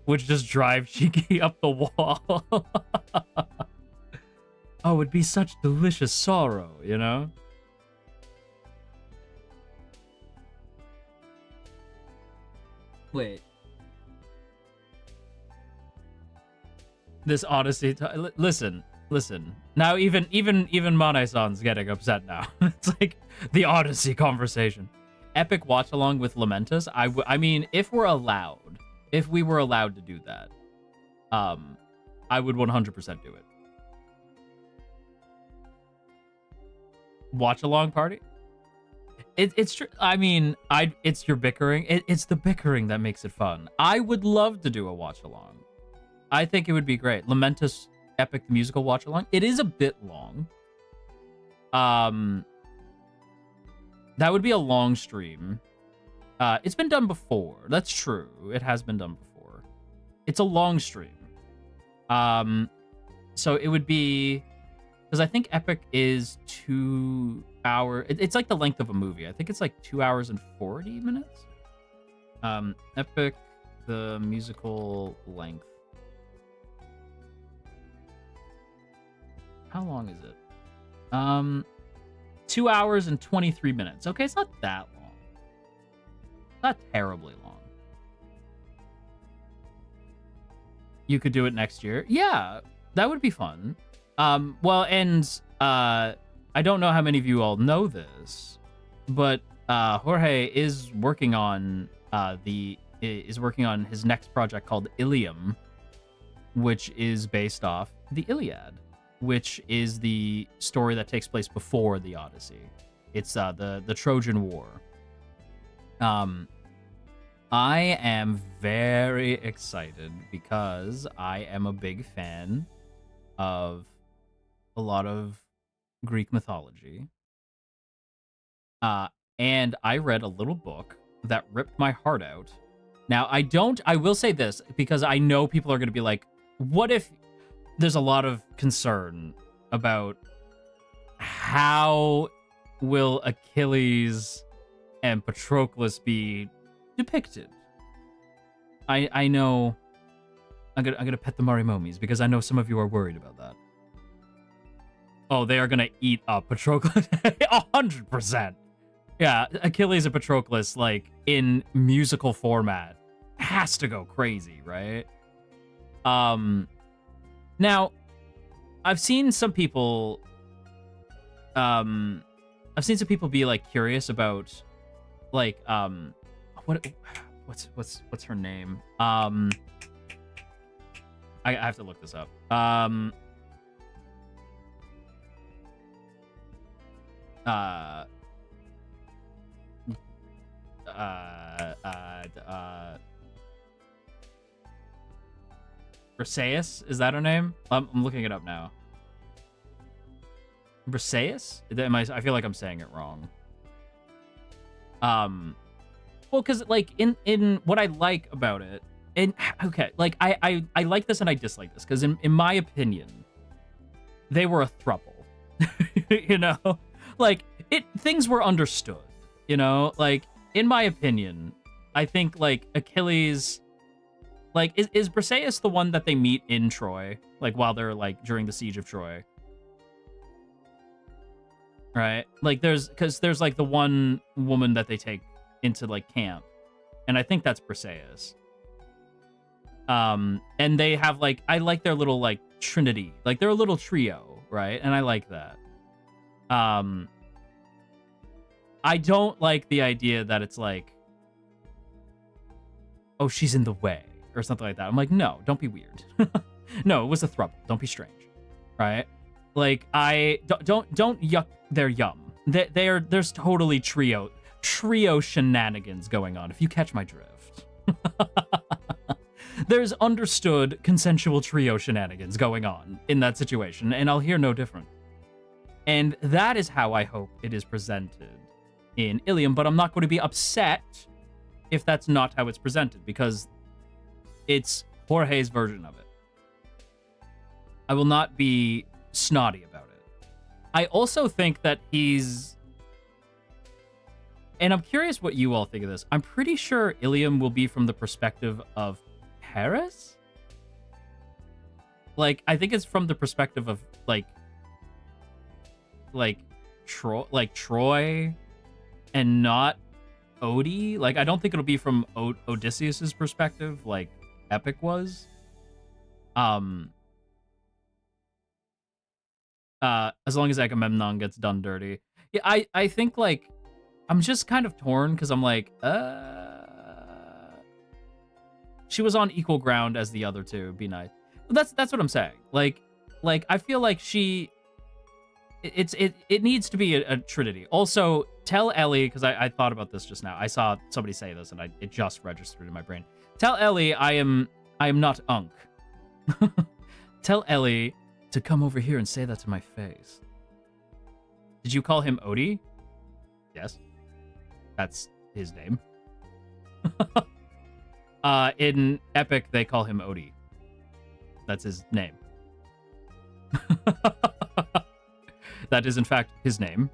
would just drive Shiki up the wall. Oh, it'd be such delicious sorrow, you know? Wait. This Odyssey... Listen. Now even Mane-san's getting upset now. It's like the Odyssey conversation. Epic watch along with Lamentus. I mean, if we were allowed to do that, I would 100% do it. Watch along party. It's true. I mean, it's your bickering. It's the bickering that makes it fun. I would love to do a watch along. I think it would be great. Lamentus Epic the Musical watch along. It is a bit long. That would be a long stream. It's been done before. That's true. It has been done before. It's a long stream. So it would be, because I think Epic is 2 hours. It's like the length of a movie. I think it's like 2 hours and 40 minutes. Epic the Musical length. How long is it? 2 hours and 23 minutes. Okay, it's not that long. Not terribly long. You could do it next year. Yeah, that would be fun. Well, and I don't know how many of you all know this, but Jorge is working on the is working on his next project called Ilium, which is based off the Iliad, which is the story that takes place before the Odyssey. It's the Trojan War. I am very excited because I am a big fan of a lot of Greek mythology. And I read a little book that ripped my heart out. Now, I will say this because I know people are going to be like, what if there's a lot of concern about how will Achilles and Patroclus be depicted? I know I'm gonna pet the Marimomies because I know some of you are worried about that. Oh, they are gonna eat up Patroclus 100%. Yeah, Achilles and Patroclus, like, in musical format, has to go crazy, right? Now, I've seen some people be like curious about like what's her name? I have to look this up. Briseis, is that her name? I'm looking it up now. Briseis? I feel like I'm saying it wrong. Well, because like in what I like about it, and okay, like I like this and I dislike this because in my opinion, they were a throuple. You know, like things were understood. You know, like in my opinion, I think like Achilles. Like, is Briseis the one that they meet in Troy? Like, while they're, like, during the siege of Troy? Right? Like, because there's, like, the one woman that they take into, like, camp. And I think that's Briseis. And they have, like, I like their little, like, trinity. Like, they're a little trio, right? And I like that. I don't like the idea that it's, like, oh, she's in the way. Or something like that. I'm like, no, don't be weird. No, it was a throuple. Don't be strange, right? Like, don't yuck their yum. There's totally trio shenanigans going on. If you catch my drift, there's understood consensual trio shenanigans going on in that situation, and I'll hear no different. And that is how I hope it is presented in Ilium. But I'm not going to be upset if that's not how it's presented because it's Jorge's version of it. I will not be snotty about it. I also think that he's... And I'm curious what you all think of this. I'm pretty sure Ilium will be from the perspective of Paris? Like, I think it's from the perspective of, like Troy and not Odie. Like, I don't think it'll be from Odysseus's perspective, like Epic was. As long as Agamemnon gets done dirty. Yeah, I think, like, I'm just kind of torn because I'm like, she was on equal ground as the other two. Be nice. But that's what I'm saying. Like I feel like it needs to be a trinity. Also, tell Ellie, because I thought about this just now. I saw somebody say this and it just registered in my brain. Tell Ellie I am not Unk. Tell Ellie to come over here and say that to my face. Did you call him Odie? Yes. That's his name. In Epic, they call him Odie. That's his name. That is, in fact, his name.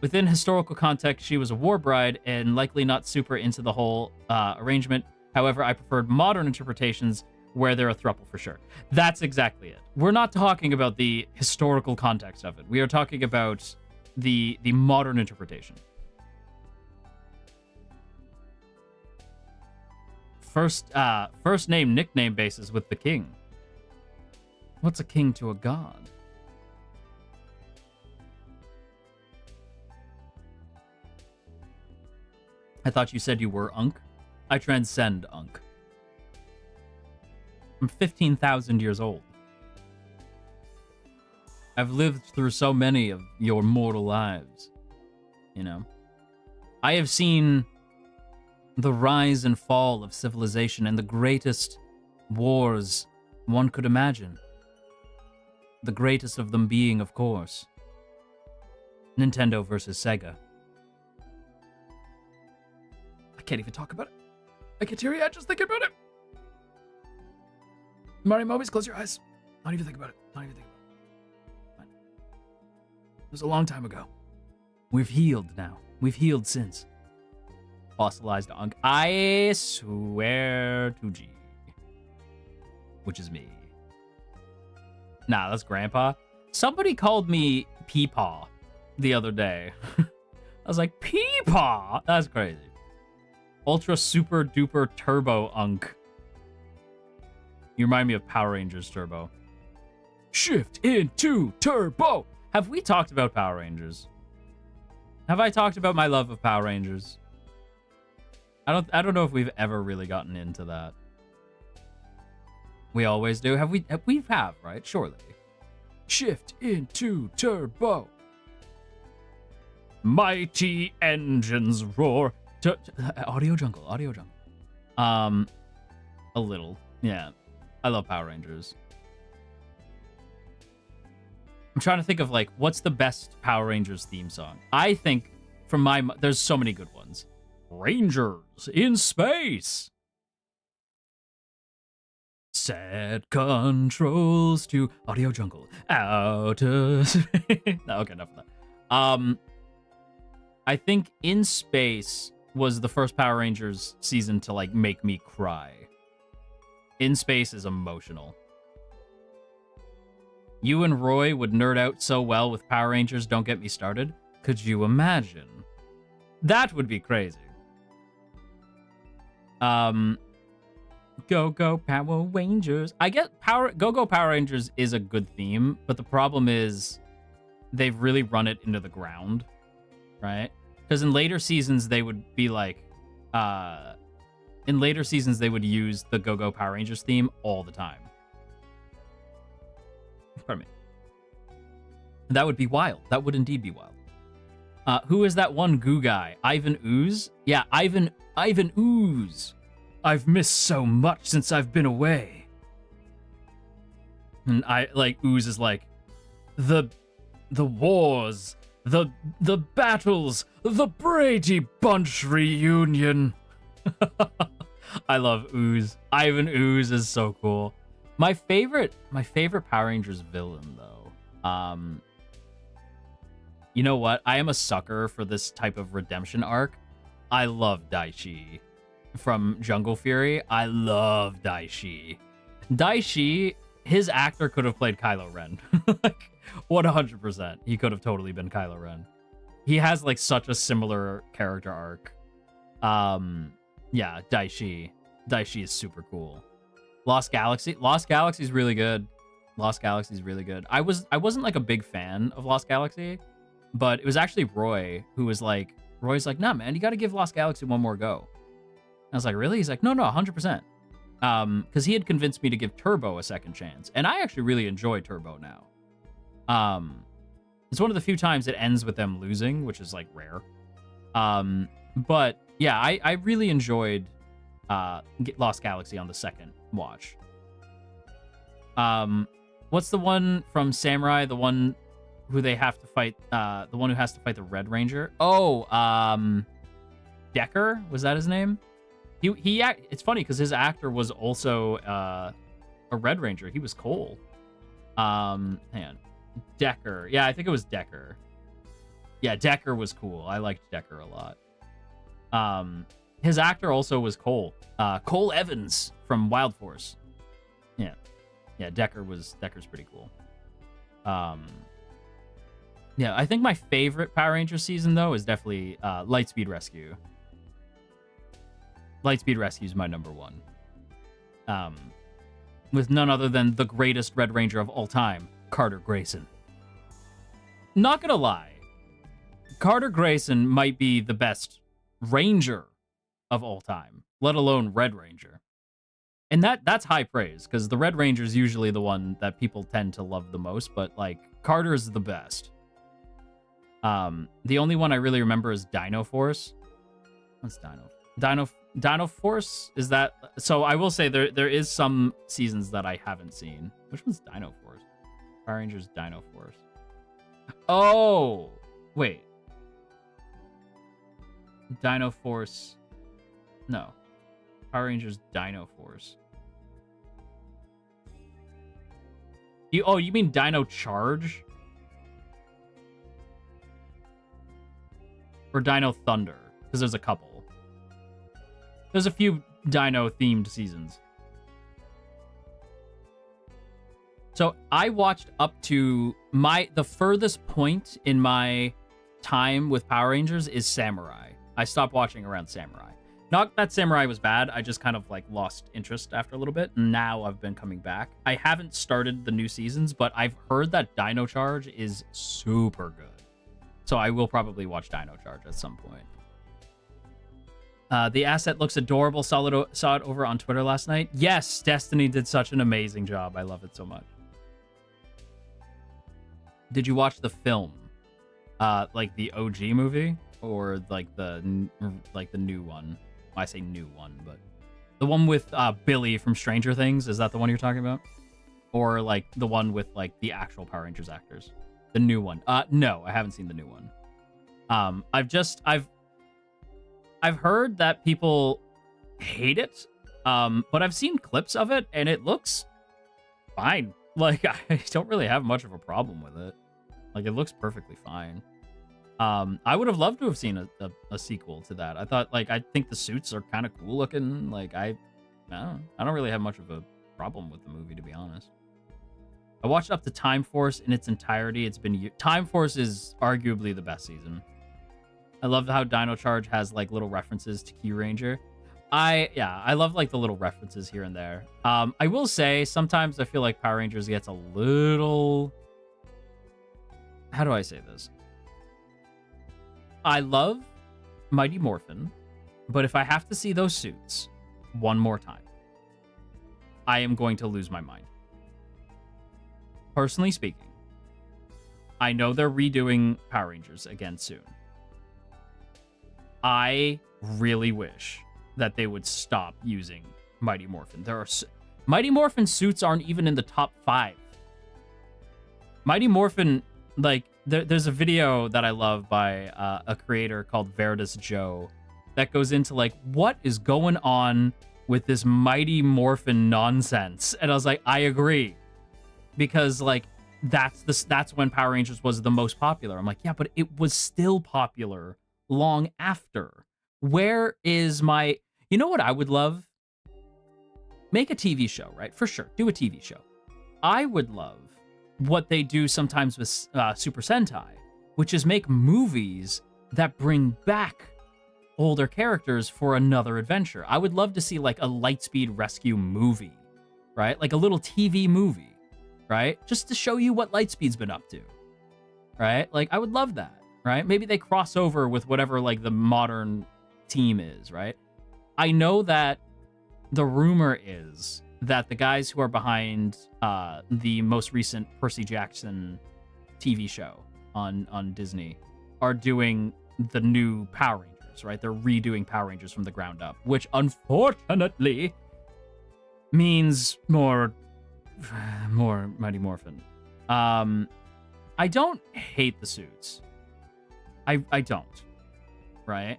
Within historical context, she was a war bride and likely not super into the whole arrangement. However, I preferred modern interpretations where they're a throuple for sure. That's exactly it. We're not talking about the historical context of it. We are talking about the modern interpretation. First name, nickname basis with the king. What's a king to a god? I thought you said you were Unk. I transcend Unk. I'm 15,000 years old. I've lived through so many of your mortal lives. You know? I have seen the rise and fall of civilization and the greatest wars one could imagine. The greatest of them being, of course, Nintendo versus Sega. I can't even talk about it. I get teary-eyed just thinking about it. Marimomie, close your eyes. Don't even think about it. Don't even think about it. Fine. It was a long time ago. We've healed now. We've healed since. Fossilized Unk. I swear to G. Which is me. Nah, that's Grandpa. Somebody called me Peepaw the other day. I was like, Peepaw? That's crazy. Ultra super duper turbo Unk. You remind me of Power Rangers Turbo. Shift into turbo. Have we talked about Power Rangers? Have I talked about my love of Power Rangers? I don't know if we've ever really gotten into that. We always do. We have, right? Surely. Shift into turbo. Mighty engines roar. Audio jungle. A little. Yeah. I love Power Rangers. I'm trying to think of, like, what's the best Power Rangers theme song? I think, there's so many good ones. Rangers in space. Set controls to Audio Jungle. Out of space. No, okay, enough of that. I think In Space was the first Power Rangers season to, like, make me cry. In Space is emotional. You and Roy would nerd out so well with Power Rangers, don't get me started. Could you imagine? That would be crazy. Go Power Rangers. I get Go Power Rangers is a good theme, but the problem is they've really run it into the ground, right? Because in later seasons they would be like, in later seasons they would use the Go Power Rangers theme all the time. Pardon me. That would be wild. That would indeed be wild. Who is that one goo guy? Ivan Ooze? Yeah, Ivan Ooze. I've missed so much since I've been away. And Ooze is like, the wars, the battles, the Brady Bunch reunion. I love Ooze. Ivan Ooze is so cool. My favorite Power Rangers villain, though. You know what? I am a sucker for this type of redemption arc. I love Daishi from Jungle Fury. I love Daishi. Daishi, his actor could have played Kylo Ren. Like, 100%. He could have totally been Kylo Ren. He has, like, such a similar character arc. Yeah, Daishi. Daishi is super cool. Lost Galaxy is really good. Lost Galaxy is really good. I wasn't like a big fan of Lost Galaxy, but it was actually Roy who was like, nah, man, you got to give Lost Galaxy one more go. I was like, really? He's like, no, 100%. Because he had convinced me to give Turbo a second chance, and I actually really enjoy Turbo now. It's one of the few times it ends with them losing, which is like rare. But yeah, I really enjoyed Lost Galaxy on the second watch. What's the one from Samurai? The one who they have to fight? The one who has to fight the Red Ranger? Oh, Decker? Was that his name? It's funny because his actor was also a Red Ranger. He was Cole. Hang on. Decker. Yeah, I think it was Decker. Yeah, Decker was cool. I liked Decker a lot. His actor also was Cole. Cole Evans from Wild Force. Yeah. Yeah, Decker's pretty cool. Yeah, I think my favorite Power Rangers season, though, is definitely Lightspeed Rescue. Lightspeed Rescue is my number one. With none other than the greatest Red Ranger of all time, Carter Grayson. Not gonna lie, Carter Grayson might be the best Ranger of all time, let alone Red Ranger. And that's high praise, because the Red Ranger is usually the one that people tend to love the most, but like Carter is the best. The only one I really remember is Dino Force. What's Dino Force? Is that... So I will say there is some seasons that I haven't seen. Which one's Dino Force? Power Rangers Dino Force. Oh! Wait. Dino Force... No. Power Rangers Dino Force. You mean Dino Charge? Or Dino Thunder? Because there's a couple. There's a few Dino-themed seasons. So I watched up to the furthest point in my time with Power Rangers is Samurai. I stopped watching around Samurai. Not that Samurai was bad, I just kind of like lost interest after a little bit. Now I've been coming back. I haven't started the new seasons, but I've heard that Dino Charge is super good. So I will probably watch Dino Charge at some point. The asset looks adorable. Saw it over on Twitter last night. Yes, Destiny did such an amazing job. I love it so much. Did you watch the film? Like the OG movie? Or like the new one? I say new one, but the one with Billy from Stranger Things. Is that the one you're talking about? Or like the one with like the actual Power Rangers actors? The new one. No, I haven't seen the new one. I've heard that people hate it. But I've seen clips of it and it looks fine. Like I don't really have much of a problem with it. Like it looks perfectly fine. I would have loved to have seen a sequel to that. I think the suits are kind of cool looking. Like I don't really have much of a problem with the movie, to be honest. I watched up to Time Force in its entirety. Time Force is arguably the best season. I love how Dino Charge has like little references to Key Ranger. I love like the little references here and there. I will say sometimes I feel like Power Rangers gets a little... How do I say this? I love Mighty Morphin, but if I have to see those suits one more time, I am going to lose my mind. Personally speaking, I know they're redoing Power Rangers again soon. I really wish that they would stop using Mighty Morphin. Mighty Morphin suits aren't even in the top 5. Mighty Morphin, like, there's a video that I love by a creator called Veritas Joe that goes into like, what is going on with this Mighty Morphin nonsense? And I was like, I agree, because like that's when Power Rangers was the most popular. I'm like, yeah, but it was still popular long after. Where is my... You know what I would love? Make a TV show, right? For sure, do a TV show. I would love what they do sometimes with Super Sentai, which is make movies that bring back older characters for another adventure. I would love to see like a Lightspeed Rescue movie, right? Like a little TV movie, right? Just to show you what Lightspeed's been up to, right? Like I would love that, right? Maybe they cross over with whatever like the modern team is, right? I know that the rumor is that the guys who are behind the most recent Percy Jackson TV show on Disney are doing the new Power Rangers, right? They're redoing Power Rangers from the ground up, which unfortunately means more Mighty Morphin. I don't hate the suits. I don't, right?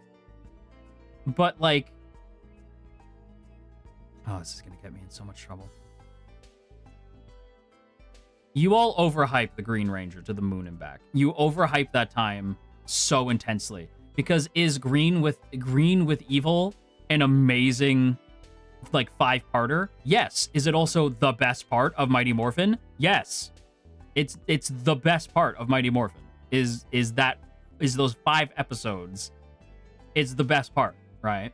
But like, oh, this is going to get me in so much trouble. You all overhype the Green Ranger to the moon and back. You overhype that time so intensely. Because is Green with Evil an amazing, like, 5-parter? Yes. Is it also the best part of Mighty Morphin? Yes. It's the best part of Mighty Morphin. Is those 5 episodes. It's the best part, right?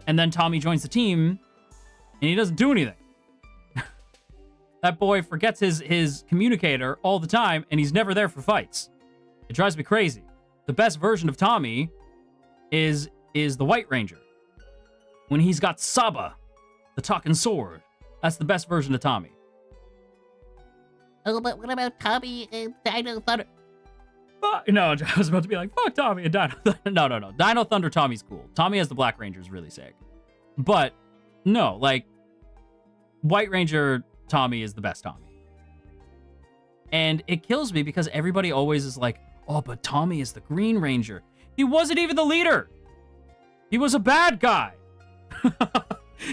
And then Tommy joins the team, and he doesn't do anything. That boy forgets his communicator all the time, and he's never there for fights. It drives me crazy. The best version of Tommy is the White Ranger. when he's got Saba, the talking sword. That's the best version of Tommy. Oh, but what about Tommy and Dino Thunder? No, I was about to be like, fuck Tommy and Dino Thunder. No. Dino Thunder Tommy's cool. Tommy as the Black Ranger is really sick. But, no, like, White Ranger Tommy is the best Tommy. And it kills me because everybody always is like, oh, but Tommy is the Green Ranger. He wasn't even the leader. He was a bad guy.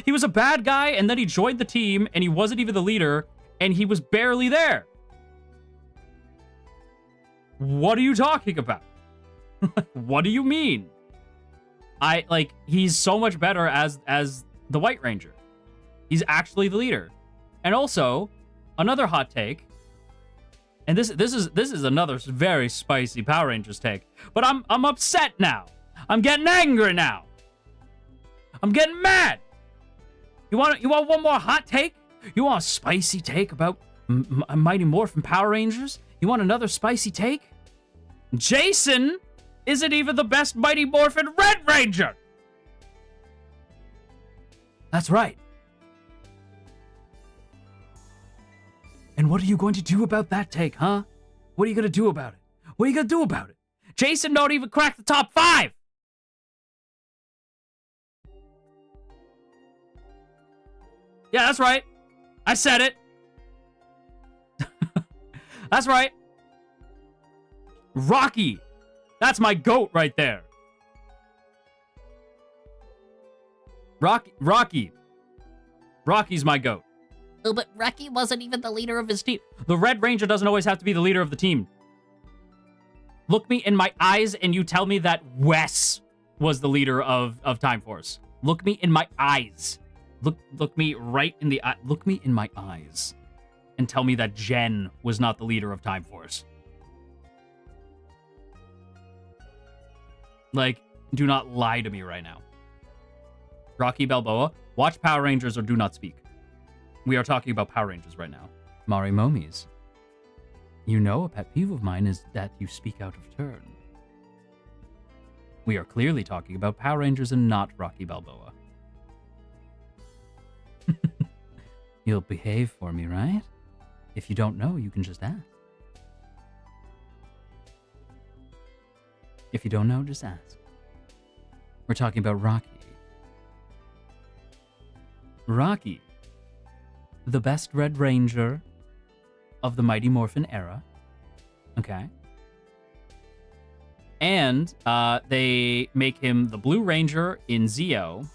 He was a bad guy, and then he joined the team, and he wasn't even the leader, and he was barely there. What are you talking about? What do you mean? He's so much better as the White Ranger. He's actually the leader. And also, another hot take, and this is another very spicy Power Rangers take, but I'm upset now. I'm getting angry now. I'm getting mad. You want one more hot take? You want a spicy take about Mighty Morphin Power Rangers? You want another spicy take? Jason isn't even the best Mighty Morphin Red Ranger. That's right. And what are you going to do about that take, huh? What are you going to do about it? What are you going to do about it? Jason don't even crack the top 5. Yeah, that's right. I said it. That's right. Rocky. That's my GOAT right there. Rocky. Rocky's my GOAT. Oh, but Rocky wasn't even the leader of his team. The Red Ranger doesn't always have to be the leader of the team. Look me in my eyes and you tell me that Wes was the leader of Time Force. Look me in my eyes. Look me right in the eye. Look me in my eyes and tell me that Jen was not the leader of Time Force. Like, do not lie to me right now. Rocky Balboa, watch Power Rangers or do not speak. We are talking about Power Rangers right now. Marimomies. You know a pet peeve of mine is that you speak out of turn. We are clearly talking about Power Rangers and not Rocky Balboa. You'll behave for me, right? If you don't know, you can just ask. If you don't know, just ask. We're talking about Rocky. Rocky, the best Red Ranger of the Mighty Morphin era. Okay. And they make him the Blue Ranger in Zeo.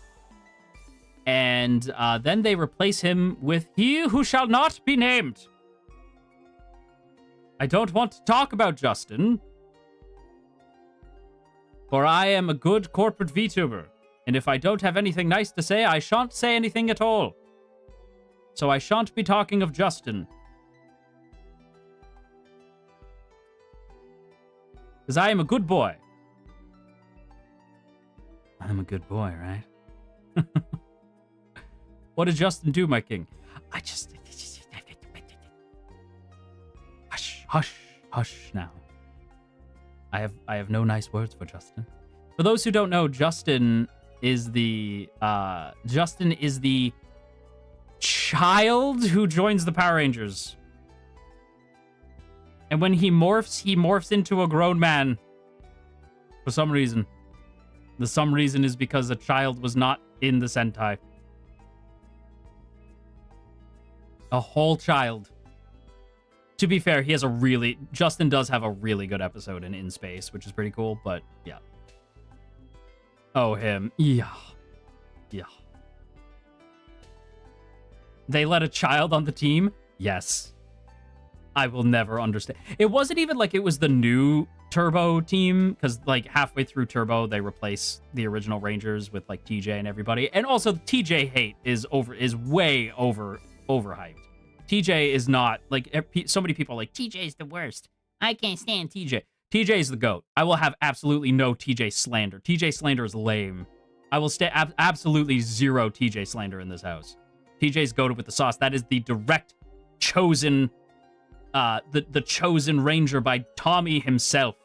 And then they replace him with He Who Shall Not Be Named. I don't want to talk about Justin, for I am a good corporate VTuber. And if I don't have anything nice to say, I shan't say anything at all. So I shan't be talking of Justin. Because I am a good boy. I'm a good boy, right? What did Justin do, my king? I just... Hush now. I have no nice words for Justin. For those who don't know, Justin is the child who joins the Power Rangers. And when he morphs into a grown man. For some reason. The some reason is because a child was not in the Sentai. A whole child. To be fair, Justin does have a really good episode in Space, which is pretty cool, but yeah. Oh, him. Yeah. They let a child on the team? Yes. I will never understand. It wasn't even like it was the new Turbo team, because like halfway through Turbo, they replace the original Rangers with like TJ and everybody. And also TJ hate is way overhyped. TJ is not, like, so many people are like, TJ's the worst. I can't stand TJ. TJ is the GOAT. I will have absolutely no TJ slander. TJ slander is lame. I will stay absolutely zero TJ slander in this house. TJ's goated with the sauce. That is the direct chosen, the chosen ranger by Tommy himself.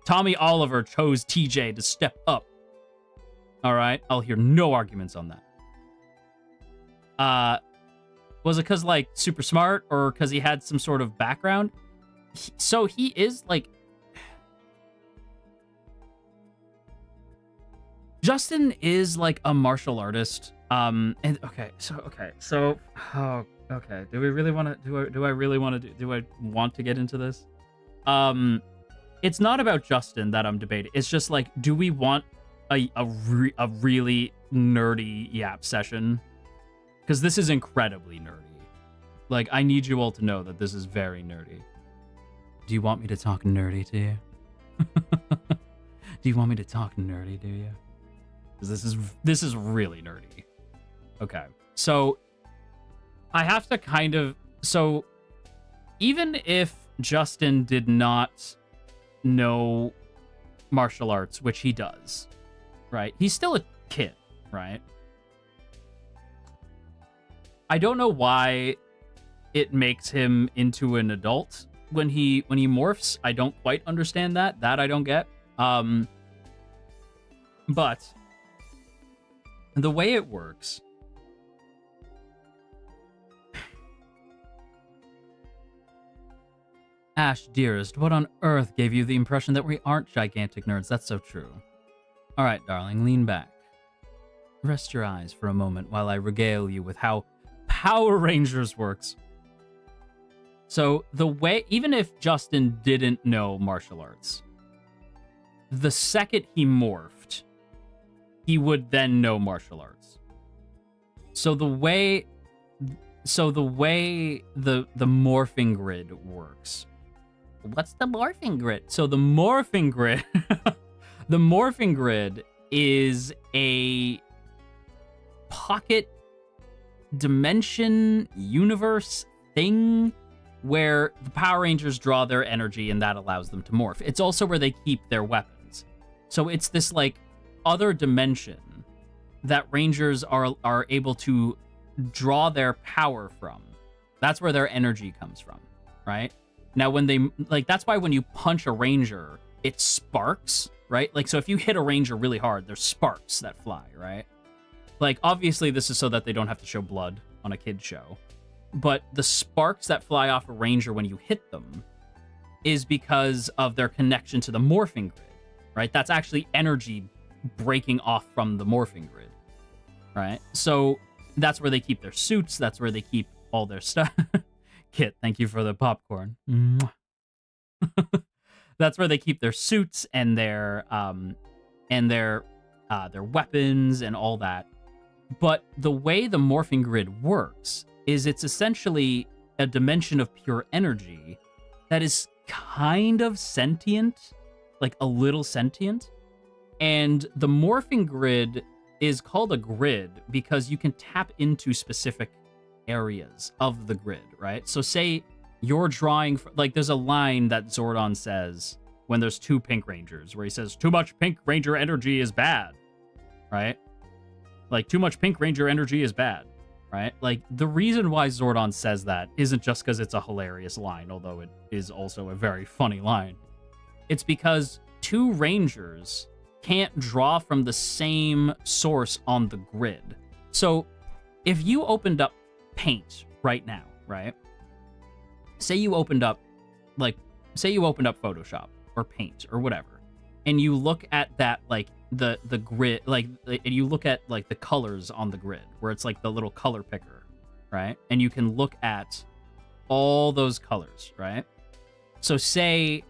Tommy Oliver chose TJ to step up. All right? I'll hear no arguments on that. Was it because, like, super smart or because he had some sort of background? So he is, like... Justin is, like, a martial artist. And okay, so oh, okay. Do we really want to? Do I really want to do I want to get into this? It's not about Justin that I'm debating. It's just like, do we want a really nerdy yap session? Because this is incredibly nerdy. Like, I need you all to know that this is very nerdy. Do you want me to talk nerdy to you? Do you want me to talk nerdy to you? Because this is really nerdy. Okay, so I have to kind of... So even if Justin did not know martial arts, which he does, right? He's still a kid, right? I don't know why it makes him into an adult when he morphs. I don't quite understand that. That I don't get. But the way it works... Ash, dearest, what on earth gave you the impression that we aren't gigantic nerds? That's so true. All right, darling, lean back. Rest your eyes for a moment while I regale you with how Power Rangers works. So the way, even if Justin didn't know martial arts, the second he morphed, he would then know martial arts. So the way the morphing grid works. What's the morphing grid? So the morphing grid, the morphing grid is a pocket dimension universe thing where the Power Rangers draw their energy and that allows them to morph. It's also where they keep their weapons. So it's this like other dimension that Rangers are able to draw their power from. That's where their energy comes from, right? Now, when they, like, that's why when you punch a Ranger, it sparks, right? Like, so if you hit a Ranger really hard, there's sparks that fly, right? Like, obviously, this is so that they don't have to show blood on a kid's show. But the sparks that fly off a Ranger when you hit them is because of their connection to the morphing grid, right? That's actually energy breaking off from the morphing grid, right? So that's where they keep their suits. That's where they keep all their stuff. Kit, thank you for the popcorn. That's where they keep their suits and their weapons and all that. But the way the morphing grid works is it's essentially a dimension of pure energy that is kind of sentient, like a little sentient. And the morphing grid is called a grid because you can tap into specific areas of the grid, right? So say you're drawing, like there's a line that Zordon says when there's two Pink Rangers where he says, too much Pink Ranger energy is bad, right? Like, too much Pink Ranger energy is bad, right? Like, the reason why Zordon says that isn't just because it's a hilarious line, although it is also a very funny line. It's because two Rangers can't draw from the same source on the grid. So, if you opened up Paint right now, right? Say you opened up Photoshop or Paint or whatever, and you look at that, like, the grid, like, and you look at, like, the colors on the grid, where it's, like, the little color picker, right? And you can look at all those colors, right? So say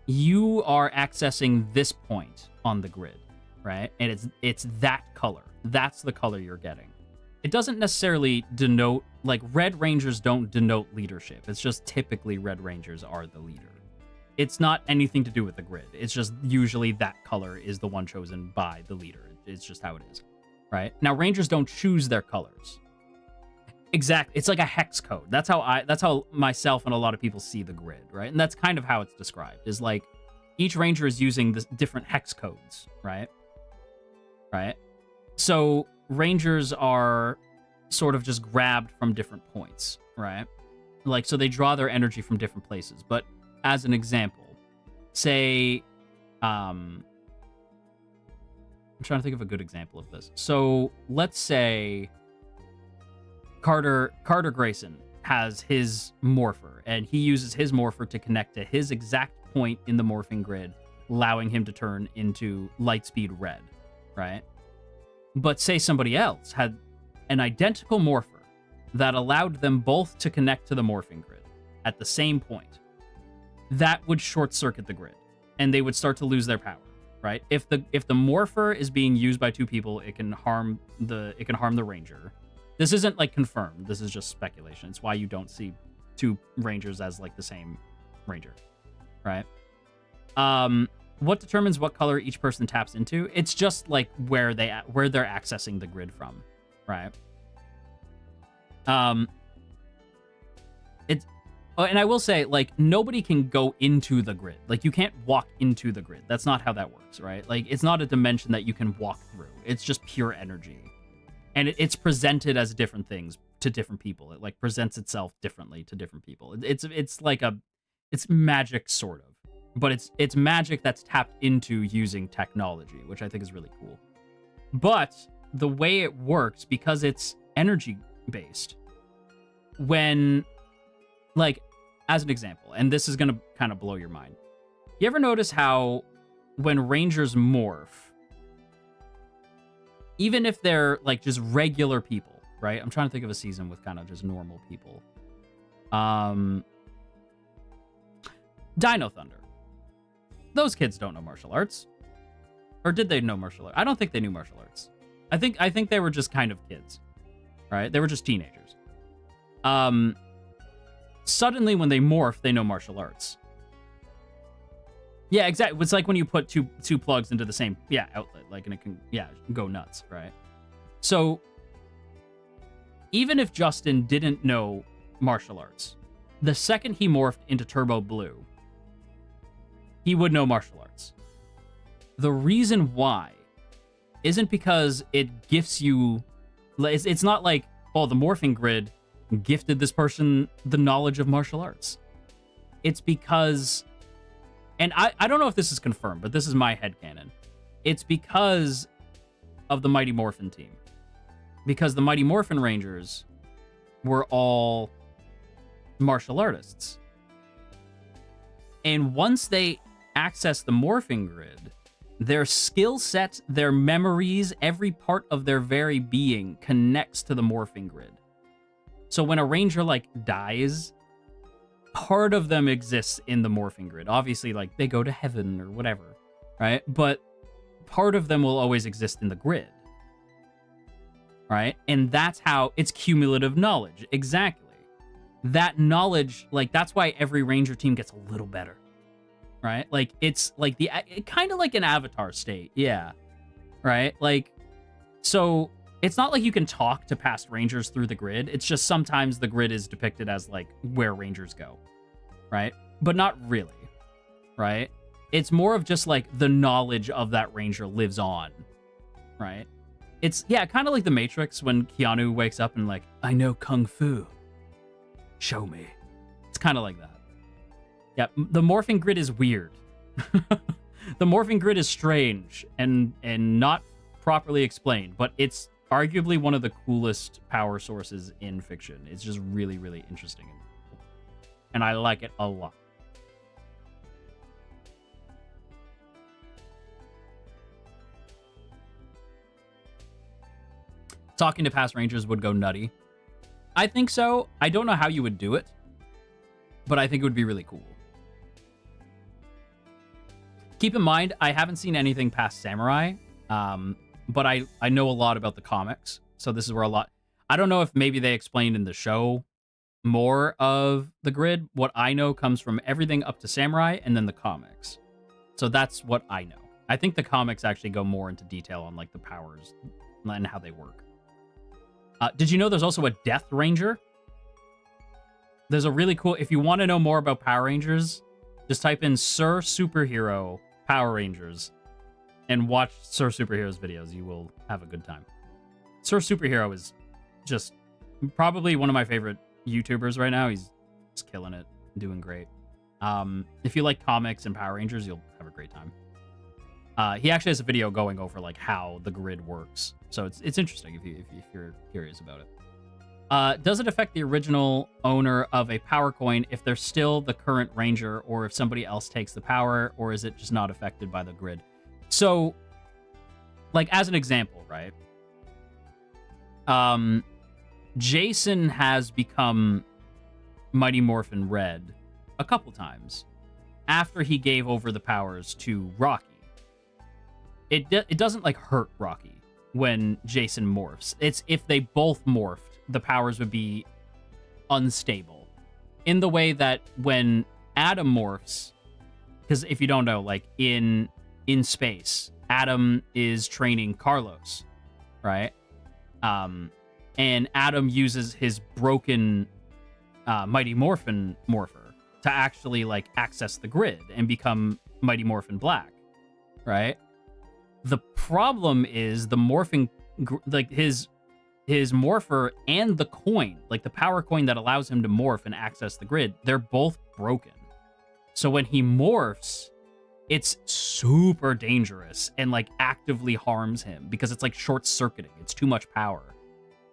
you are accessing this point on the grid, right? And it's that color. That's the color you're getting. It doesn't necessarily denote, like, Red Rangers don't denote leadership. It's just typically Red Rangers are the leader. It's not anything to do with the grid. It's just usually that color is the one chosen by the leader. It's just how it is, right? Now, Rangers don't choose their colors. Exactly. It's like a hex code. That's how myself and a lot of people see the grid, right? And that's kind of how it's described, is like each Ranger is using the different hex codes, right? Right? So Rangers are sort of just grabbed from different points, right? Like, so they draw their energy from different places. But as an example, say, I'm trying to think of a good example of this. So let's say Carter Grayson has his morpher, and he uses his morpher to connect to his exact point in the morphing grid, allowing him to turn into Lightspeed Red, right? But say somebody else had an identical morpher that allowed them both to connect to the morphing grid at the same point. That would short circuit the grid, and they would start to lose their power, right? If the morpher is being used by two people, it can harm the ranger. This isn't like confirmed. This is just speculation. It's why you don't see two rangers as like the same ranger, right? What determines what color each person taps into? It's just like where they're accessing the grid from, right? And I will say, like, nobody can go into the grid. Like, you can't walk into the grid. That's not how that works, right? Like, it's not a dimension that you can walk through. It's just pure energy. And it's presented as different things to different people. It, like, presents itself differently to different people. It's magic, sort of. But it's magic that's tapped into using technology, which I think is really cool. But the way it works, because it's energy-based, when... Like, as an example, and this is going to kind of blow your mind. You ever notice how when rangers morph, even if they're, like, just regular people, right? I'm trying to think of a season with kind of just normal people. Dino Thunder. Those kids don't know martial arts. Or did they know martial arts? I don't think they knew martial arts. I think they were just kind of kids, right? They were just teenagers. Suddenly, when they morph, they know martial arts. Yeah, exactly. It's like when you put two plugs into the same outlet, like, and it can go nuts, right? So even if Justin didn't know martial arts, the second he morphed into Turbo Blue, he would know martial arts. The reason why isn't because it gifts you. It's not like, oh, the morphing grid gifted this person the knowledge of martial arts. It's because, and I don't know if this is confirmed, but this is my headcanon. It's because of the Mighty Morphin team. Because the Mighty Morphin Rangers were all martial artists. And once they access the morphing grid, their skill set, their memories, every part of their very being connects to the morphing grid. So when a ranger, like, dies, part of them exists in the morphing grid. Obviously, like, they go to heaven or whatever, right? But part of them will always exist in the grid, right? And that's how it's cumulative knowledge. Exactly. That knowledge, like, that's why every ranger team gets a little better, right? Like, it's like kind of like an avatar state. Yeah. Right? Like, so... It's not like you can talk to past rangers through the grid. It's just sometimes the grid is depicted as, like, where rangers go, right? But not really, right? It's more of just, like, the knowledge of that ranger lives on, right? It's, kind of like the Matrix when Keanu wakes up and, like, I know Kung Fu. Show me. It's kind of like that. Yeah, the morphing grid is weird. The morphing grid is strange and not properly explained, but it's arguably one of the coolest power sources in fiction. It's just really, really interesting. And I like it a lot. Talking to past rangers would go nutty. I think so. I don't know how you would do it, but I think it would be really cool. Keep in mind, I haven't seen anything past Samurai. But I know a lot about the comics, so this is where a lot... I don't know if maybe they explained in the show more of the grid. What I know comes from everything up to Samurai and then the comics. So that's what I know. I think the comics actually go more into detail on, like, the powers and how they work. Did you know there's also a Death Ranger? There's a really cool... If you want to know more about Power Rangers, just type in Sir Superhero Power Rangers and watch Sir Superhero's videos. You will have a good time. Sir Superhero is just probably one of my favorite YouTubers right now. He's just killing it, doing great. If you like comics and Power Rangers, you'll have a great time. He actually has a video going over, like, how the grid works. So it's interesting if you're curious about it. Does it affect the original owner of a power coin if they're still the current ranger, or if somebody else takes the power, or is it just not affected by the grid? So, like, as an example, right? Jason has become Mighty Morphin Red a couple times after he gave over the powers to Rocky. It doesn't, like, hurt Rocky when Jason morphs. It's if they both morphed, the powers would be unstable. In the way that when Adam morphs, because if you don't know, like, in space, Adam is training Carlos, right? And Adam uses his broken Mighty Morphin Morpher to actually, like, access the grid and become Mighty Morphin Black, right? The problem is the morphing, like, his morpher and the coin, like the power coin that allows him to morph and access the grid, they're both broken. So when he morphs, it's super dangerous and, like, actively harms him because it's, like, short-circuiting. It's too much power.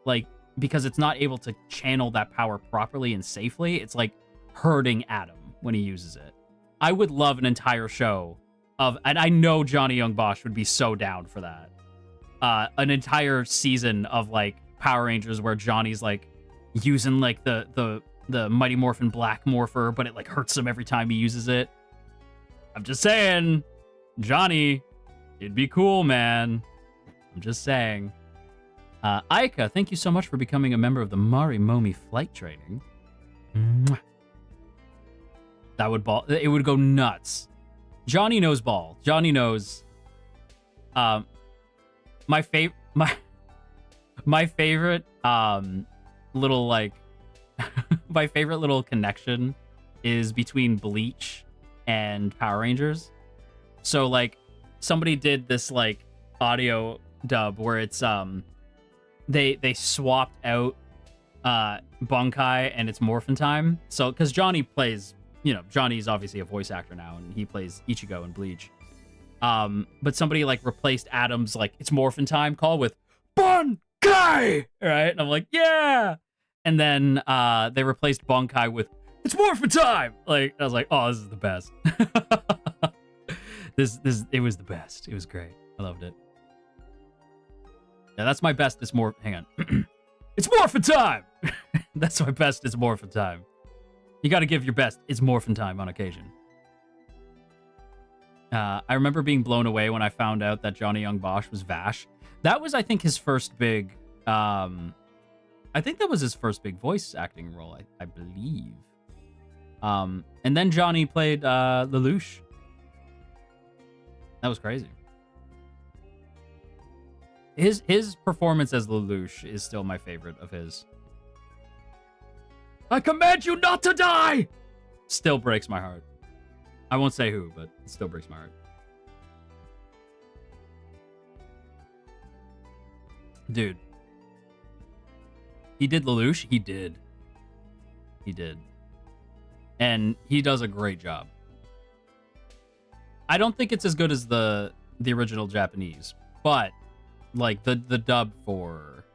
Like, because it's not able to channel that power properly and safely, it's, like, hurting Adam when he uses it. I would love an entire show of, and I know Johnny Young Bosch would be so down for that. An entire season of, like, Power Rangers where Johnny's, like, using, like, the Mighty Morphin Black Morpher, but it, like, hurts him every time he uses it. I'm just saying, Johnny, it'd be cool, man. I'm just saying. Aika, thank you so much for becoming a member of the Marimomie flight training. Mwah. That would it would go nuts. Johnny knows ball. Johnny knows. My favorite little, like, my favorite little connection is between Bleach and Power Rangers. So, like, somebody did this, like, audio dub where it's they swapped out Bunkai and it's Morphin Time. So, because Johnny plays, you know, Johnny's obviously a voice actor now and he plays Ichigo in Bleach. But somebody, like, replaced Adam's, like, it's Morphin Time call with Bunkai, right? And I'm like, yeah. And then they replaced Bunkai with it's Morphin Time. Like, I was like, oh, this is the best. It was the best. It was great. I loved it. Yeah, that's my best. It's more. Hang on. It's Morphin Time. That's my best. It's Morphin Time. You got to give your best. It's Morphin Time on occasion. I remember being blown away when I found out that Johnny Young Bosch was Vash. That was, I think, his first big. I think that was his first big voice acting role. I believe. And then Johnny played Lelouch. That was crazy. His performance as Lelouch is still my favorite of his. I command you not to die! Still breaks my heart. I won't say who, but it still breaks my heart. Dude. He did Lelouch? He did. He did. And he does a great job. I don't think it's as good as the original Japanese, but, like, the dub for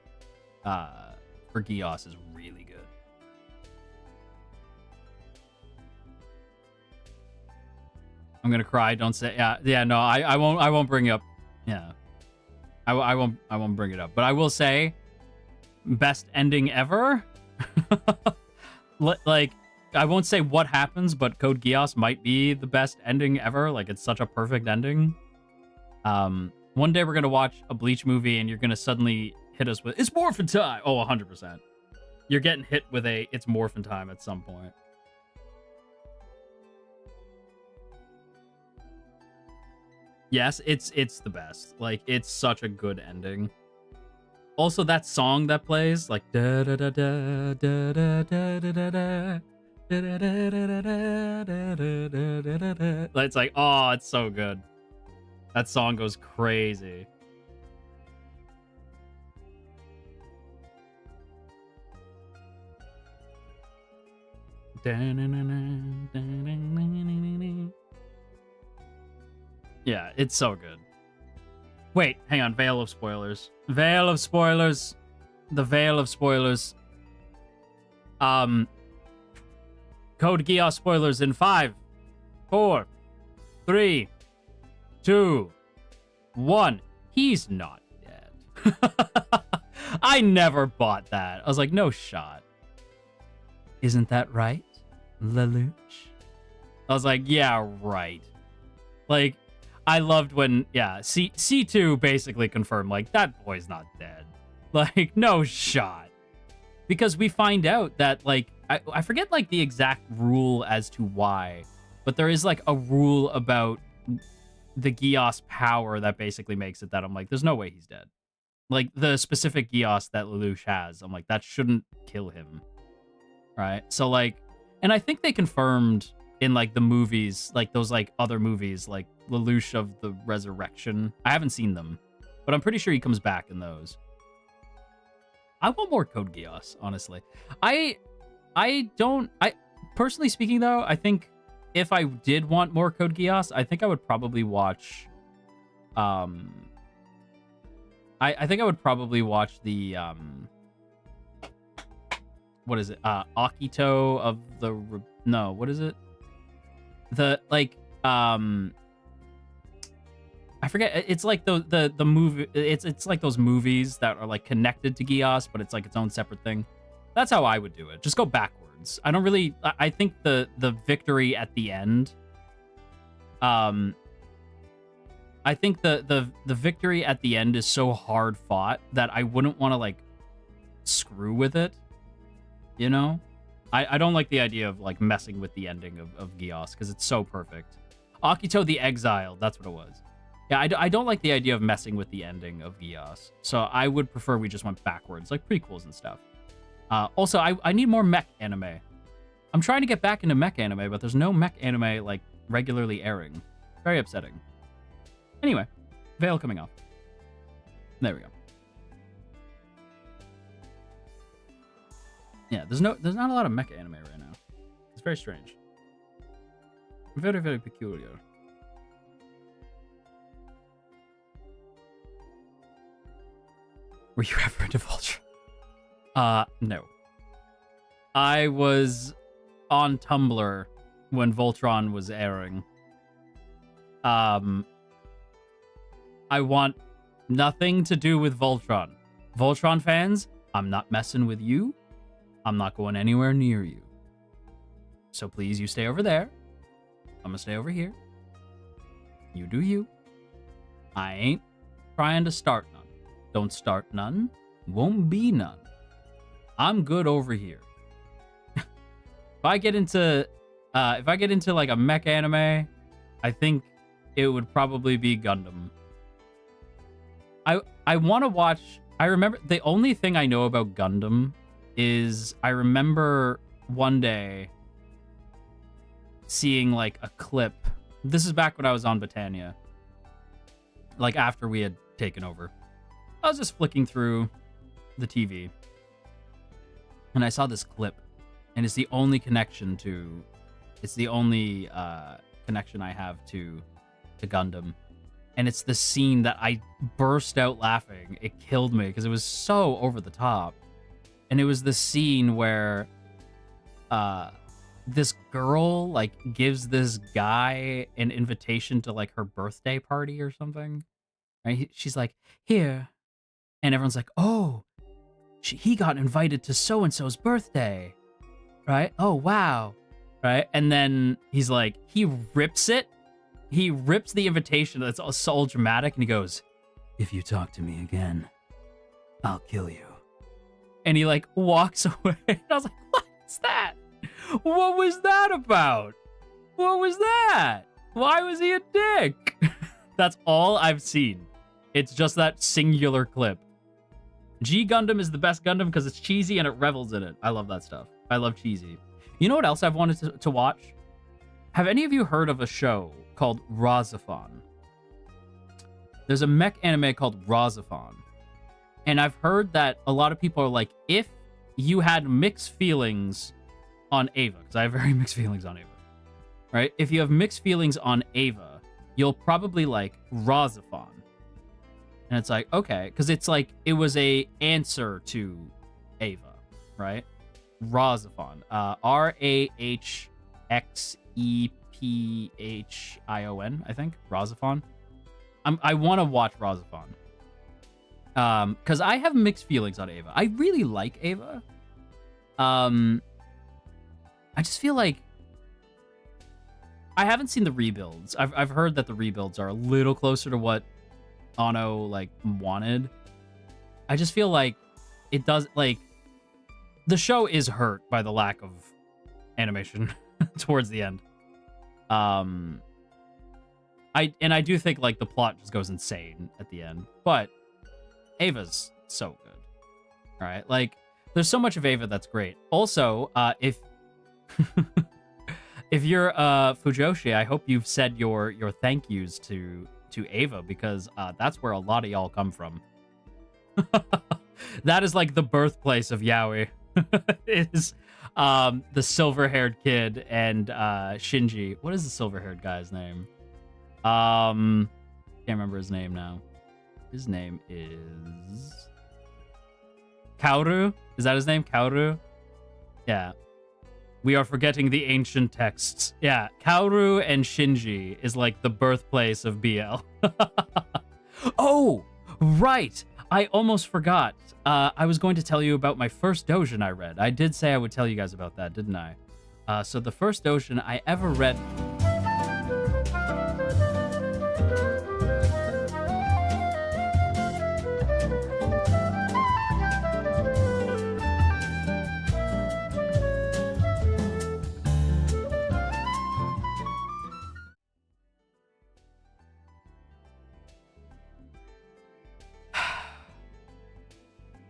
Gios is really good. I'm gonna cry. Don't say. Yeah. No, I won't. I won't bring it up. Yeah. I won't bring it up. But I will say, best ending ever. Like, I won't say what happens, but Code Geass might be the best ending ever. Like, it's such a perfect ending. One day we're gonna watch a Bleach movie, and you're gonna suddenly hit us with "It's Morphin Time." Oh, 100%. You're getting hit with a "It's Morphin Time" at some point. Yes, it's the best. Like, it's such a good ending. Also, that song that plays, like, da da da da da da da da da da. It's like, oh, it's so good. That song goes crazy. Yeah, it's so good. Wait, hang on. Veil of spoilers. Veil of spoilers. The veil of spoilers. Code Geass spoilers in 5, 4, 3, 2, 1. He's not dead. I never bought that. I was like, no shot. Isn't that right, Lelouch? I was like, yeah, right. Like, I loved when, yeah, C2 basically confirmed, like, that boy's not dead. Like, no shot. Because we find out that, like, I forget, like, the exact rule as to why, but there is, like, a rule about the Geass power that basically makes it that I'm like, there's no way he's dead. Like, the specific Geass that Lelouch has, I'm like, that shouldn't kill him. Right? So, like, and I think they confirmed in, like, the movies, like, those, like, other movies, like, Lelouch of the Resurrection. I haven't seen them, but I'm pretty sure he comes back in those. I want more Code Geass, honestly. I personally speaking, though, I think if I did want more Code Geass, I think I would probably watch, I think I would probably watch the, what is it? Akito of the, no, what is it? The, like, I forget. It's like the movie. It's like those movies that are like connected to Geass, but it's like its own separate thing. That's how I would do it. Just go backwards. I don't really. I think the victory at the end. I think the victory at the end is so hard fought that I wouldn't want to like screw with it. You know, I don't like the idea of like messing with the ending of Geass because it's so perfect. Akito the Exiled. That's what it was. Yeah, I don't like the idea of messing with the ending of Geass. So I would prefer we just went backwards, like prequels and stuff. Also, I need more mech anime. I'm trying to get back into mech anime, but there's no mech anime, like, regularly airing. Very upsetting. Anyway, Veil coming off. There we go. Yeah, there's not a lot of mech anime right now. It's very strange. Very, very peculiar. Were you ever into Voltron? No. I was on Tumblr when Voltron was airing. I want nothing to do with Voltron. Voltron fans, I'm not messing with you. I'm not going anywhere near you. So please, you stay over there. I'm gonna stay over here. You do you. I ain't trying to start none. Don't start none. Won't be none. I'm good over here. If I get into like a mech anime, I think it would probably be Gundam. I want to watch. I remember the only thing I know about Gundam is I remember one day seeing like a clip. This is back when I was on Britannia. Like after we had taken over. I was just flicking through the TV. And I saw this clip. And it's the only connection to... It's the only connection I have to Gundam. And it's the scene that I burst out laughing. It killed me because it was so over the top. And it was the scene where this girl like gives this guy an invitation to like her birthday party or something. Right? She's like, here. And everyone's like, oh, he got invited to so-and-so's birthday. Right? Oh, wow. Right? And then he's like, he rips it. He rips the invitation that's all dramatic. And he goes, if you talk to me again, I'll kill you. And he like walks away. And I was like, what's that? What was that about? What was that? Why was he a dick? That's all I've seen. It's just that singular clip. G Gundam is the best Gundam because it's cheesy and it revels in it. I love that stuff. I love cheesy. You know what else I've wanted to watch? Have any of you heard of a show called Razafon? There's a mech anime called Razafon. And I've heard that a lot of people are like, if you had mixed feelings on Ava, because I have very mixed feelings on Ava, right? If you have mixed feelings on Ava, you'll probably like Razafon. And it's like, okay, because it's like, it was a answer to Ava, right? Razaphon. Rahxephon, I think. Razaphon. I want to watch Razaphon. Because I have mixed feelings on Ava. I really like Ava. I just feel like I haven't seen the rebuilds. I've heard that the rebuilds are a little closer to what Ano like wanted. I just feel like it does like the show is hurt by the lack of animation towards the end. I do think like the plot just goes insane at the end, but Ava's so good. All right, like there's so much of Ava that's great. Also, if if you're Fujoshi, I hope you've said your thank yous to Ava, because that's where a lot of y'all come from. That is like the birthplace of yaoi. Is the silver-haired kid and Shinji. What is the silver-haired guy's name? Can't remember his name now. His name is Kaoru. Is that his name? Kaoru? Yeah. We are forgetting the ancient texts. Yeah, Kaoru and Shinji is like the birthplace of BL. Oh, right. I almost forgot. I was going to tell you about my first doujin I read. I did say I would tell you guys about that, didn't I? So the first doujin I ever read...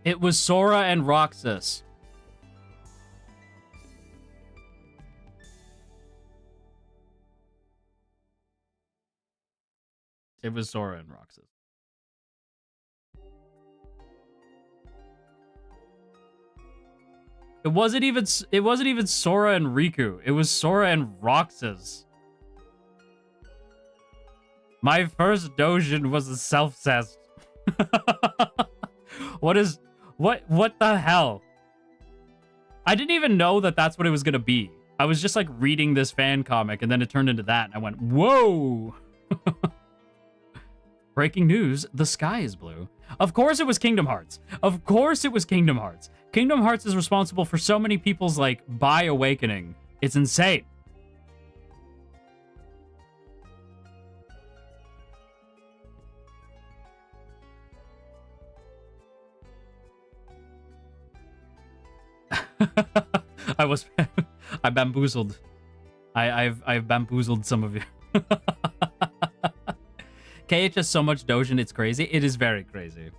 It was Sora and Roxas. It was Sora and Roxas. It wasn't even Sora and Riku. It was Sora and Roxas. My first doujin was a self-cest. What the hell? I didn't even know that that's what it was going to be. I was just like reading this fan comic and then it turned into that and I went, whoa. Breaking news, the sky is blue. Of course it was Kingdom Hearts. Of course it was Kingdom Hearts. Kingdom Hearts is responsible for so many people's like bi awakening. It's insane. I bamboozled. I've bamboozled some of you. KH has so much doujin, it's crazy. It is very crazy.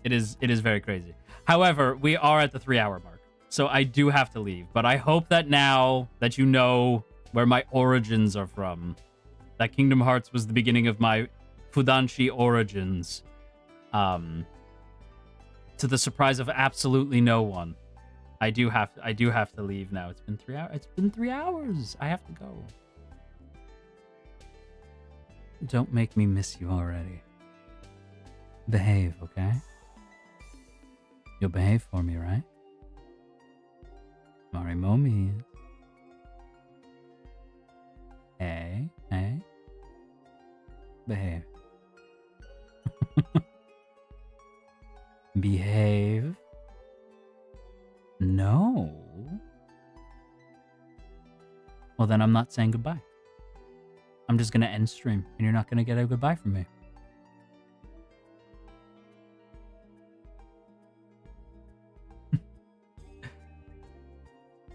It is very crazy. However, we are at the 3-hour mark, so I do have to leave. But I hope that now that you know where my origins are from, that Kingdom Hearts was the beginning of my Fudanshi origins, to the surprise of absolutely no one. I do have to leave now. It's been 3 hours. It's been 3 hours. I have to go. Don't make me miss you already. Behave, okay? You'll behave for me, right? Marimomie. Hey. Behave. Behave. No. Well, then I'm not saying goodbye. I'm just going to end stream, and you're not going to get a goodbye from me.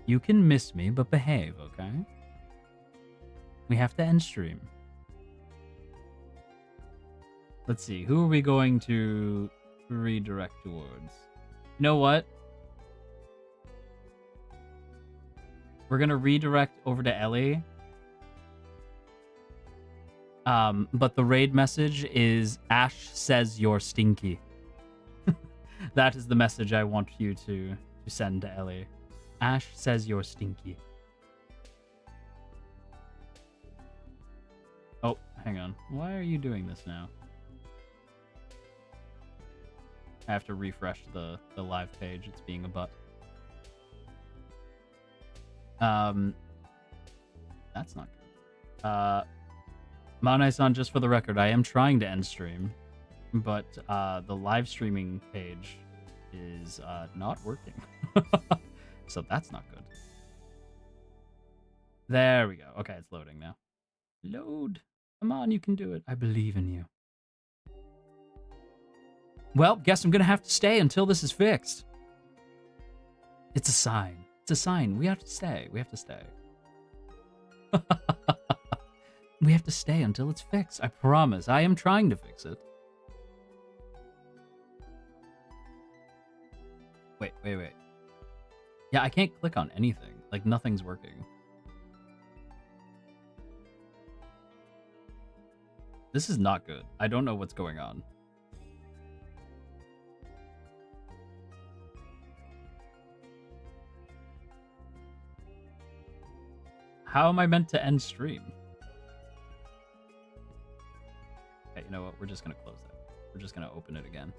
You can miss me, but behave, okay? We have to end stream. Let's see. Who are we going to redirect towards? You know what? We're going to redirect over to Ellie. But the raid message is Ash says you're stinky. That is the message I want you to send to Ellie. Ash says you're stinky. Oh, hang on. Why are you doing this now? I have to refresh the live page. It's being a butt. That's not good. Manai-san, just for the record, I am trying to end stream, but the live streaming page is not working. So that's not good. There we go. Okay, it's loading now. Load. Come on, you can do it. I believe in you. Well, guess I'm gonna have to stay until this is fixed. It's a sign. It's a sign. We have to stay. We have to stay. We have to stay until it's fixed. I promise. I am trying to fix it. Wait. Yeah, I can't click on anything. Like, nothing's working. This is not good. I don't know what's going on. How am I meant to end stream? Okay, you know what? We're just gonna close that. We're just gonna open it again.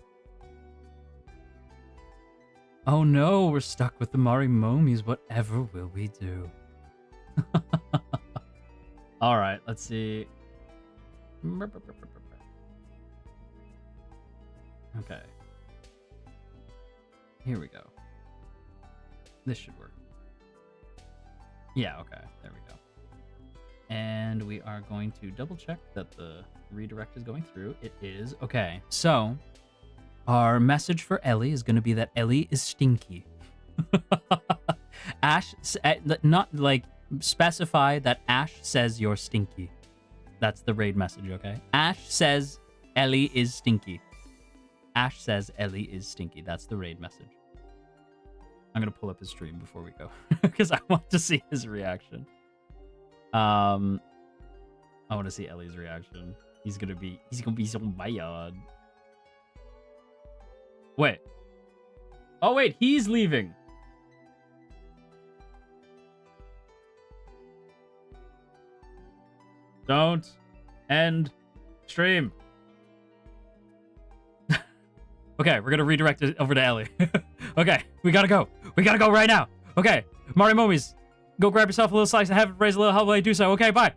Oh no, we're stuck with the Marimomies. Whatever will we do? All right, let's see. Okay. Here we go. This should work. Yeah, okay. There we go. And we are going to double check that the redirect is going through. It is. Okay, so our message for Ellie is going to be that Ellie is stinky. Ash, not like specify that Ash says you're stinky. That's the raid message, okay? Ash says Ellie is stinky. Ash says Ellie is stinky. That's the raid message. I'm going to pull up his stream before we go because I want to see his reaction. I want to see Ellie's reaction. He's going to be so mad. Wait. Oh, wait. He's leaving. Don't end stream. Okay, we're gonna redirect it over to Ellie. Okay, we gotta go. We gotta go right now. Okay, Marimomies, go grab yourself a little slice of heaven, raise a little hell while you do so. Okay, bye.